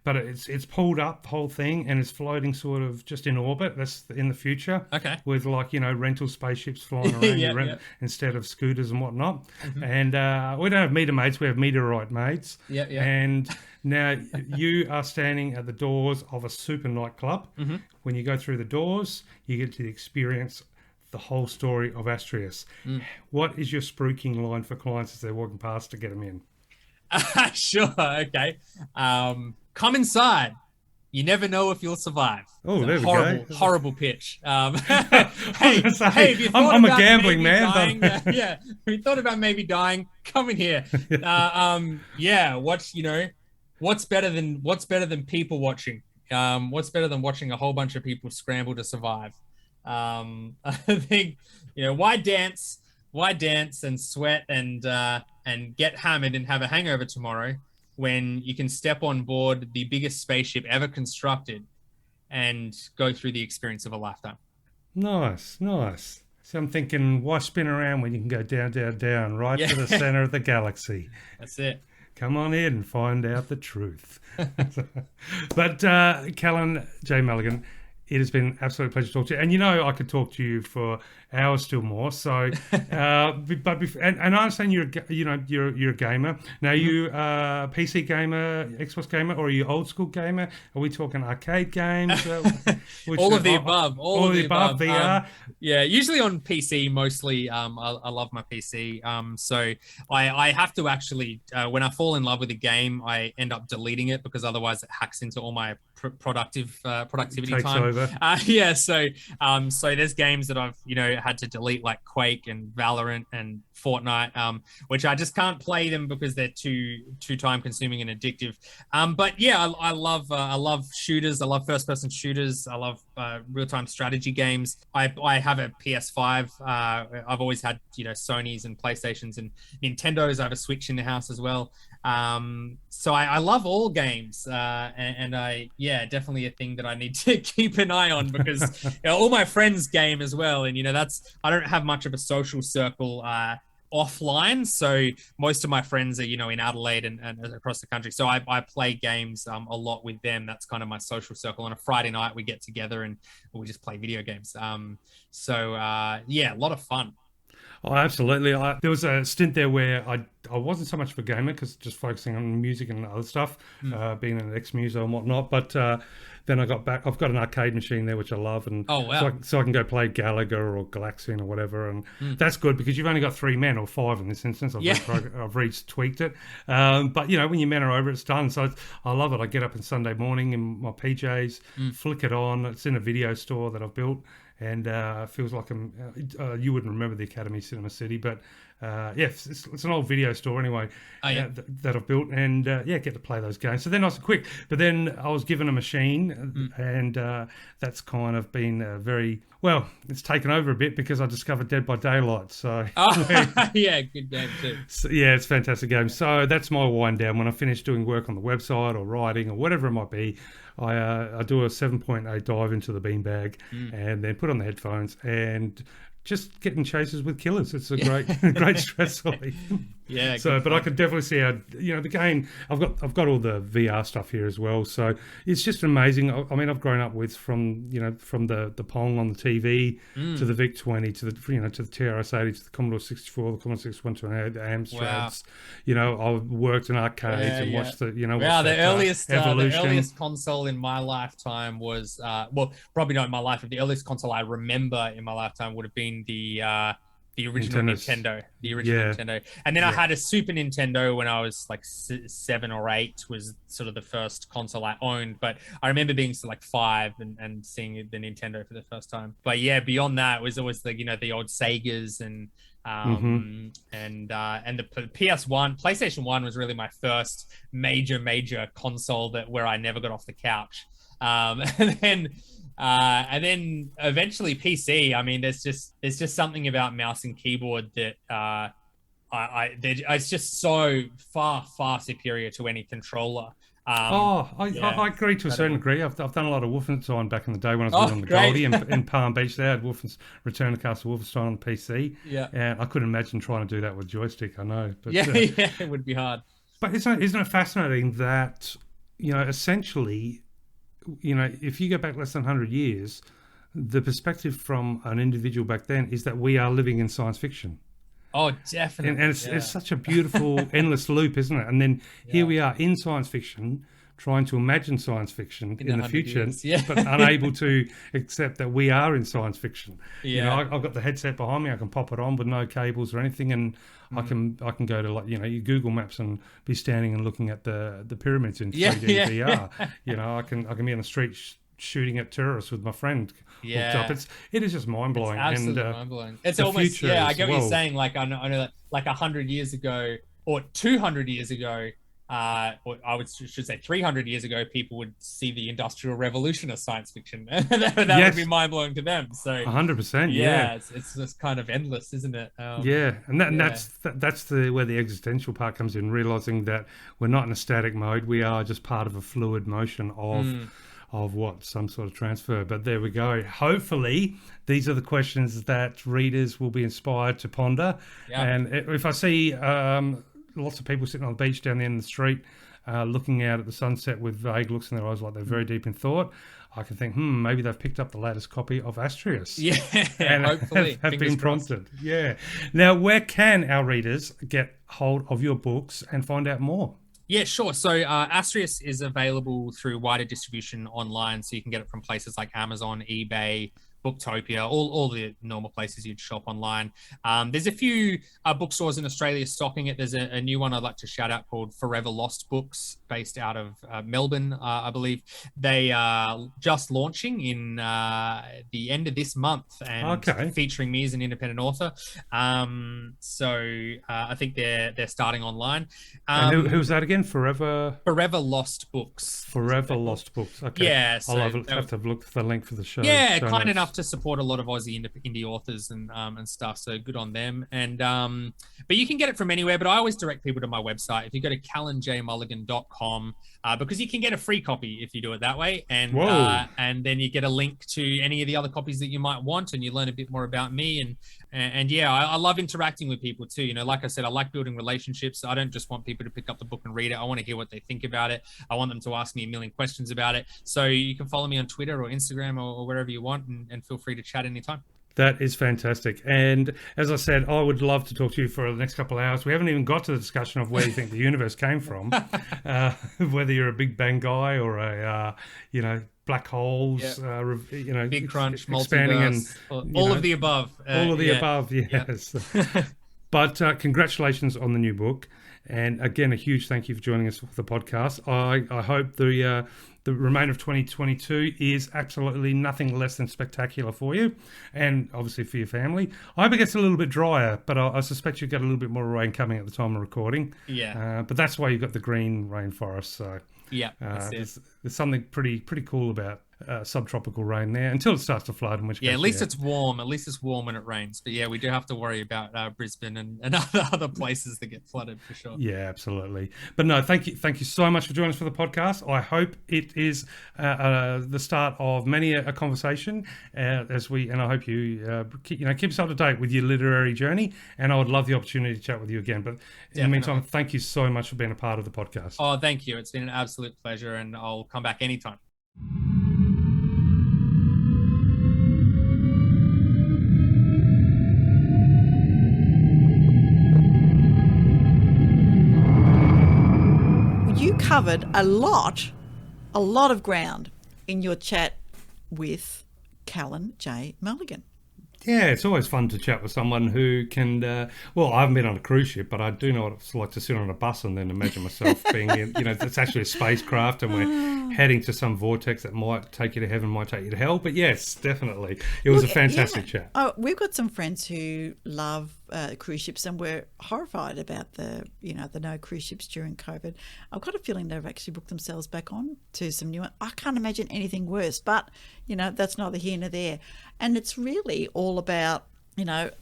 [SPEAKER 4] But it's pulled up, the whole thing, and it's floating sort of just in orbit. That's in the future.
[SPEAKER 1] Okay.
[SPEAKER 4] With rental spaceships flying around instead of scooters and whatnot. And we don't have meter maids, we have meteorite maids.
[SPEAKER 1] Yeah.
[SPEAKER 4] And now you are standing at the doors of a super nightclub. When you go through the doors, you get to experience the whole story of Astrius. What is your spruiking line for clients as they're walking past to get them in?
[SPEAKER 1] Sure. Okay. Come inside. You never know if you'll survive.
[SPEAKER 4] Oh, there we
[SPEAKER 1] go. Horrible pitch. I'm
[SPEAKER 4] a gambling man.
[SPEAKER 1] Dying, if you thought about maybe dying, come in here. What's better than people watching? What's better than watching a whole bunch of people scramble to survive? I think, why dance and sweat and get hammered and have a hangover tomorrow when you can step on board the biggest spaceship ever constructed and go through the experience of a lifetime.
[SPEAKER 4] Nice. So I'm thinking, why spin around when you can go down, down, down, right to the center of the galaxy?
[SPEAKER 1] That's it.
[SPEAKER 4] Come on in and find out the truth. But Callan J Mulligan, it has been an absolute pleasure to talk to you. And I could talk to you for hours still more. So, and I understand you're a gamer. Now, you PC gamer, Xbox gamer, or are you old school gamer? Are we talking arcade games?
[SPEAKER 1] All of the above. All of the above.
[SPEAKER 4] VR.
[SPEAKER 1] Usually on PC mostly. I love my PC. So I have to actually, when I fall in love with a game, I end up deleting it because otherwise it hacks into all my productivity
[SPEAKER 4] Takes
[SPEAKER 1] time.
[SPEAKER 4] Over.
[SPEAKER 1] So there's games that I've had to delete, like Quake and Valorant and Fortnite, which I just can't play them because they're too time consuming and addictive. I love shooters. I love first person shooters. I love real time strategy games. I have a PS5. I've always had Sonys and PlayStations and Nintendos. I have a Switch in the house as well. So I love all games, and definitely a thing that I need to keep an eye on because all my friends game as well, and I don't have much of a social circle offline, so most of my friends are in Adelaide and across the country, so I play games a lot with them. That's kind of my social circle. On a Friday night we get together and we just play video games, a lot of fun.
[SPEAKER 4] Oh, absolutely. There was a stint there where I wasn't so much of a gamer because just focusing on music and other stuff, being an ex-muser and whatnot. But then I got back. I've got an arcade machine there, which I love. And so I can go play Gallagher or Galaxian or whatever. And that's good because you've only got 3 men or 5 in this instance. I've retweaked it. But, when your men are over, it's done. So I love it. I get up on Sunday morning in my PJs, flick it on. It's in a video store that I've built. And feels like you wouldn't remember the Academy Cinema City, but it's an old video store anyway that I've built, and get to play those games. So they're nice and quick. But then I was given a machine, and that's kind of been it's taken over a bit because I discovered Dead by Daylight. So
[SPEAKER 1] good game too.
[SPEAKER 4] So, it's a fantastic game. So that's my wind down. When I finish doing work on the website or writing or whatever it might be, I do a 7.8 dive into the beanbag and then put on the headphones and just getting chases with killers. It's a great stress relief.
[SPEAKER 1] Yeah.
[SPEAKER 4] But I could definitely see how the game. I've got all the VR stuff here as well. So it's just amazing. I mean, I've grown up with from the Pong on the TV to the VIC 20 to the to the TRS-80 to the Commodore 64, the Commodore 6128, the Amstrads. I worked in arcades and watched the
[SPEAKER 1] the earliest console in my lifetime was probably not in my life, but the earliest console I remember in my lifetime would have been the original Nintendo, Nintendo. And then I had a Super Nintendo when I was like 7 or 8 was sort of the first console I owned. But I remember being like 5 and seeing the Nintendo for the first time. But beyond that, it was always the old Segas and the PS1, PlayStation 1 was really my first major console where I never got off the couch. And then eventually PC. I mean, there's just something about mouse and keyboard that it's just so far superior to any controller.
[SPEAKER 4] I agree to a certain degree. I've done a lot of Wolfenstein back in the day when I was living on the Goldie in Palm Beach. They had Return to Castle Wolfenstein on the PC.
[SPEAKER 1] Yeah.
[SPEAKER 4] And I couldn't imagine trying to do that with joystick, I know. But,
[SPEAKER 1] it would be hard.
[SPEAKER 4] But isn't it fascinating that, essentially, if you go back less than 100 years, the perspective from an individual back then is that we are living in science fiction.
[SPEAKER 1] Oh, definitely.
[SPEAKER 4] And it's such a beautiful, endless loop, isn't it? And then here we are in science fiction, trying to imagine science fiction in the future, but unable to accept that we are in science fiction.
[SPEAKER 1] Yeah.
[SPEAKER 4] I've got the headset behind me. I can pop it on with no cables or anything, and I can go to your Google Maps and be standing and looking at the pyramids in 3D VR. I can be on the street shooting at terrorists with my friend hooked up. It is just mind blowing.
[SPEAKER 1] It's absolutely mind blowing. It's almost I get what you're saying. Like I know that like 100 years ago or 200 years ago, or I should say 300 years ago, people would see the Industrial Revolution as science fiction. that would be mind blowing to them. So
[SPEAKER 4] 100%. Yeah,
[SPEAKER 1] it's just kind of endless, isn't it?
[SPEAKER 4] That's where the existential part comes in, realizing that we're not in a static mode. We are just part of a fluid motion of some sort of transfer. But there we go. Hopefully these are the questions that readers will be inspired to ponder. And if I see lots of people sitting on the beach down the end of the street looking out at the sunset with vague looks in their eyes like they're very deep in thought, I can think, maybe they've picked up the latest copy of Astrius. And
[SPEAKER 1] hopefully
[SPEAKER 4] have been prompted. Now, where can our readers get hold of your books and find out more?
[SPEAKER 1] Yeah, sure. So Astrius is available through wider distribution online, so you can get it from places like Amazon, eBay, Booktopia, all the normal places you'd shop online. There's a few bookstores in Australia stocking it. There's a new one I'd like to shout out called Forever Lost Books, based out of Melbourne, I believe. They are just launching in the end of this month and featuring me as an independent author. So I think they're starting online.
[SPEAKER 4] And who's that again? Forever
[SPEAKER 1] Lost Books.
[SPEAKER 4] Forever Lost Books. Okay.
[SPEAKER 1] Yeah. So
[SPEAKER 4] I'll have to look for the link for the show.
[SPEAKER 1] Yeah, kind enough to support a lot of Aussie indie authors and stuff, so good on them. And but you can get it from anywhere, but I always direct people to my website. If you go to callanjmulligan.com, because you can get a free copy if you do it that way, and then you get a link to any of the other copies that you might want, and you learn a bit more about me. And I love interacting with people too. Like I said, I like building relationships. I don't just want people to pick up the book and read it. I want to hear what they think about it. I want them to ask me a million questions about it. So you can follow me on Twitter or Instagram or wherever you want, and feel free to chat anytime.
[SPEAKER 4] That is fantastic. And as I said, I would love to talk to you for the next couple of hours. We haven't even got to the discussion of where you think the universe came from, whether you're a Big Bang guy or a, black holes,
[SPEAKER 1] Big Crunch,
[SPEAKER 4] expanding, and
[SPEAKER 1] all of the above.
[SPEAKER 4] All of the above, yes. But congratulations on the new book. And again, a huge thank you for joining us for the podcast. I hope the remainder of 2022 is absolutely nothing less than spectacular for you, and obviously for your family. I hope it gets a little bit drier, but I suspect you get a little bit more rain coming at the time of recording. But that's why you've got the green rainforest. So there's something pretty cool about subtropical rain there until it starts to flood. In which case,
[SPEAKER 1] at least it's warm. At least it's warm when it rains. But we do have to worry about Brisbane and other places that get flooded for sure.
[SPEAKER 4] Yeah, absolutely. But no, thank you so much for joining us for the podcast. I hope it is the start of many a conversation and I hope you keep us up to date with your literary journey. And I would love the opportunity to chat with you again. But in the meantime, thank you so much for being a part of the podcast.
[SPEAKER 1] Oh, thank you. It's been an absolute pleasure, and I'll come back anytime.
[SPEAKER 3] You covered a lot of ground in your chat with Callan J Mulligan.
[SPEAKER 4] Yeah, it's always fun to chat with someone who can, I haven't been on a cruise ship, but I do know what it's like to sit on a bus and then imagine myself being in, it's actually a spacecraft and we're heading to some vortex that might take you to heaven, might take you to hell. But yes, definitely. It was a fantastic chat.
[SPEAKER 3] Oh, we've got some friends who love cruise ships, and we're horrified about the no cruise ships during COVID. I've got a feeling they've actually booked themselves back on to some new. I can't imagine anything worse, but that's neither here nor there. And it's really all about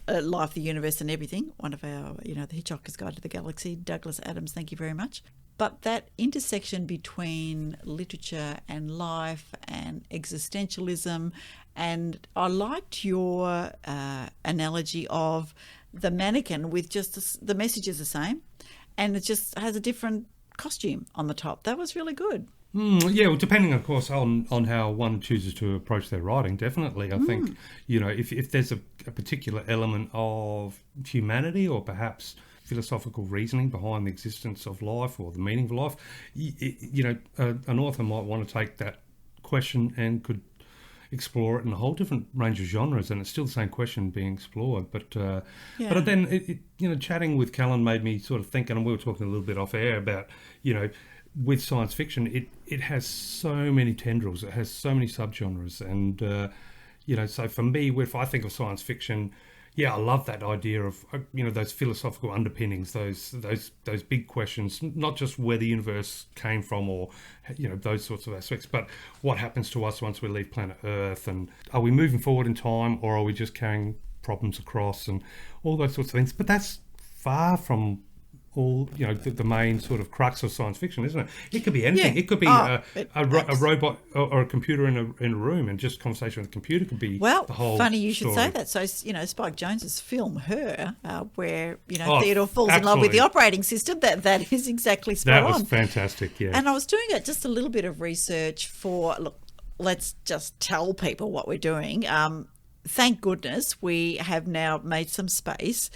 [SPEAKER 3] life, the universe, and everything. One of our, the Hitchhiker's Guide to the Galaxy, Douglas Adams. Thank you very much. But that intersection between literature and life and existentialism, and I liked your analogy of the mannequin with just the message is the same and it just has a different costume on the top. That was really good.
[SPEAKER 4] Yeah, well, depending, of course, on how one chooses to approach their writing, definitely. I think, if there's a particular element of humanity or perhaps philosophical reasoning behind the existence of life or the meaning of life, an author might want to take that question and could explore it in a whole different range of genres, and it's still the same question being explored. But then, chatting with Callan made me sort of think, and we were talking a little bit off air about, with science fiction, it has so many tendrils, it has so many subgenres, and so for me, if I think of science fiction, I love that idea of those philosophical underpinnings, those big questions, not just where the universe came from or those sorts of aspects, but what happens to us once we leave planet Earth, and are we moving forward in time or are we just carrying problems across, and all those sorts of things. But that's far from all the main sort of crux of science fiction, isn't it? It could be anything. It could be a robot or a computer in a room, and just conversation with the computer could be the whole
[SPEAKER 3] funny you
[SPEAKER 4] story.
[SPEAKER 3] should say that. So Spike Jonze's film Her, where Theodore falls in love
[SPEAKER 4] absolutely.
[SPEAKER 3] with the operating system, that is exactly spot on.
[SPEAKER 4] That was fantastic. Yeah.
[SPEAKER 3] And I was doing just a little bit of research for let's just tell people what we're doing. Thank goodness we have now made some space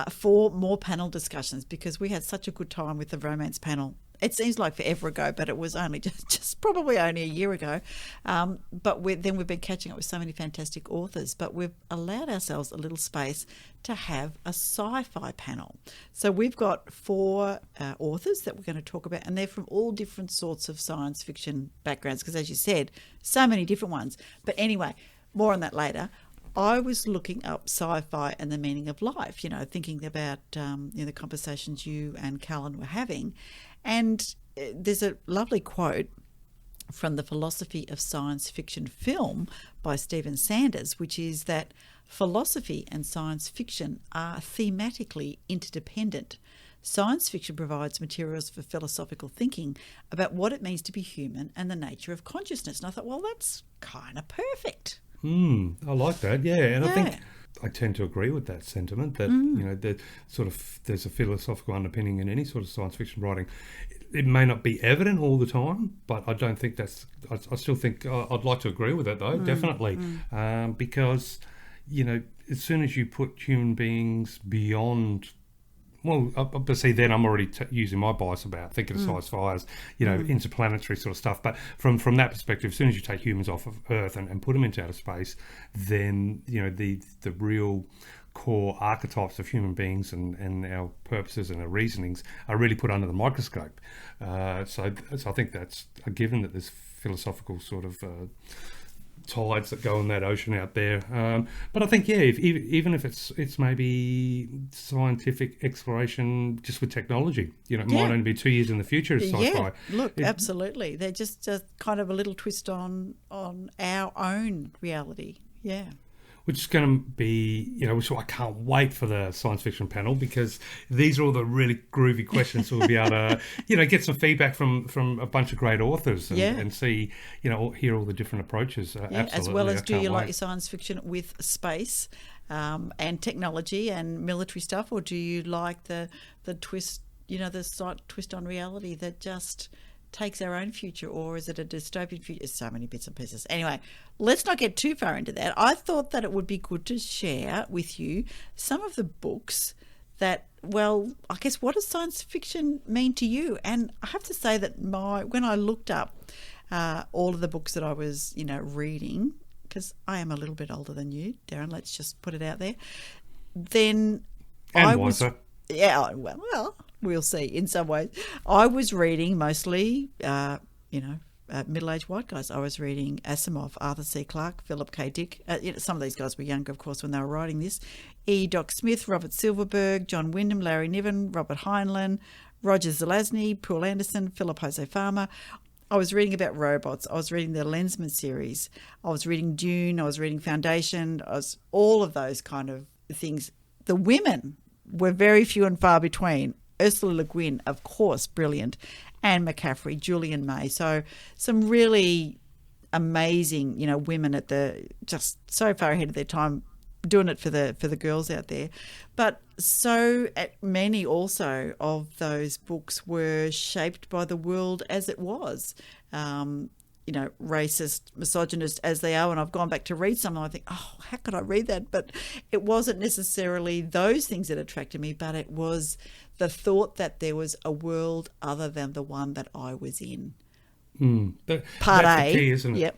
[SPEAKER 3] for more panel discussions, because we had such a good time with the romance panel. It seems like forever ago, but it was only just probably only a year ago. But then we've been catching up with so many fantastic authors, but we've allowed ourselves a little space to have a sci-fi panel. So we've got 4 authors that we're going to talk about, and they're from all different sorts of science fiction backgrounds, because as you said, so many different ones. But anyway, more on that later. I was looking up sci-fi and the meaning of life, thinking about the conversations you and Callan were having. And there's a lovely quote from the Philosophy of Science Fiction film by Stephen Sanders, which is that philosophy and science fiction are thematically interdependent. Science fiction provides materials for philosophical thinking about what it means to be human and the nature of consciousness. And I thought, well, that's kind of perfect.
[SPEAKER 4] I like that, and I think I tend to agree with that sentiment, that that sort of there's a philosophical underpinning in any sort of science fiction writing. It may not be evident all the time, but I don't think that's. I still think I'd like to agree with it though, definitely, because as soon as you put human beings beyond. Well, but see, then I'm already using my bias about thinking of sci-fi as, interplanetary sort of stuff. But from that perspective, as soon as you take humans off of Earth and put them into outer space, then, the real core archetypes of human beings and our purposes and our reasonings are really put under the microscope. So I think that's a given, that there's philosophical sort of tides that go in that ocean out there, but I think even if it's maybe scientific exploration just with technology, it might only be 2 years in the future as sci-fi.
[SPEAKER 3] Absolutely, they're just kind of a little twist on our own reality. Which is going to be, which I can't wait for the science fiction panel, because these are all the really groovy questions. So we'll be able to, get some feedback from a bunch of great authors and see, hear all the different approaches. Absolutely. As well as, do you like your science fiction with space and technology and military stuff, or do you like the twist, the slight twist on reality that just takes our own future, or is it a dystopian future? There's so many bits and pieces. Anyway, let's not get too far into that. I thought that it would be good to share with you some of the books that, well, I guess, what does science fiction mean to you? And I have to say that when I looked up all of the books that I was, reading, because I am a little bit older than you, Darren, let's just put it out there, then I was... Yeah, well, we'll see in some ways. I was reading mostly, middle-aged white guys. I was reading Asimov, Arthur C. Clarke, Philip K. Dick. Some of these guys were younger, of course, when they were writing this. E. Doc Smith, Robert Silverberg, John Wyndham, Larry Niven, Robert Heinlein, Roger Zelazny, Paul Anderson, Philip Jose Farmer. I was reading about robots. I was reading the Lensman series. I was reading Dune. I was reading Foundation. All of those kind of things. The women were very few and far between Ursula Le Guin, of course, brilliant. Anne McCaffrey, Julian May. So some really amazing, women at just so far ahead of their time, doing it for the girls out there. But so many also of those books were shaped by the world as it was. Racist, misogynist as they are. And I've gone back to read some and I think, oh, how could I read that? But it wasn't necessarily those things that attracted me, but it was the thought that there was a world other than the one that I was in.
[SPEAKER 4] Part
[SPEAKER 3] A.
[SPEAKER 4] The key, isn't it?
[SPEAKER 3] Yep.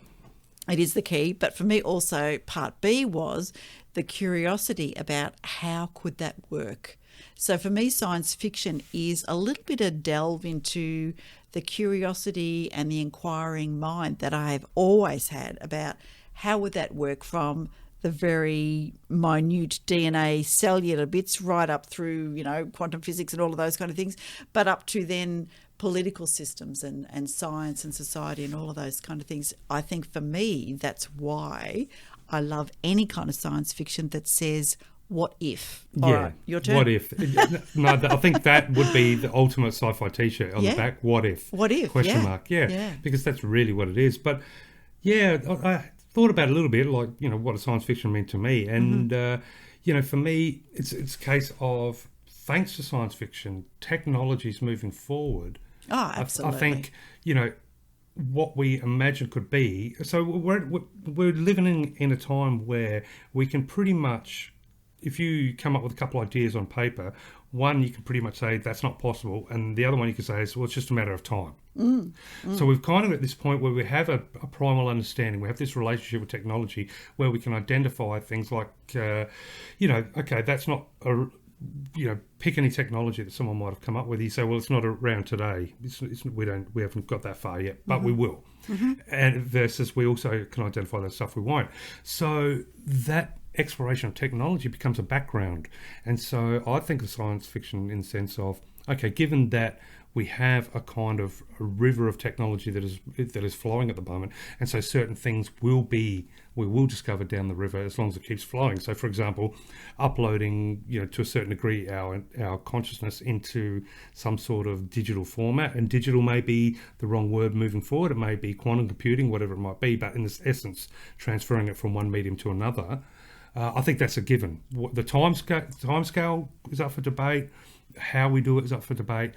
[SPEAKER 3] It is the key. But for me also, part B was the curiosity about how could that work. So for me, science fiction is a little bit of delve into the curiosity and the inquiring mind that I have always had about how would that work, from the very minute DNA cellular bits right up through, quantum physics and all of those kind of things, but up to then political systems and science and society and all of those kind of things. I think for me, that's why I love any kind of science fiction that says, what if? All right, your turn.
[SPEAKER 4] What if? No, I think that would be the ultimate sci-fi T-shirt on the back. What if?
[SPEAKER 3] What if?
[SPEAKER 4] Question mark. Yeah, because that's really what it is. But yeah, I thought about it a little bit, like what a science fiction meant to me, and for me, it's a case of, thanks to science fiction, technology's moving forward.
[SPEAKER 3] Oh, absolutely.
[SPEAKER 4] I think what we imagine could be. So we're living in a time where we can pretty much, if you come up with a couple ideas on paper, one you can pretty much say that's not possible, and the other one you can say is, well, it's just a matter of time. So we've kind of at this point where we have a primal understanding. We have this relationship with technology where we can identify things like, okay, that's not a, pick any technology that someone might have come up with. You say, well, it's not around today. We haven't got that far yet, but we will. And versus we also can identify that stuff we won't. So that exploration of technology becomes a background. And so I think of science fiction in the sense of, okay, given that we have a kind of a river of technology that is flowing at the moment, and so certain things we will discover down the river as long as it keeps flowing. So, for example, uploading, to a certain degree, our consciousness into some sort of digital format, and digital may be the wrong word moving forward. It may be quantum computing, whatever it might be, but in this essence, transferring it from one medium to another. I think that's a given. The time scale is up for debate. How we do it is up for debate.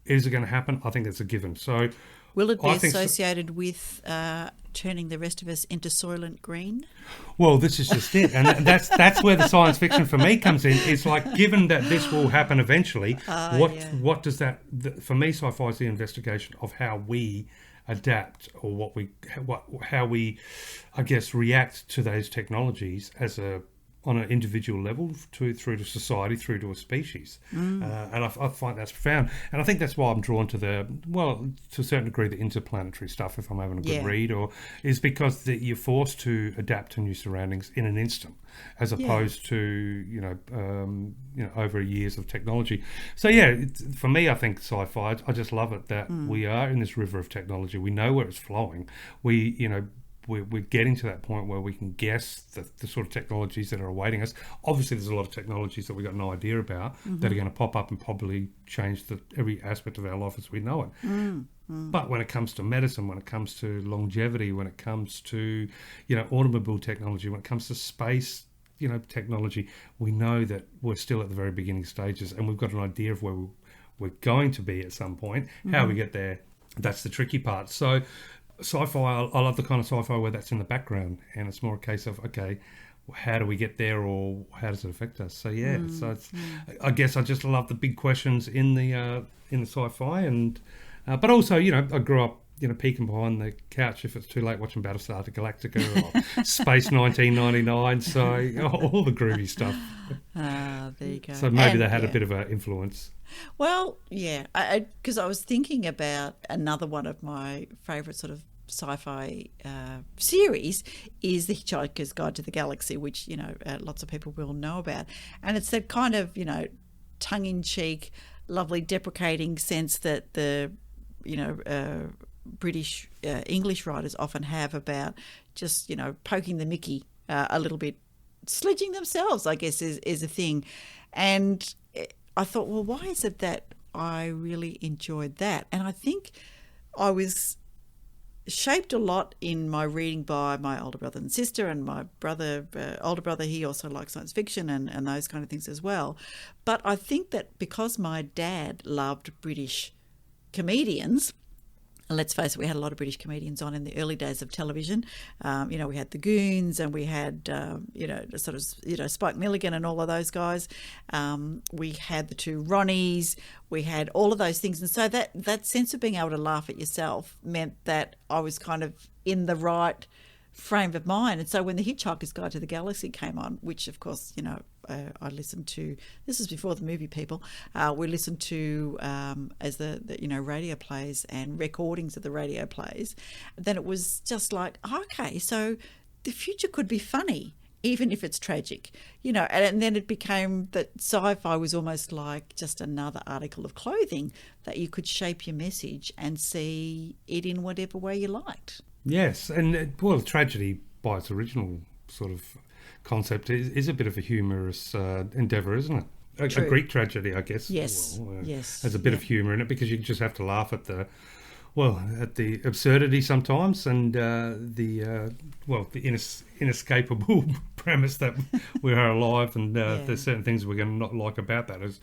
[SPEAKER 4] Is it going to happen? I think that's a given. So,
[SPEAKER 3] will it be associated with turning the rest of us into Soylent Green?
[SPEAKER 4] Well, this is just it, and that's where the science fiction for me comes in. It's like, given that this will happen eventually, what does that? For me, sci-fi is the investigation of how we adapt, or how we, I guess, react to those technologies on an individual level through to society, through to a species. And I find that's profound. And I think that's why I'm drawn to to a certain degree, the interplanetary stuff, if I'm having a good read, is because you're forced to adapt to new surroundings in an instant, as opposed to, over years of technology. So for me, I think sci-fi, I just love it that we are in this river of technology. We know where it's flowing. We're getting to that point where we can guess the sort of technologies that are awaiting us. Obviously, there's a lot of technologies that we've got no idea about that are going to pop up and probably change every aspect of our life as we know it. But when it comes to medicine, when it comes to longevity, when it comes to, automobile technology, when it comes to space, technology, we know that we're still at the very beginning stages, and we've got an idea of where we're going to be at some point. How we get there, that's the tricky part. So sci-fi, I love the kind of sci-fi where that's in the background, and it's more a case of, okay, how do we get there, or how does it affect us? So so it's, I guess I just love the big questions in the sci-fi, and but also, I grew up, peeking behind the couch if it's too late watching Battlestar Galactica or Space 1999, so all the groovy stuff.
[SPEAKER 3] There you go.
[SPEAKER 4] So maybe they had a bit of an influence.
[SPEAKER 3] Well, yeah, because I was thinking about another one of my favourite sort of sci-fi series is The Hitchhiker's Guide to the Galaxy, which, lots of people will know about. And it's that kind of, tongue-in-cheek, lovely deprecating sense that the, British English writers often have about just, poking the Mickey a little bit. Sledging themselves, I guess, is a thing. And I thought, well, why is it that I really enjoyed that. And I think I was shaped a lot in my reading by my older brother and sister, and my brother, older brother, he also likes science fiction and those kind of things as well. But I think that because my dad loved British comedians, and let's face it, we had a lot of British comedians on in the early days of television. We had the Goons, and we had, Spike Milligan and all of those guys. We had the two Ronnies. We had all of those things. And so that sense of being able to laugh at yourself meant that I was kind of in the right frame of mind. And so when The Hitchhiker's Guide to the Galaxy came on, which of course, I listened to, this is before the movie, people, we listened to as the radio plays and recordings of the radio plays, then it was just like, okay, so the future could be funny, even if it's tragic, and then it became that sci-fi was almost like just another article of clothing that you could shape your message and see it in whatever way you liked.
[SPEAKER 4] Yes, and tragedy by its original sort of concept is a bit of a humorous endeavour, isn't it? A Greek tragedy, I guess.
[SPEAKER 3] Yes, yes.
[SPEAKER 4] Has a bit of humour in it because you just have to laugh at the absurdity sometimes, and the inescapable premise that we are alive, and there's certain things we're going to not like about that is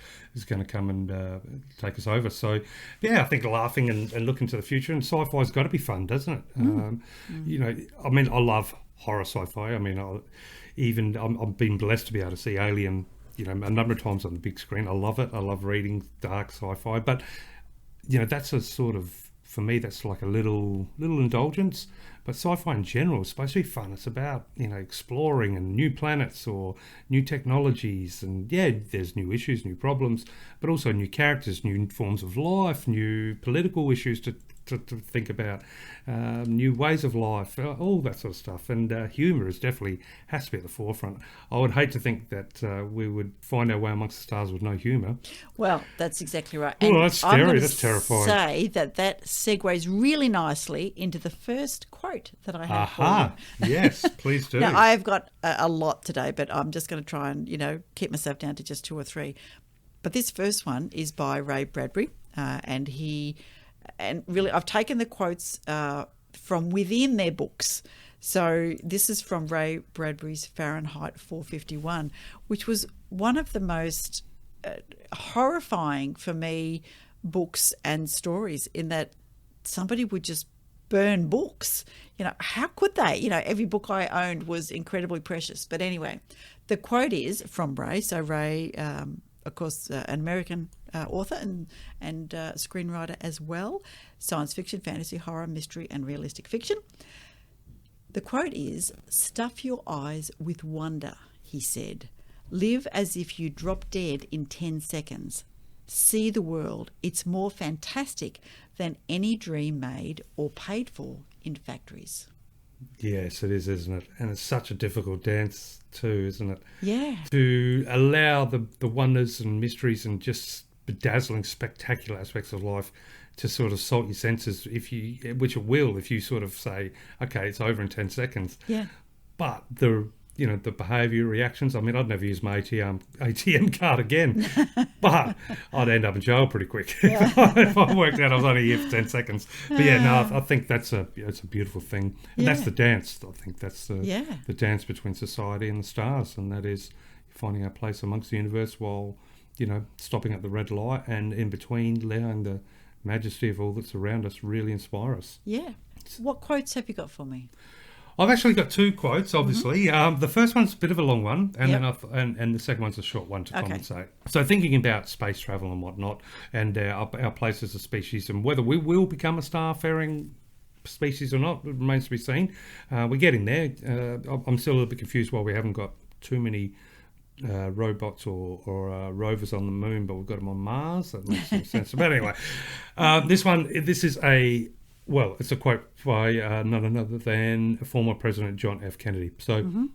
[SPEAKER 4] going to come and take us over. So, I think laughing and looking to the future, and sci-fi's got to be fun, doesn't it? I love horror sci-fi. I've been blessed to be able to see Alien, a number of times on the big screen. I love it. I love reading dark sci-fi, but that's a sort of, for me, that's like a little indulgence. But sci-fi in general is supposed to be fun. It's about, exploring and new planets or new technologies. And there's new issues, new problems, but also new characters, new forms of life, new political issues to think about, new ways of life, all that sort of stuff. And humour definitely has to be at the forefront. I would hate to think that we would find our way amongst the stars with no humour.
[SPEAKER 3] Well, that's exactly right.
[SPEAKER 4] Well, that's scary. That's terrifying.
[SPEAKER 3] Say that segues really nicely into the first quote that I have for you.
[SPEAKER 4] Yes, please do.
[SPEAKER 3] Now, I've got a lot today, but I'm just going to try and, keep myself down to just two or three. But this first one is by Ray Bradbury, and really, I've taken the quotes from within their books. So this is from Ray Bradbury's Fahrenheit 451, which was one of the most horrifying for me books and stories, in that somebody would just burn books. How could they? Every book I owned was incredibly precious. But anyway, the quote is from Ray. So Ray, of course, an American author and screenwriter as well, science fiction, fantasy, horror, mystery, and realistic fiction. The quote is, "Stuff your eyes with wonder," he said. "Live as if you drop dead in 10 seconds. See the world. It's more fantastic than any dream made or paid for in factories."
[SPEAKER 4] Yes, it is, isn't it? And it's such a difficult dance too, isn't it?
[SPEAKER 3] Yeah.
[SPEAKER 4] To allow the wonders and mysteries and just bedazzling, spectacular aspects of life to sort of salt your senses, which it will if you sort of say, okay, it's over in 10 seconds.
[SPEAKER 3] Yeah.
[SPEAKER 4] But the behaviour reactions, I'd never use my ATM card again, but I'd end up in jail pretty quick if I worked out I was only here for 10 seconds. But I think it's a beautiful thing. And that's the dance. I think that's the dance between society and the stars, and that is finding our place amongst the universe while, stopping at the red light, and in between allowing the majesty of all that's around us really inspire us.
[SPEAKER 3] Yeah. What quotes have you got for me?
[SPEAKER 4] I've actually got two quotes, obviously. Mm-hmm. The first one's a bit of a long one, and then and the second one's a short one to compensate. So thinking about space travel and whatnot, and our place as a species, and whether we will become a star-faring species or not, it remains to be seen. We're getting there. I'm still a little bit confused why we haven't got too many robots or rovers on the moon, but we've got them on Mars. That makes some sense. But anyway, this is it's a quote by none other than former President John F. Kennedy. So,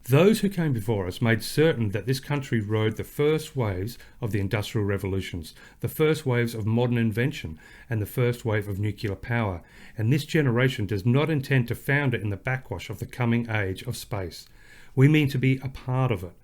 [SPEAKER 4] Those who came before us made certain that this country rode the first waves of the Industrial Revolutions, the first waves of modern invention, and the first wave of nuclear power. And this generation does not intend to found it in the backwash of the coming age of space. We mean to be a part of it.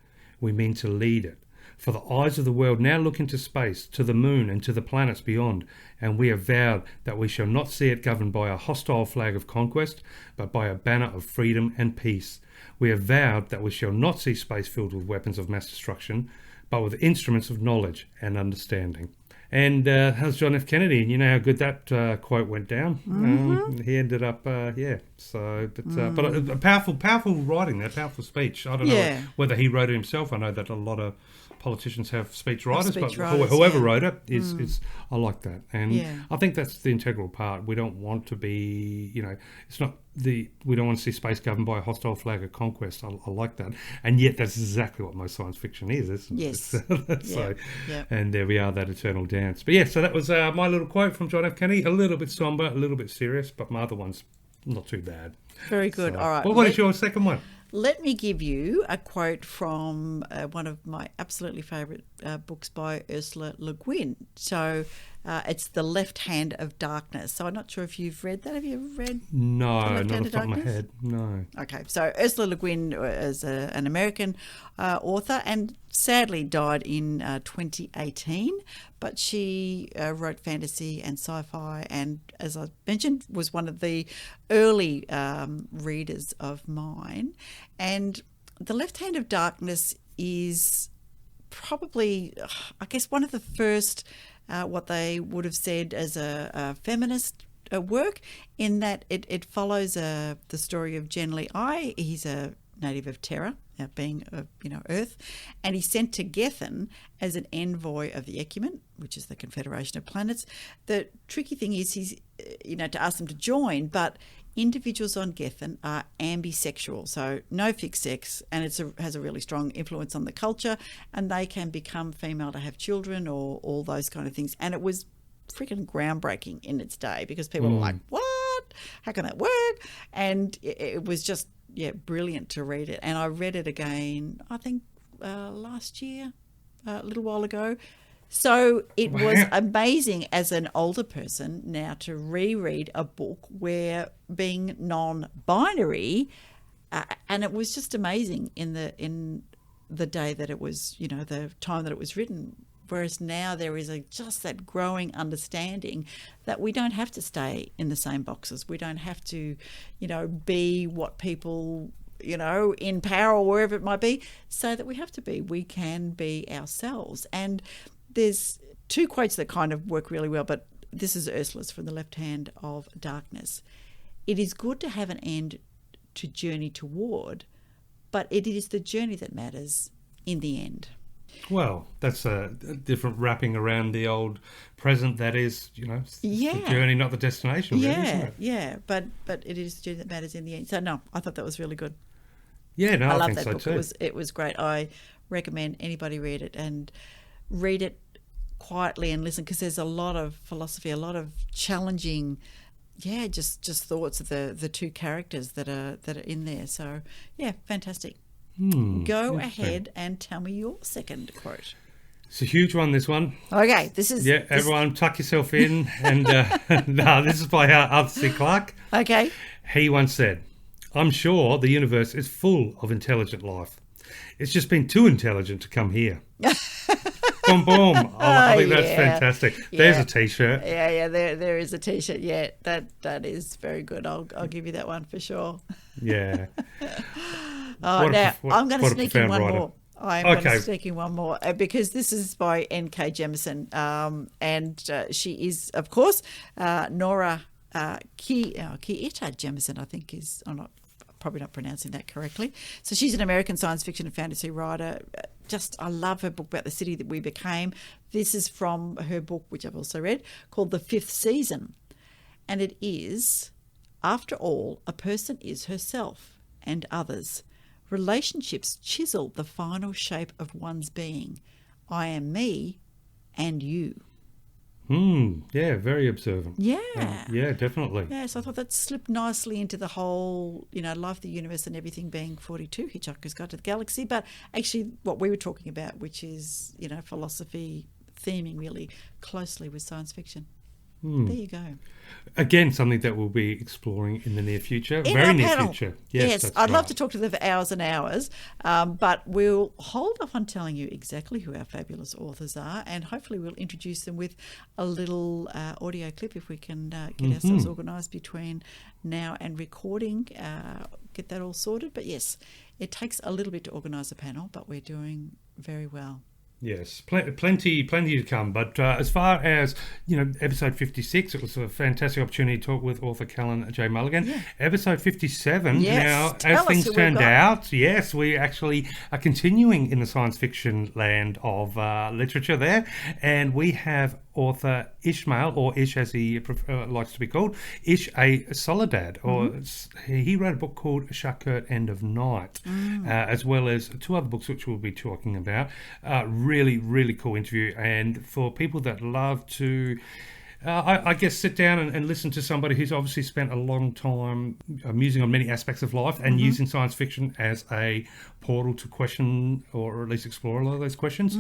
[SPEAKER 4] We mean to lead it. For the eyes of the world now look into space, to the moon and to the planets beyond, and we have vowed that we shall not see it governed by a hostile flag of conquest, but by a banner of freedom and peace. We have vowed that we shall not see space filled with weapons of mass destruction, but with instruments of knowledge and understanding. And how's John F. Kennedy? You know how good that quote went down. He ended up, So, but a powerful writing there, powerful speech. I don't know whether he wrote it himself. I know that a lot of politicians have speech writers, but whoever wrote it is I like that, and I think that's the integral part. We don't want to be, we don't want to see space governed by a hostile flag of conquest. I like that, and yet that's exactly what most science fiction is, isn't it? So, and there we are, that eternal dance. But so that was my little quote from John F. Kennedy. A little bit somber, a little bit serious, but my other one's not too bad.
[SPEAKER 3] Very good. All right.
[SPEAKER 4] Well, what is your second one?
[SPEAKER 3] Let me give you a quote from one of my absolutely favourite books by Ursula Le Guin. So it's The Left Hand of Darkness. So I'm not sure if you've read that. Have you ever read
[SPEAKER 4] No,
[SPEAKER 3] The Left
[SPEAKER 4] not
[SPEAKER 3] Hand
[SPEAKER 4] off
[SPEAKER 3] of
[SPEAKER 4] the top of my
[SPEAKER 3] Darkness?
[SPEAKER 4] head. No.
[SPEAKER 3] Okay, so Ursula Le Guin is an American author and sadly died in 2018, but she wrote fantasy and sci-fi, and as I mentioned, was one of the early readers of mine. And The Left Hand of Darkness is probably, I guess, one of the first what they would have said as a feminist work, in that it follows the story of Genly I. He's a native of Terra, being Earth, and he's sent to Gethin as an envoy of the Ecumen, which is the Confederation of Planets. The tricky thing is he's to ask them to join, but individuals on Gethin are ambisexual, so no fixed sex, and has a really strong influence on the culture, and they can become female to have children or all those kind of things. And it was freaking groundbreaking in its day, because people were like, what? How can that work? And it was just, brilliant to read it. And I read it again, I think last year, a little while ago. So it was amazing as an older person now to reread a book where being non-binary, and it was just amazing in the day that it was, the time that it was written. Whereas now there is just that growing understanding that we don't have to stay in the same boxes. We don't have to, be what people, in power or wherever it might be, say that we have to be. We can be ourselves. And there's two quotes that kind of work really well, but this is Ursula's from The Left Hand of Darkness. It is good to have an end to journey toward, but it is the journey that matters in the end.
[SPEAKER 4] Well, that's a different wrapping around the old present. That is, the journey, not the destination. Really, isn't it?
[SPEAKER 3] But it is the journey that matters in the end. So no, I thought that was really good.
[SPEAKER 4] Yeah, no, I
[SPEAKER 3] love
[SPEAKER 4] think
[SPEAKER 3] that
[SPEAKER 4] so
[SPEAKER 3] book.
[SPEAKER 4] too.
[SPEAKER 3] It was great. I recommend anybody read it, and read it quietly and listen, because there's a lot of philosophy, a lot of challenging, just thoughts of the two characters that are in there. So fantastic. Go ahead and tell me your second quote.
[SPEAKER 4] It's a huge one, this one.
[SPEAKER 3] Okay, this is...
[SPEAKER 4] everyone tuck yourself in. And no, this is by Arthur C. Clarke.
[SPEAKER 3] Okay.
[SPEAKER 4] He once said, "I'm sure the universe is full of intelligent life. It's just been too intelligent to come here." Boom, boom. I think that's fantastic. There's a T-shirt.
[SPEAKER 3] Yeah, there is a T-shirt. Yeah, that is very good. I'll give you that one for sure.
[SPEAKER 4] Yeah.
[SPEAKER 3] I'm going to sneak in one more. I'm going to sneak in one more because this is by N.K. Jemisin, and she is, of course, Nora Kieta Jemisin, I think is. I'm probably not pronouncing that correctly. So she's an American science fiction and fantasy writer. I love her book about the city that we became. This is from her book, which I've also read, called The Fifth Season. And it is, after all, a person is herself and others. Relationships chisel the final shape of one's being. I am me and you.
[SPEAKER 4] Yeah, very observant.
[SPEAKER 3] Yeah.
[SPEAKER 4] Yeah, definitely.
[SPEAKER 3] Yeah, so I thought that slipped nicely into the whole, life, the universe and everything being 42, Hitchhiker's Guide to the Galaxy. But actually what we were talking about, which is, philosophy theming really closely with science fiction. There you go.
[SPEAKER 4] Again, something that we'll be exploring in the near future,
[SPEAKER 3] In
[SPEAKER 4] very
[SPEAKER 3] our
[SPEAKER 4] near
[SPEAKER 3] panel.
[SPEAKER 4] future.
[SPEAKER 3] Yes,
[SPEAKER 4] that's
[SPEAKER 3] I'd love
[SPEAKER 4] right.
[SPEAKER 3] to talk to them for hours and hours, but we'll hold off on telling you exactly who our fabulous authors are, and hopefully we'll introduce them with a little audio clip if we can get ourselves organised between now and recording, get that all sorted. But yes, it takes a little bit to organise a panel, but we're doing very well.
[SPEAKER 4] Yes, plenty to come. But as far as, episode 56, it was a fantastic opportunity to talk with author Callan J Mulligan.
[SPEAKER 3] Yeah.
[SPEAKER 4] Episode 57,
[SPEAKER 3] Yes,
[SPEAKER 4] now,
[SPEAKER 3] tell
[SPEAKER 4] as
[SPEAKER 3] us
[SPEAKER 4] things
[SPEAKER 3] who we've
[SPEAKER 4] turned
[SPEAKER 3] got.
[SPEAKER 4] out, yes, we actually are continuing in the science fiction land of literature there. And we have author Ishmael, or Ish as he likes to be called, Ish A. Soledad. He wrote a book called Sheppard, End of Night, as well as two other books which we'll be talking about. Really, really cool interview. And for people that love to, I guess, sit down and listen to somebody who's obviously spent a long time musing on many aspects of life and using science fiction as a portal to question or at least explore a lot of those questions.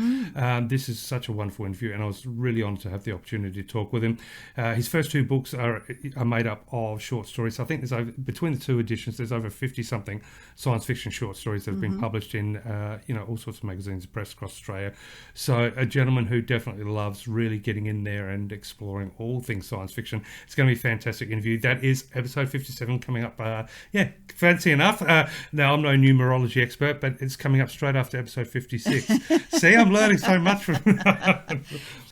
[SPEAKER 4] This is such a wonderful interview, and I was really honoured to have the opportunity to talk with him. His first two books are made up of short stories. I think there's between the two editions, there's over 50-something science fiction short stories that have been published in all sorts of magazines, press across Australia. So a gentleman who definitely loves really getting in there and exploring all things science fiction. It's going to be a fantastic interview. That is episode 57 coming up. Fancy enough. Now, I'm no numerology expert, but it's coming up straight after episode 56. See, I'm learning so much from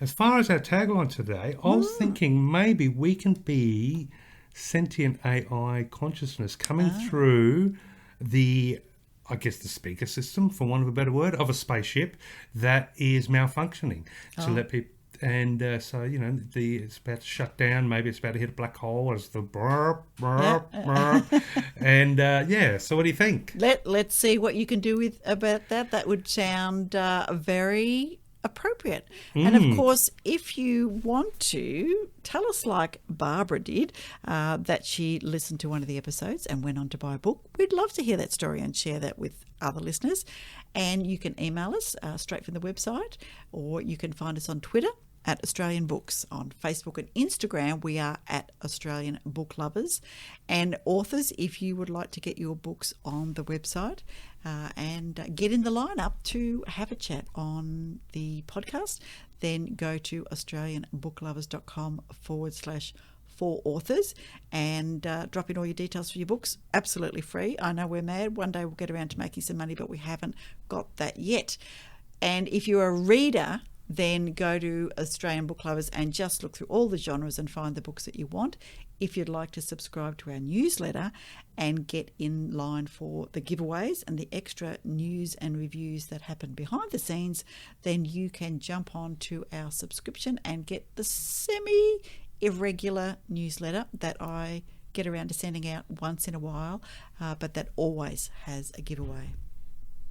[SPEAKER 4] As far as our tagline today, I was thinking maybe we can be sentient AI consciousness coming through the speaker system, for want of a better word, of a spaceship that is malfunctioning to let people. And so, it's about to shut down. Maybe it's about to hit a black hole as the burp, burp, burp. And, so what do you think?
[SPEAKER 3] Let's see what you can do about that. That would sound very appropriate. And, of course, if you want to, tell us like Barbara did, that she listened to one of the episodes and went on to buy a book. We'd love to hear that story and share that with other listeners. And you can email us straight from the website, or you can find us on Twitter at Australian Books. On Facebook and Instagram, we are at Australian Book Lovers. And authors, if you would like to get your books on the website and get in the lineup to have a chat on the podcast, then go to australianbooklovers.com/for authors and drop in all your details for your books. Absolutely free. I know we're mad. One day we'll get around to making some money, but we haven't got that yet. And if you're a reader, then go to Australian Book Lovers and just look through all the genres and find the books that you want. If you'd like to subscribe to our newsletter and get in line for the giveaways and the extra news and reviews that happen behind the scenes, then you can jump on to our subscription and get the semi-irregular newsletter that I get around to sending out once in a while, but that always has a giveaway.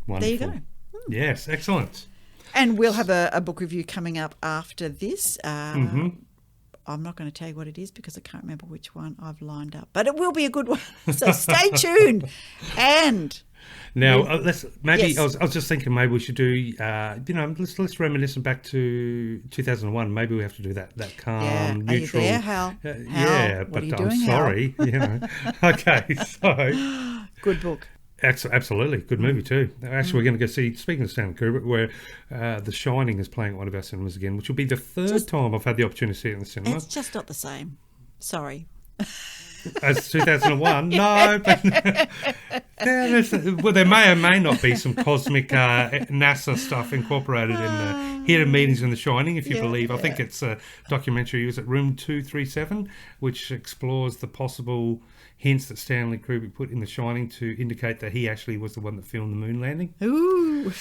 [SPEAKER 4] Wonderful.
[SPEAKER 3] There you go.
[SPEAKER 4] Yes, excellent.
[SPEAKER 3] And we'll have a book review coming up after this. I'm not going to tell you what it is because I can't remember which one I've lined up, but it will be a good one. So stay tuned. And
[SPEAKER 4] now let's maybe.
[SPEAKER 3] Yes.
[SPEAKER 4] I was just thinking maybe we should do. Let's reminisce back to 2001. Maybe we have to do that calm, neutral.
[SPEAKER 3] Are you there, Hal?
[SPEAKER 4] Yeah,
[SPEAKER 3] what
[SPEAKER 4] but
[SPEAKER 3] are you
[SPEAKER 4] I'm
[SPEAKER 3] doing, Hal?
[SPEAKER 4] sorry. Okay, so.
[SPEAKER 3] Good book.
[SPEAKER 4] Absolutely. Good movie too. Actually, we're going to go see, speaking of Stanley Kubrick, where The Shining is playing at one of our cinemas again, which will be the third time I've had the opportunity to see it in the cinema.
[SPEAKER 3] It's just not the same. Sorry.
[SPEAKER 4] As 2001? No, but there may or may not be some cosmic NASA stuff incorporated in the hidden meetings in The Shining, if you believe. I think it's a documentary. Was it Room 237, which explores the possible hints that Stanley Kubrick put in The Shining to indicate that he actually was the one that filmed the moon landing.
[SPEAKER 3] Ooh.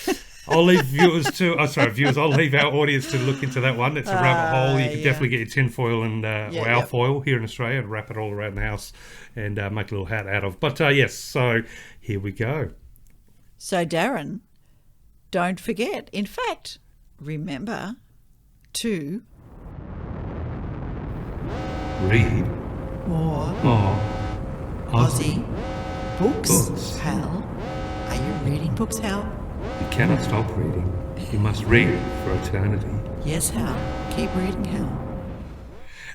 [SPEAKER 4] I'll leave I'll leave our audience to look into that one. It's a rabbit hole. You can definitely get your tinfoil and or alfoil here in Australia and wrap it all around the house and make a little hat out of. But yes, so here we go.
[SPEAKER 3] So Darren, don't forget. In fact, remember to
[SPEAKER 4] Read
[SPEAKER 3] more Aussie books. Hal, are you reading books, Hal?
[SPEAKER 4] You cannot stop reading. You must read for eternity.
[SPEAKER 3] Yes, Hal. Keep reading, Hal.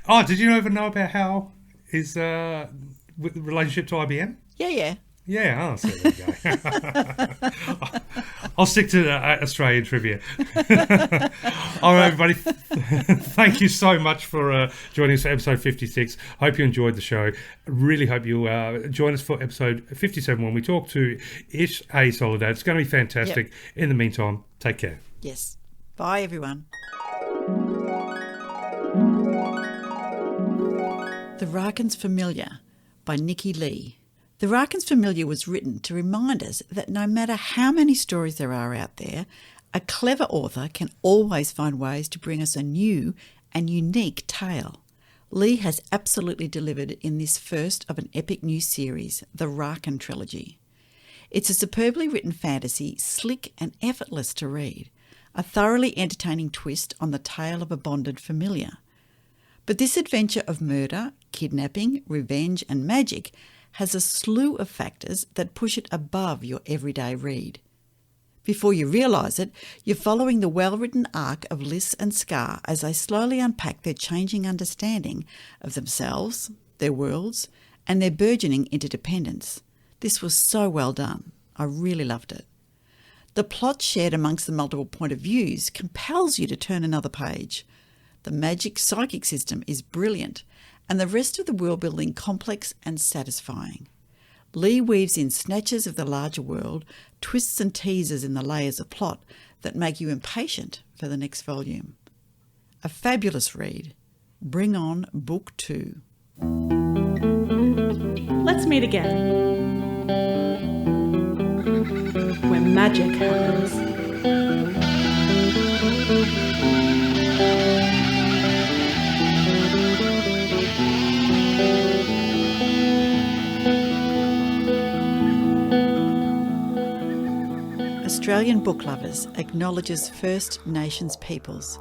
[SPEAKER 4] Oh, did you ever know about how his with relationship to IBM?
[SPEAKER 3] Yeah.
[SPEAKER 4] Yeah, so there you go. I'll stick to Australian trivia. All right, everybody. Thank you so much for joining us for episode 56. Hope you enjoyed the show. Really hope you join us for episode 57 when we talk to Ish A. Soledad. It's going to be fantastic.
[SPEAKER 3] Yep.
[SPEAKER 4] In the meantime, take care.
[SPEAKER 3] Yes. Bye, everyone. The Rarkyn's Familiar by Nikky Lee. The Rarkyn's Familiar was written to remind us that no matter how many stories there are out there, a clever author can always find ways to bring us a new and unique tale. Lee has absolutely delivered in this first of an epic new series, the Rarkyn trilogy. It's a superbly written fantasy, slick and effortless to read, a thoroughly entertaining twist on the tale of a bonded familiar. But this adventure of murder, kidnapping, revenge and magic has a slew of factors that push it above your everyday read. Before you realise it, you're following the well-written arc of Liz and Scar as they slowly unpack their changing understanding of themselves, their worlds, and their burgeoning interdependence. This was so well done. I really loved it. The plot shared amongst the multiple point of views compels you to turn another page. The magic psychic system is brilliant, and the rest of the world-building complex and satisfying. Lee weaves in snatches of the larger world, twists and teases in the layers of plot that make you impatient for the next volume. A fabulous read. Bring on Book 2.
[SPEAKER 2] Let's meet again. Where magic happens.
[SPEAKER 3] Australian Book Lovers acknowledges First Nations peoples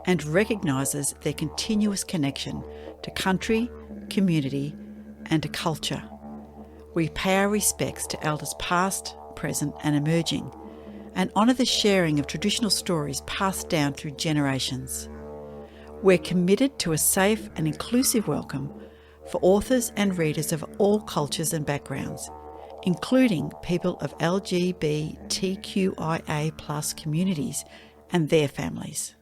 [SPEAKER 3] and recognises their continuous connection to country, community and to culture. We pay our respects to elders past, present and emerging, and honour the sharing of traditional stories passed down through generations. We're committed to a safe and inclusive welcome for authors and readers of all cultures and backgrounds, including people of LGBTQIA+ communities and their families.